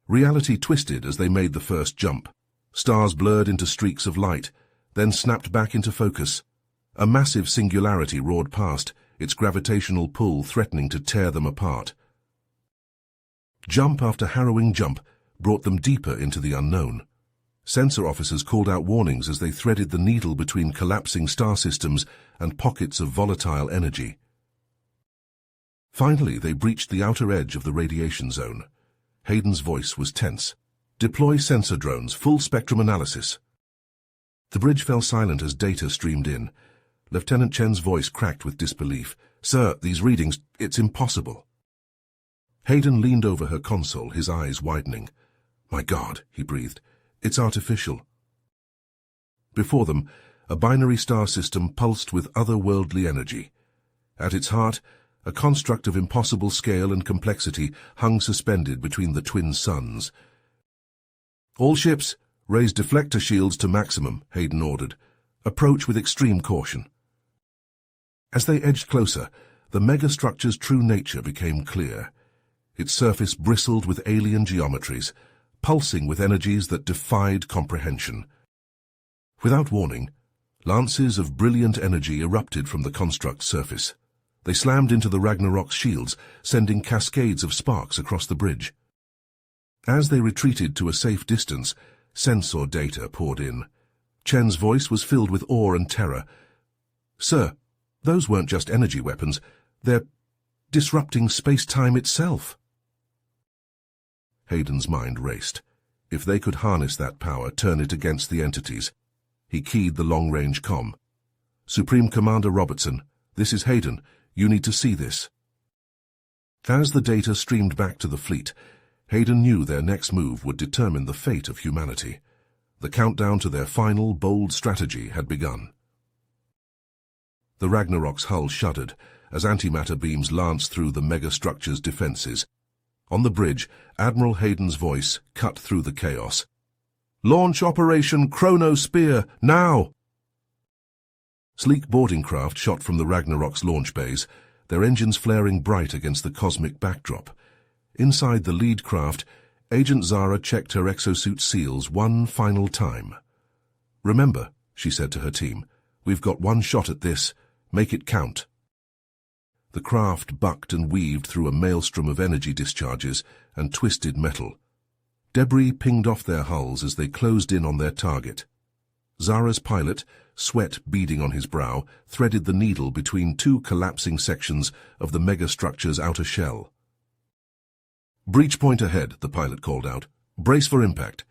Speaker 1: Reality twisted as they made the first jump. Stars blurred into streaks of light, then snapped back into focus. A massive singularity roared past, its gravitational pull threatening to tear them apart. Jump after harrowing jump brought them deeper into the unknown. Sensor officers called out warnings as they threaded the needle between collapsing star systems and pockets of volatile energy. Finally, they breached the outer edge of the radiation zone. Hayden's voice was tense. "Deploy sensor drones, full spectrum analysis." The bridge fell silent as data streamed in. Lieutenant Chen's voice cracked with disbelief. "Sir, these readings, it's impossible." Hayden leaned over her console, his eyes widening. "My God," he breathed. "It's artificial." Before them, a binary star system pulsed with otherworldly energy. At its heart, a construct of impossible scale and complexity hung suspended between the twin suns. "All ships, raise deflector shields to maximum," Hayden ordered. "Approach with extreme caution." As they edged closer, the megastructure's true nature became clear. Its surface bristled with alien geometries, pulsing with energies that defied comprehension. Without warning, lances of brilliant energy erupted from the construct's surface. They slammed into the Ragnarok's shields, sending cascades of sparks across the bridge. As they retreated to a safe distance, sensor data poured in. Chen's voice was filled with awe and terror. "Sir, those weren't just energy weapons. They're disrupting space-time itself." Hayden's mind raced. If they could harness that power, turn it against the entities. He keyed the long-range comm. "Supreme Commander Robertson, this is Hayden. You need to see this." As the data streamed back to the fleet, Hayden knew their next move would determine the fate of humanity. The countdown to their final, bold strategy had begun. The Ragnarok's hull shuddered as antimatter beams lanced through the megastructure's defenses. On the bridge, Admiral Hayden's voice cut through the chaos. "Launch Operation Chrono Spear, now!" Sleek boarding craft shot from the Ragnarok's launch bays, their engines flaring bright against the cosmic backdrop. Inside the lead craft, Agent Zara checked her exosuit seals one final time. "Remember," she said to her team, "we've got one shot at this. Make it count." The craft bucked and weaved through a maelstrom of energy discharges and twisted metal. Debris pinged off their hulls as they closed in on their target. Zara's pilot, sweat beading on his brow, threaded the needle between two collapsing sections of the megastructure's outer shell. "Breach point ahead," the pilot called out. "Brace for impact."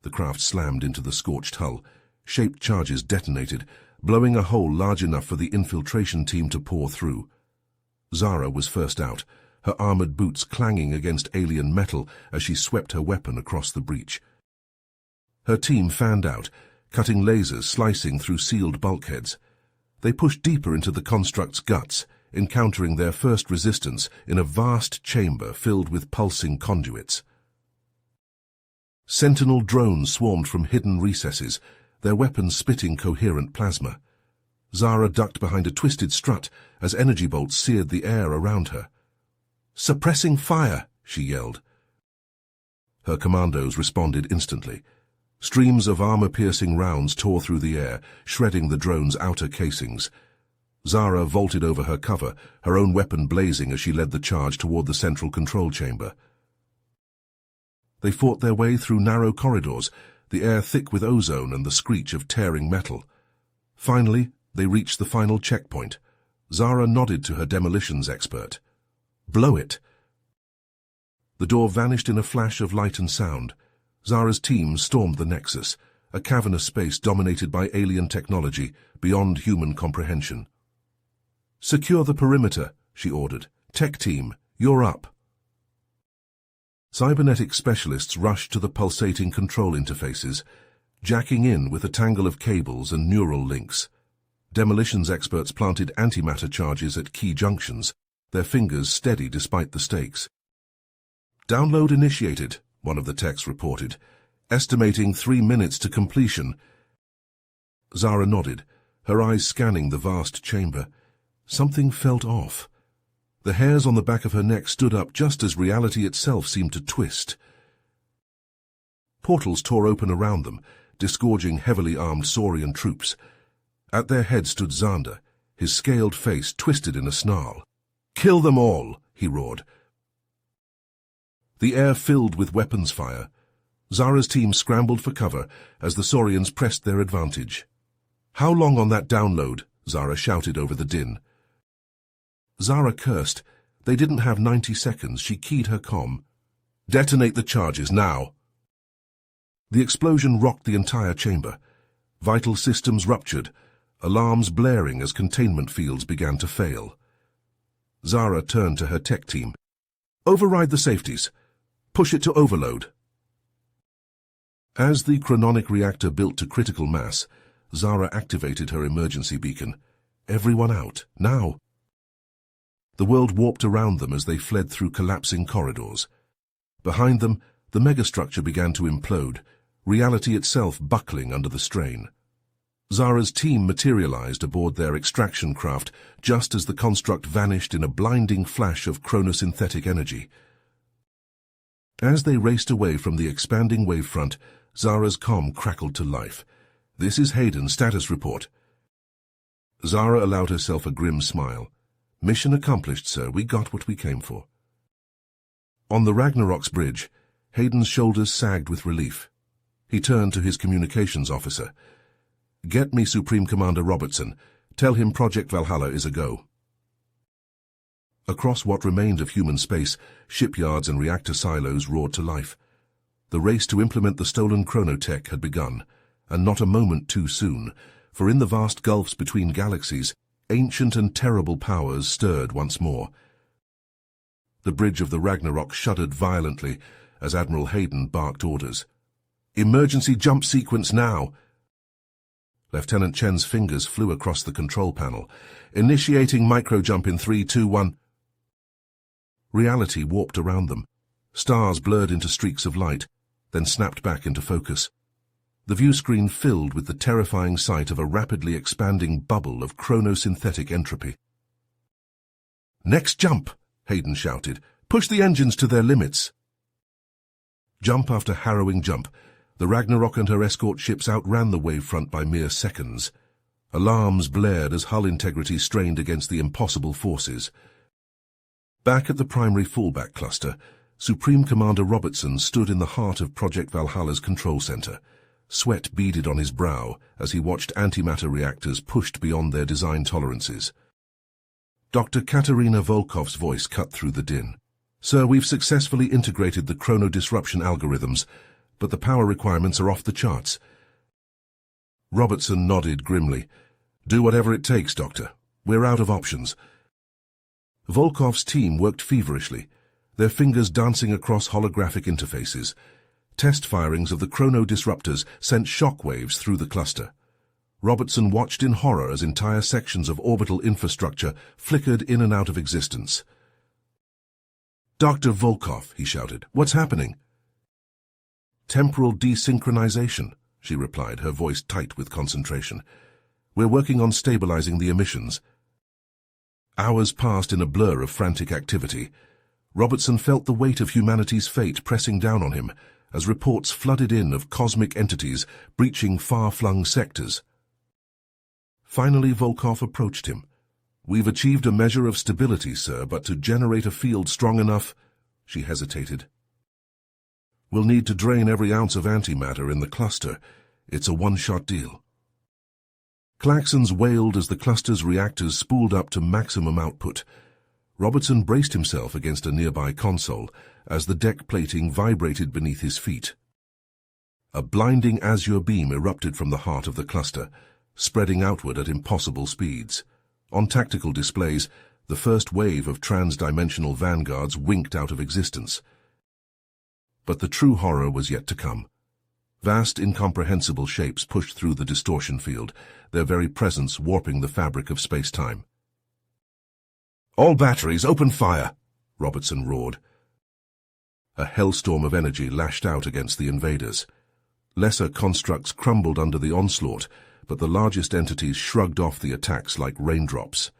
Speaker 1: The craft slammed into the scorched hull. Shaped charges detonated, blowing a hole large enough for the infiltration team to pour through. Zara was first out, her armored boots clanging against alien metal as she swept her weapon across the breach. Her team fanned out, cutting lasers slicing through sealed bulkheads. They pushed deeper into the construct's guts, encountering their first resistance in a vast chamber filled with pulsing conduits. Sentinel drones swarmed from hidden recesses, their weapons spitting coherent plasma. Zara ducked behind a twisted strut as energy bolts seared the air around her. "Suppressing fire!" she yelled. Her commandos responded instantly. Streams of armor-piercing rounds tore through the air, shredding the drone's outer casings. Zara vaulted over her cover, her own weapon blazing as she led the charge toward the central control chamber. They fought their way through narrow corridors, the air thick with ozone and the screech of tearing metal. Finally, they reached the final checkpoint. Zara nodded to her demolitions expert. "Blow it!" The door vanished in a flash of light and sound. Zara's team stormed the Nexus, a cavernous space dominated by alien technology beyond human comprehension. "Secure the perimeter," she ordered. "Tech team, you're up." Cybernetic specialists rushed to the pulsating control interfaces, jacking in with a tangle of cables and neural links. Demolitions experts planted antimatter charges at key junctions, their fingers steady despite the stakes. "Download initiated," one of the techs reported, "estimating 3 minutes to completion." Zara nodded, her eyes scanning the vast chamber. Something felt off. The hairs on the back of her neck stood up just as reality itself seemed to twist. Portals tore open around them, disgorging heavily armed Saurian troops. At their head stood Xander, his scaled face twisted in a snarl. "Kill them all!" he roared. The air filled with weapons fire. Zara's team scrambled for cover as the Saurians pressed their advantage. "How long on that download?" Zara shouted over the din. Zara cursed. They didn't have 90 seconds. She keyed her comm. "Detonate the charges, now!" The explosion rocked the entire chamber. Vital systems ruptured, alarms blaring as containment fields began to fail. Zara turned to her tech team. "Override the safeties. Push it to overload." As the chrononic reactor built to critical mass, Zara activated her emergency beacon. Everyone out, now! The world warped around them as they fled through collapsing corridors. Behind them, the megastructure began to implode, reality itself buckling under the strain. Zara's team materialized aboard their extraction craft just as the construct vanished in a blinding flash of chronosynthetic energy. As they raced away from the expanding wavefront, Zara's comm crackled to life. "This is Hayden, status report." Zara allowed herself a grim smile. "Mission accomplished, sir. We got what we came for." On the Ragnarok's bridge, Hayden's shoulders sagged with relief. He turned to his communications officer. "Get me Supreme Commander Robertson. Tell him Project Valhalla is a go." Across what remained of human space, shipyards and reactor silos roared to life. The race to implement the stolen chronotech had begun, and not a moment too soon, for in the vast gulfs between galaxies, ancient and terrible powers stirred once more. The bridge of the Ragnarok shuddered violently as Admiral Hayden barked orders. "Emergency jump sequence now!" Lieutenant Chen's fingers flew across the control panel. "Initiating microjump in 3, 2, 1. Reality warped around them. Stars blurred into streaks of light, then snapped back into focus. The view screen filled with the terrifying sight of a rapidly expanding bubble of chronosynthetic entropy. "Next jump!" Hayden shouted. "Push the engines to their limits!" Jump after harrowing jump, the Ragnarok and her escort ships outran the wavefront by mere seconds. Alarms blared as hull integrity strained against the impossible forces. Back at the primary fallback cluster, Supreme Commander Robertson stood in the heart of Project Valhalla's control center. Sweat beaded on his brow as he watched antimatter reactors pushed beyond their design tolerances. Dr. Katerina Volkov's voice cut through the din. "Sir, we've successfully integrated the chrono-disruption algorithms, but the power requirements are off the charts." Robertson nodded grimly. "Do whatever it takes, Doctor. We're out of options." Volkov's team worked feverishly, their fingers dancing across holographic interfaces. Test firings of the chrono-disruptors sent shockwaves through the cluster. Robertson watched in horror as entire sections of orbital infrastructure flickered in and out of existence. "Dr. Volkov," he shouted, "what's happening?" "Temporal desynchronization," she replied, her voice tight with concentration. "We're working on stabilizing the emissions." Hours passed in a blur of frantic activity. Robertson felt the weight of humanity's fate pressing down on him as reports flooded in of cosmic entities breaching far-flung sectors. Finally, Volkov approached him. "We've achieved a measure of stability, sir, but to generate a field strong enough—" She hesitated. "We'll need to drain every ounce of antimatter in the cluster. It's a one-shot deal." Klaxons wailed as the cluster's reactors spooled up to maximum output. Robertson braced himself against a nearby console as the deck plating vibrated beneath his feet. A blinding azure beam erupted from the heart of the cluster, spreading outward at impossible speeds. On tactical displays, the first wave of trans-dimensional vanguards winked out of existence. But the true horror was yet to come. Vast, incomprehensible shapes pushed through the distortion field, their very presence warping the fabric of space-time. "All batteries, open fire!" Robertson roared. A hellstorm of energy lashed out against the invaders. Lesser constructs crumbled under the onslaught, but the largest entities shrugged off the attacks like raindrops.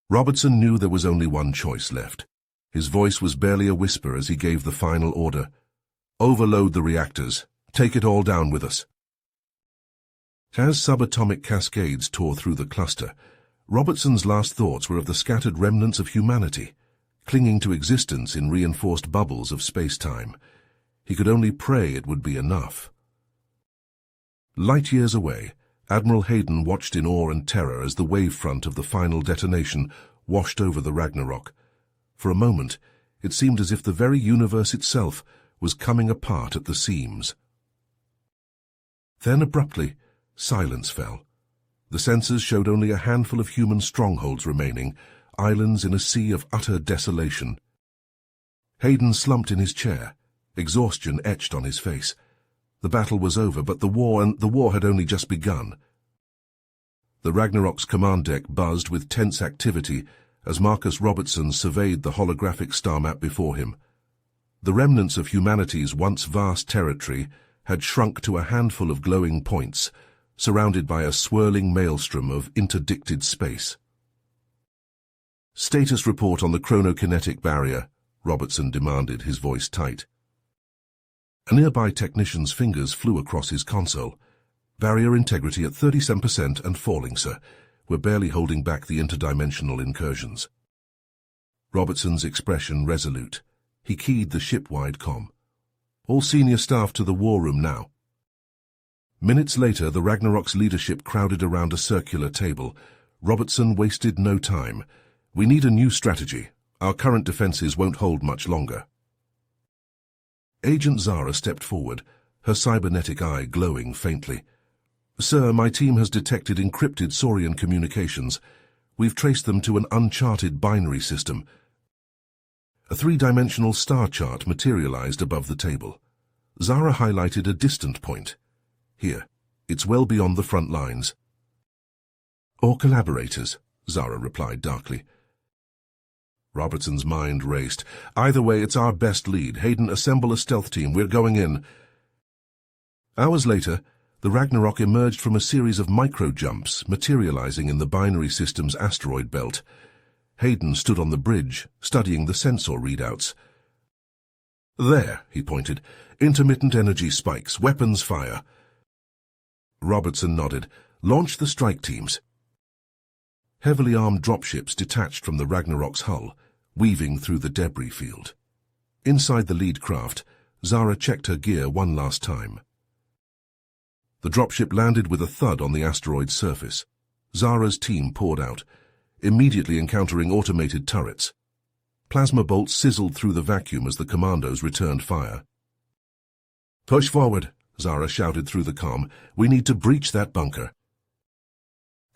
Speaker 1: Robertson knew there was only one choice left. His voice was barely a whisper as he gave the final order. "Overload the reactors. Take it all down with us." As subatomic cascades tore through the cluster, Robertson's last thoughts were of the scattered remnants of humanity, clinging to existence in reinforced bubbles of space-time. He could only pray it would be enough. Light years away, Admiral Hayden watched in awe and terror as the wavefront of the final detonation washed over the Ragnarok. For a moment, it seemed as if the very universe itself was coming apart at the seams. Then abruptly, silence fell. The sensors showed only a handful of human strongholds remaining, islands in a sea of utter desolation. Hayden slumped in his chair, exhaustion etched on his face. The battle was over, but the war had only just begun. The Ragnarok's command deck buzzed with tense activity as Marcus Robertson surveyed the holographic star map before him. The remnants of humanity's once vast territory had shrunk to a handful of glowing points, surrounded by a swirling maelstrom of interdicted space. "Status report on the chronokinetic barrier," Robertson demanded, his voice tight. A nearby technician's fingers flew across his console. "Barrier integrity at 37% and falling, sir. We're barely holding back the interdimensional incursions." Robertson's expression resolute. He keyed the ship-wide comm. "All senior staff to the war room now." Minutes later, the Ragnarok's leadership crowded around a circular table. Robertson wasted no time. "We need a new strategy. Our current defenses won't hold much longer." Agent Zara stepped forward, her cybernetic eye glowing faintly. "Sir, my team has detected encrypted Saurian communications. We've traced them to an uncharted binary system." A three-dimensional star chart materialized above the table. Zara highlighted a distant point. "Here, it's well beyond the front lines." "Or collaborators," Zara replied darkly. Robertson's mind raced. "Either way, it's our best lead. Hayden, assemble a stealth team. We're going in." Hours later, the Ragnarok emerged from a series of micro-jumps, materializing in the binary system's asteroid belt. Hayden stood on the bridge, studying the sensor readouts. "There," he pointed. "Intermittent energy spikes. Weapons fire." Robertson nodded. "Launch the strike teams." Heavily armed dropships detached from the Ragnarok's hull, weaving through the debris field. Inside the lead craft, Zara checked her gear one last time. The dropship landed with a thud on the asteroid's surface. Zara's team poured out, immediately encountering automated turrets. Plasma bolts sizzled through the vacuum as the commandos returned fire. "Push forward," Zara shouted through the comm. "We need to breach that bunker."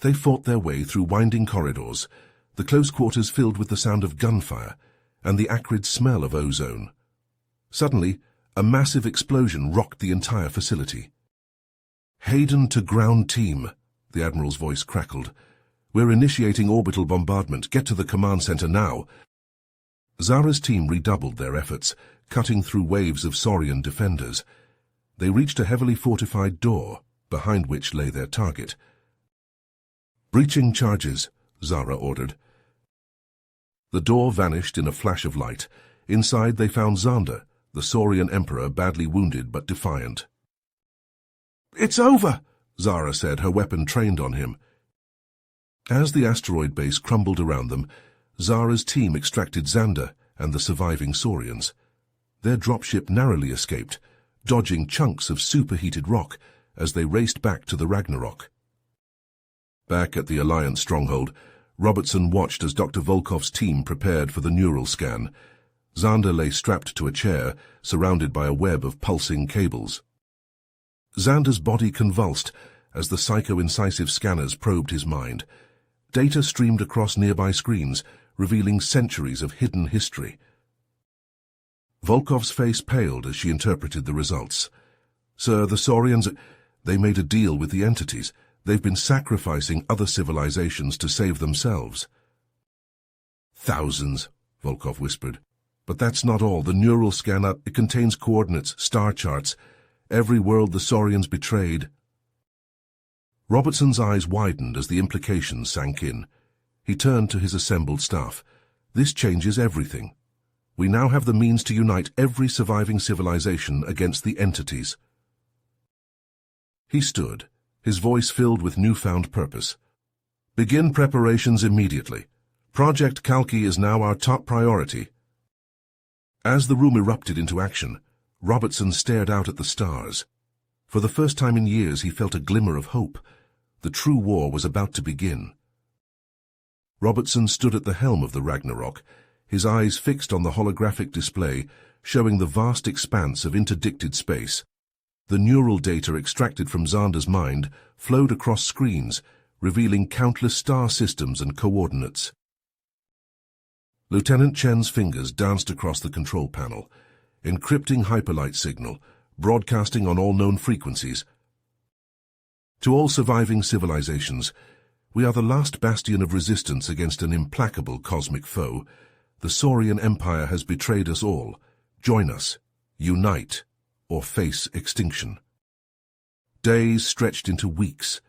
Speaker 1: They fought their way through winding corridors, the close quarters filled with the sound of gunfire and the acrid smell of ozone. Suddenly, a massive explosion rocked the entire facility. "Hayden to ground team," the Admiral's voice crackled. "We're initiating orbital bombardment. Get to the command center now." Zara's team redoubled their efforts, cutting through waves of Saurian defenders. They reached a heavily fortified door, behind which lay their target. "Breaching charges," Zara ordered. The door vanished in a flash of light. Inside they found Xander, the Saurian Emperor, badly wounded but defiant. "It's over," Zara said, her weapon trained on him. As the asteroid base crumbled around them, Zara's team extracted Xander and the surviving Saurians. Their dropship narrowly escaped, dodging chunks of superheated rock as they raced back to the Ragnarok. Back at the Alliance stronghold, Robertson watched as Dr. Volkov's team prepared for the neural scan. Xander lay strapped to a chair, surrounded by a web of pulsing cables. Xander's body convulsed as the psycho-incisive scanners probed his mind. Data streamed across nearby screens, revealing centuries of hidden history. Volkov's face paled as she interpreted the results. "Sir, the Saurians, they made a deal with the entities. They've been sacrificing other civilizations to save themselves." "Thousands," Volkov whispered. "But that's not all. The neural scanner, it contains coordinates, star charts, every world the Saurians betrayed." Robertson's eyes widened as the implications sank in. He turned to his assembled staff. "This changes everything. We now have the means to unite every surviving civilization against the entities." He stood, his voice filled with newfound purpose. "Begin preparations immediately. Project Kalki is now our top priority." As the room erupted into action, Robertson stared out at the stars. For the first time in years, he felt a glimmer of hope. The true war was about to begin. Robertson stood at the helm of the Ragnarok, his eyes fixed on the holographic display showing the vast expanse of interdicted space. The neural data extracted from Xander's mind flowed across screens, revealing countless star systems and coordinates. Lieutenant Chen's fingers danced across the control panel, encrypting hyperlight signal, broadcasting on all known frequencies. "To all surviving civilizations, we are the last bastion of resistance against an implacable cosmic foe. The Saurian Empire has betrayed us all. Join us, unite, or face extinction." Days stretched into weeks.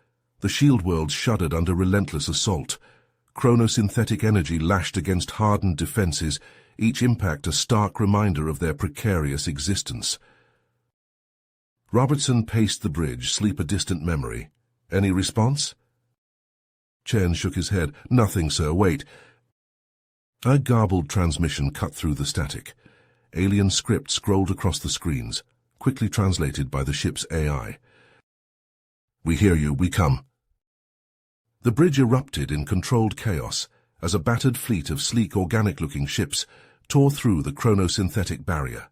Speaker 1: The shield world shuddered under relentless assault. Chronosynthetic energy lashed against hardened defenses, each impact a stark reminder of their precarious existence. Robertson paced the bridge, sleep a distant memory. "Any response?" Chen shook his head. "Nothing, sir. Wait." A garbled transmission cut through the static. Alien script scrolled across the screens, quickly translated by the ship's AI. "We hear you. We come." The bridge erupted in controlled chaos as a battered fleet of sleek, organic-looking ships tore through the chronosynthetic barrier.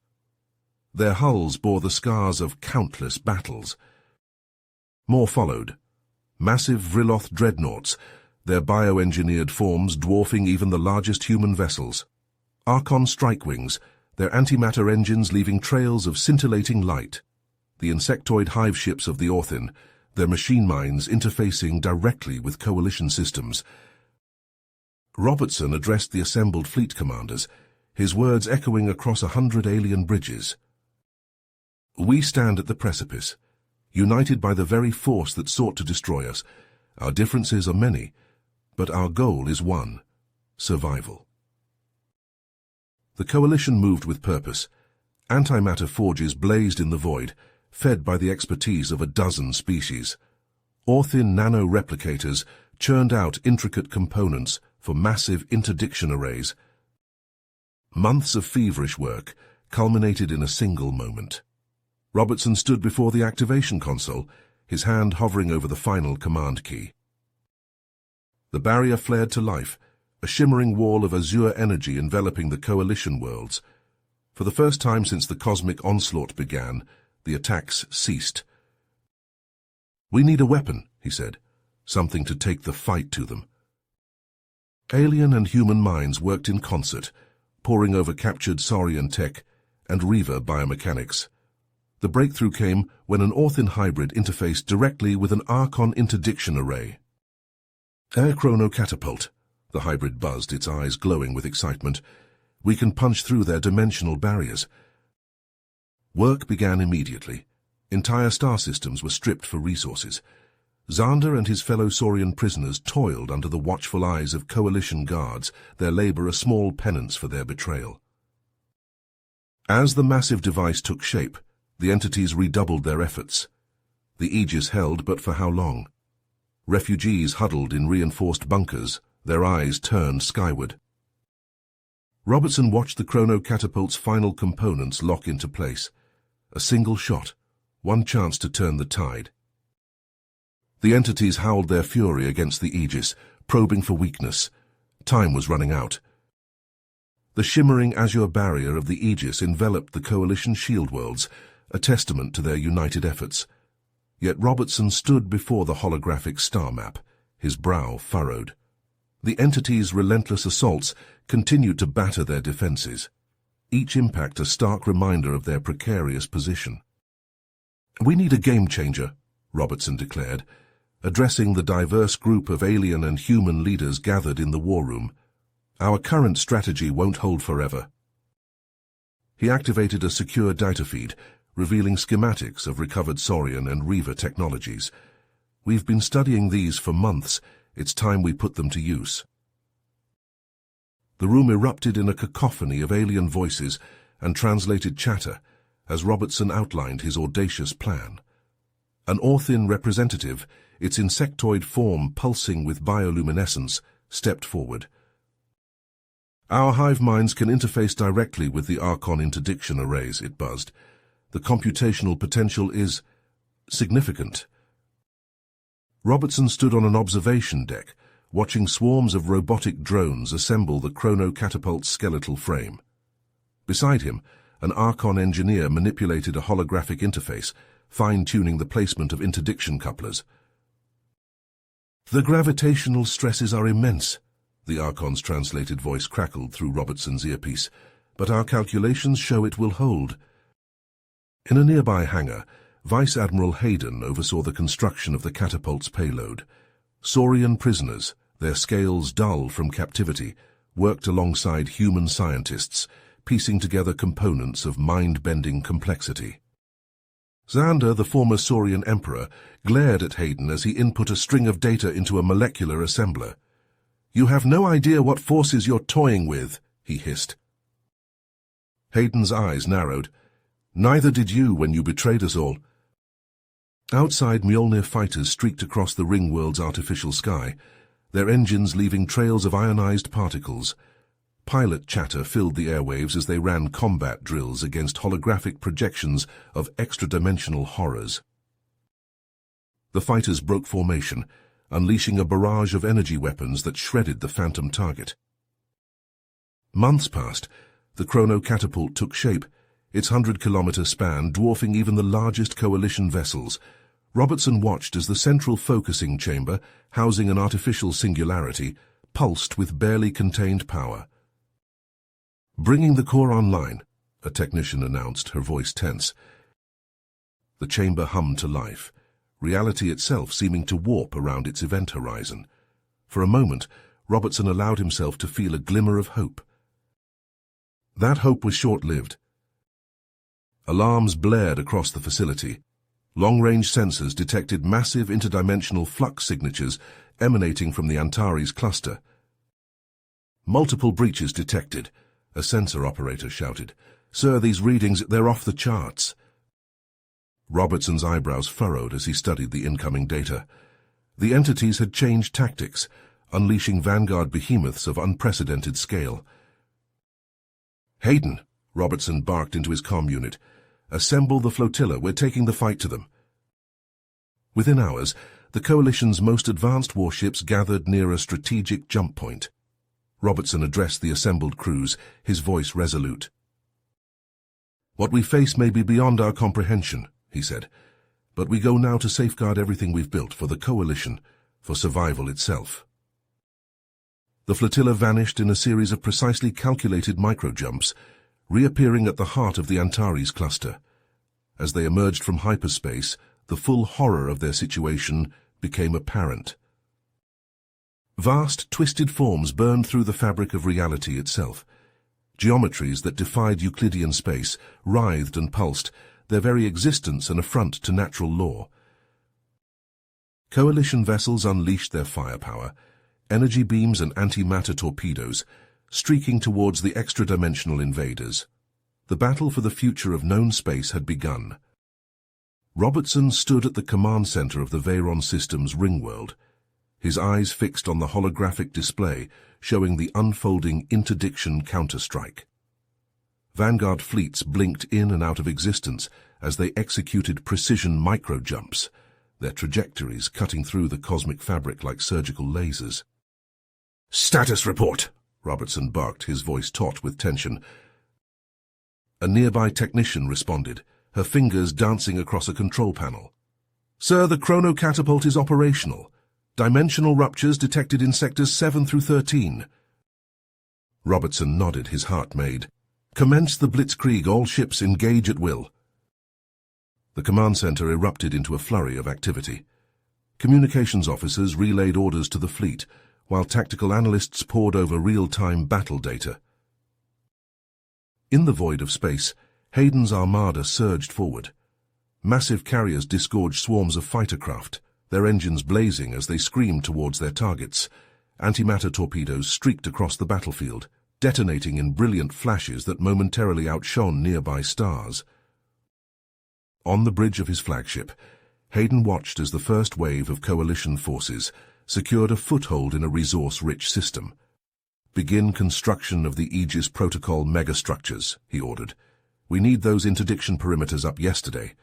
Speaker 1: Their hulls bore the scars of countless battles. More followed. Massive Vriloth dreadnoughts, their bioengineered forms dwarfing even the largest human vessels. Archon strike wings, their antimatter engines leaving trails of scintillating light. The insectoid hive ships of the Orthin, their machine minds interfacing directly with coalition systems. Robertson addressed the assembled fleet commanders, his words echoing across 100 alien bridges. "We stand at the precipice, united by the very force that sought to destroy us. Our differences are many, but our goal is one: survival." The coalition moved with purpose. Antimatter forges blazed in the void, fed by the expertise of a dozen species. Orthin nano-replicators churned out intricate components for massive interdiction arrays. Months of feverish work culminated in a single moment. Robertson stood before the activation console, his hand hovering over the final command key. The barrier flared to life, a shimmering wall of azure energy enveloping the coalition worlds. For the first time since the cosmic onslaught began, the attacks ceased. "We need a weapon," he said, "something to take the fight to them." Alien and human minds worked in concert, poring over captured Saurian tech and Reaver biomechanics. The breakthrough came when an Orthin hybrid interfaced directly with an Archon interdiction array. "Air chronocatapult," the hybrid buzzed, its eyes glowing with excitement. "We can punch through their dimensional barriers." Work began immediately. Entire star systems were stripped for resources. Xander and his fellow Saurian prisoners toiled under the watchful eyes of coalition guards, their labor a small penance for their betrayal. As the massive device took shape, the entities redoubled their efforts. The Aegis held, but for how long? Refugees huddled in reinforced bunkers, their eyes turned skyward. Robertson watched the chronocatapult's final components lock into place. A single shot, one chance to turn the tide. The entities howled their fury against the Aegis, probing for weakness. Time was running out. The shimmering azure barrier of the Aegis enveloped the coalition shield worlds, a testament to their united efforts. Yet Robertson stood before the holographic star map, his brow furrowed. The entities' relentless assaults continued to batter their defenses, each impact a stark reminder of their precarious position. "We need a game-changer," Robertson declared, addressing the diverse group of alien and human leaders gathered in the war room. "Our current strategy won't hold forever." He activated a secure data feed, revealing schematics of recovered Saurian and Reaver technologies. "We've been studying these for months. It's time we put them to use." The room erupted in a cacophony of alien voices and translated chatter as Robertson outlined his audacious plan. An Orthin representative, its insectoid form pulsing with bioluminescence, stepped forward. "Our hive minds can interface directly with the Archon interdiction arrays," it buzzed. "The computational potential is significant." Robertson stood on an observation deck, watching swarms of robotic drones assemble the chronocatapult's skeletal frame. Beside him, an Archon engineer manipulated a holographic interface, fine-tuning the placement of interdiction couplers. "The gravitational stresses are immense," the Archon's translated voice crackled through Robertson's earpiece, "but our calculations show it will hold." In a nearby hangar, Vice Admiral Hayden oversaw the construction of the catapult's payload. Saurian prisoners, their scales dull from captivity, worked alongside human scientists, piecing together components of mind-bending complexity. Xander, the former Saurian emperor, glared at Hayden as he input a string of data into a molecular assembler. "You have no idea what forces you're toying with," he hissed. Hayden's eyes narrowed. "Neither did you when you betrayed us all." Outside, Mjolnir fighters streaked across the Ringworld's artificial sky, their engines leaving trails of ionized particles. Pilot chatter filled the airwaves as they ran combat drills against holographic projections of extra-dimensional horrors. The fighters broke formation, unleashing a barrage of energy weapons that shredded the phantom target. Months passed. The chronocatapult took shape, its 100-kilometer span dwarfing even the largest coalition vessels. Robertson watched as the central focusing chamber, housing an artificial singularity, pulsed with barely contained power. "Bringing the core online," a technician announced, her voice tense. The chamber hummed to life, reality itself seeming to warp around its event horizon. For a moment, Robertson allowed himself to feel a glimmer of hope. That hope was short-lived. Alarms blared across the facility. Long-range sensors detected massive interdimensional flux signatures emanating from the Antares cluster. "Multiple breaches detected," a sensor operator shouted. "Sir, these readings, they're off the charts." Robertson's eyebrows furrowed as he studied the incoming data. The entities had changed tactics, unleashing vanguard behemoths of unprecedented scale. "Hayden," Robertson barked into his comm unit, "assemble the flotilla, we're taking the fight to them." Within hours, the Coalition's most advanced warships gathered near a strategic jump point. Robertson addressed the assembled crews, his voice resolute. "What we face may be beyond our comprehension," he said, "but we go now to safeguard everything we've built for the Coalition, for survival itself." The flotilla vanished in a series of precisely calculated micro-jumps, reappearing at the heart of the Antares cluster. As they emerged from hyperspace, the full horror of their situation became apparent. Vast, twisted forms burned through the fabric of reality itself. Geometries that defied Euclidean space writhed and pulsed, their very existence an affront to natural law. Coalition vessels unleashed their firepower, energy beams and antimatter torpedoes, streaking towards the extra-dimensional invaders. The battle for the future of known space had begun. Robertson stood at the command center of the Veyron system's Ringworld, his eyes fixed on the holographic display showing the unfolding interdiction counterstrike. Vanguard fleets blinked in and out of existence as they executed precision micro-jumps, their trajectories cutting through the cosmic fabric like surgical lasers. "Status report!" Robertson barked, his voice taut with tension. A nearby technician responded, her fingers dancing across a control panel. "Sir, the chronocatapult is operational. Dimensional ruptures detected in sectors 7 through 13. Robertson nodded, his heart made. "Commence the blitzkrieg, all ships engage at will." The command center erupted into a flurry of activity. Communications officers relayed orders to the fleet, while tactical analysts pored over real-time battle data. In the void of space, Hayden's armada surged forward. Massive carriers disgorged swarms of fighter craft, their engines blazing as they screamed towards their targets. Antimatter torpedoes streaked across the battlefield, detonating in brilliant flashes that momentarily outshone nearby stars. On the bridge of his flagship, Hayden watched as the first wave of coalition forces secured a foothold in a resource-rich system. "Begin construction of the Aegis Protocol megastructures," he ordered. "We need those interdiction perimeters up yesterday."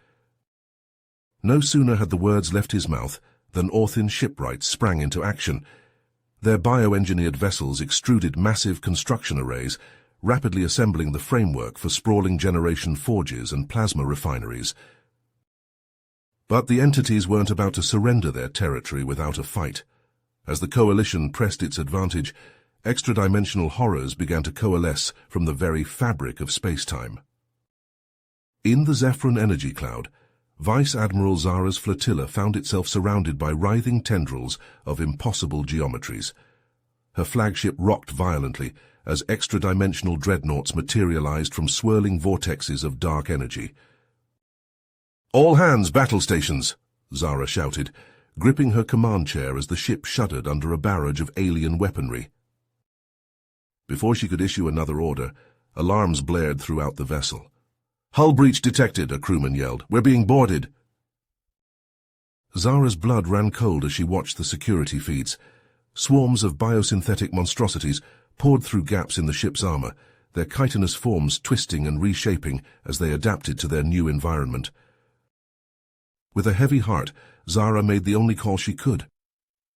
Speaker 1: No sooner had the words left his mouth than Orthin shipwrights sprang into action. Their bioengineered vessels extruded massive construction arrays, rapidly assembling the framework for sprawling generation forges and plasma refineries. But the entities weren't about to surrender their territory without a fight. As the coalition pressed its advantage, extra-dimensional horrors began to coalesce from the very fabric of space-time. In the Zephyrin energy cloud, Vice Admiral Zara's flotilla found itself surrounded by writhing tendrils of impossible geometries. Her flagship rocked violently as extra-dimensional dreadnoughts materialized from swirling vortexes of dark energy. "All hands, battle stations!" Zara shouted, gripping her command chair as the ship shuddered under a barrage of alien weaponry. Before she could issue another order, alarms blared throughout the vessel. "Hull breach detected," a crewman yelled. "We're being boarded." Zara's blood ran cold as she watched the security feeds. Swarms of biosynthetic monstrosities poured through gaps in the ship's armor, their chitinous forms twisting and reshaping as they adapted to their new environment. With a heavy heart, Zara made the only call she could.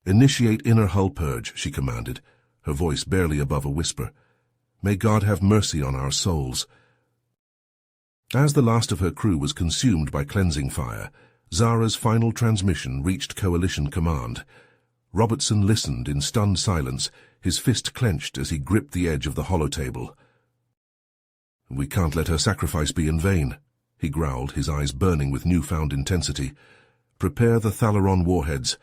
Speaker 1: "Initiate inner hull purge," she commanded, her voice barely above a whisper. "May God have mercy on our souls." As the last of her crew was consumed by cleansing fire, Zara's final transmission reached Coalition Command. Robertson listened in stunned silence, his fist clenched as he gripped the edge of the holotable. "We can't let her sacrifice be in vain," he growled, his eyes burning with newfound intensity. "Prepare the Thalaron warheads.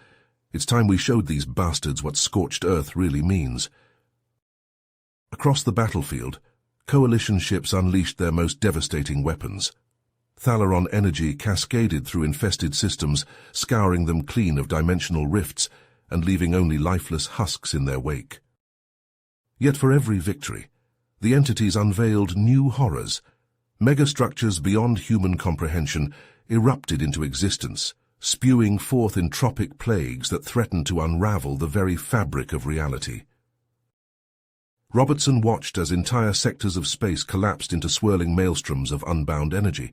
Speaker 1: It's time we showed these bastards what scorched earth really means." Across the battlefield, Coalition ships unleashed their most devastating weapons. Thalaron energy cascaded through infested systems, scouring them clean of dimensional rifts and leaving only lifeless husks in their wake. Yet for every victory, the entities unveiled new horrors. Megastructures beyond human comprehension erupted into existence, spewing forth entropic plagues that threatened to unravel the very fabric of reality. Robertson watched as entire sectors of space collapsed into swirling maelstroms of unbound energy.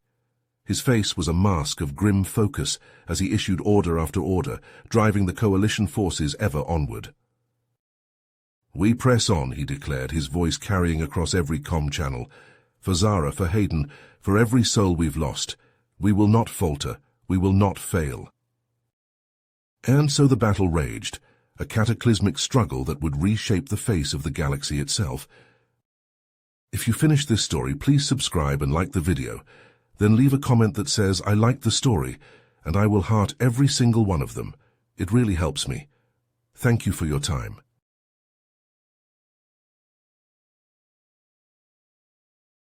Speaker 1: His face was a mask of grim focus as he issued order after order, driving the coalition forces ever onward. "We press on," he declared, his voice carrying across every comm channel. "For Zara, for Hayden, for every soul we've lost, we will not falter, we will not fail." And so the battle raged, a cataclysmic struggle that would reshape the face of the galaxy itself. If you finished this story, please subscribe and like the video. Then leave a comment that says, "I liked the story," and I will heart every single one of them. It really helps me. Thank you for your time.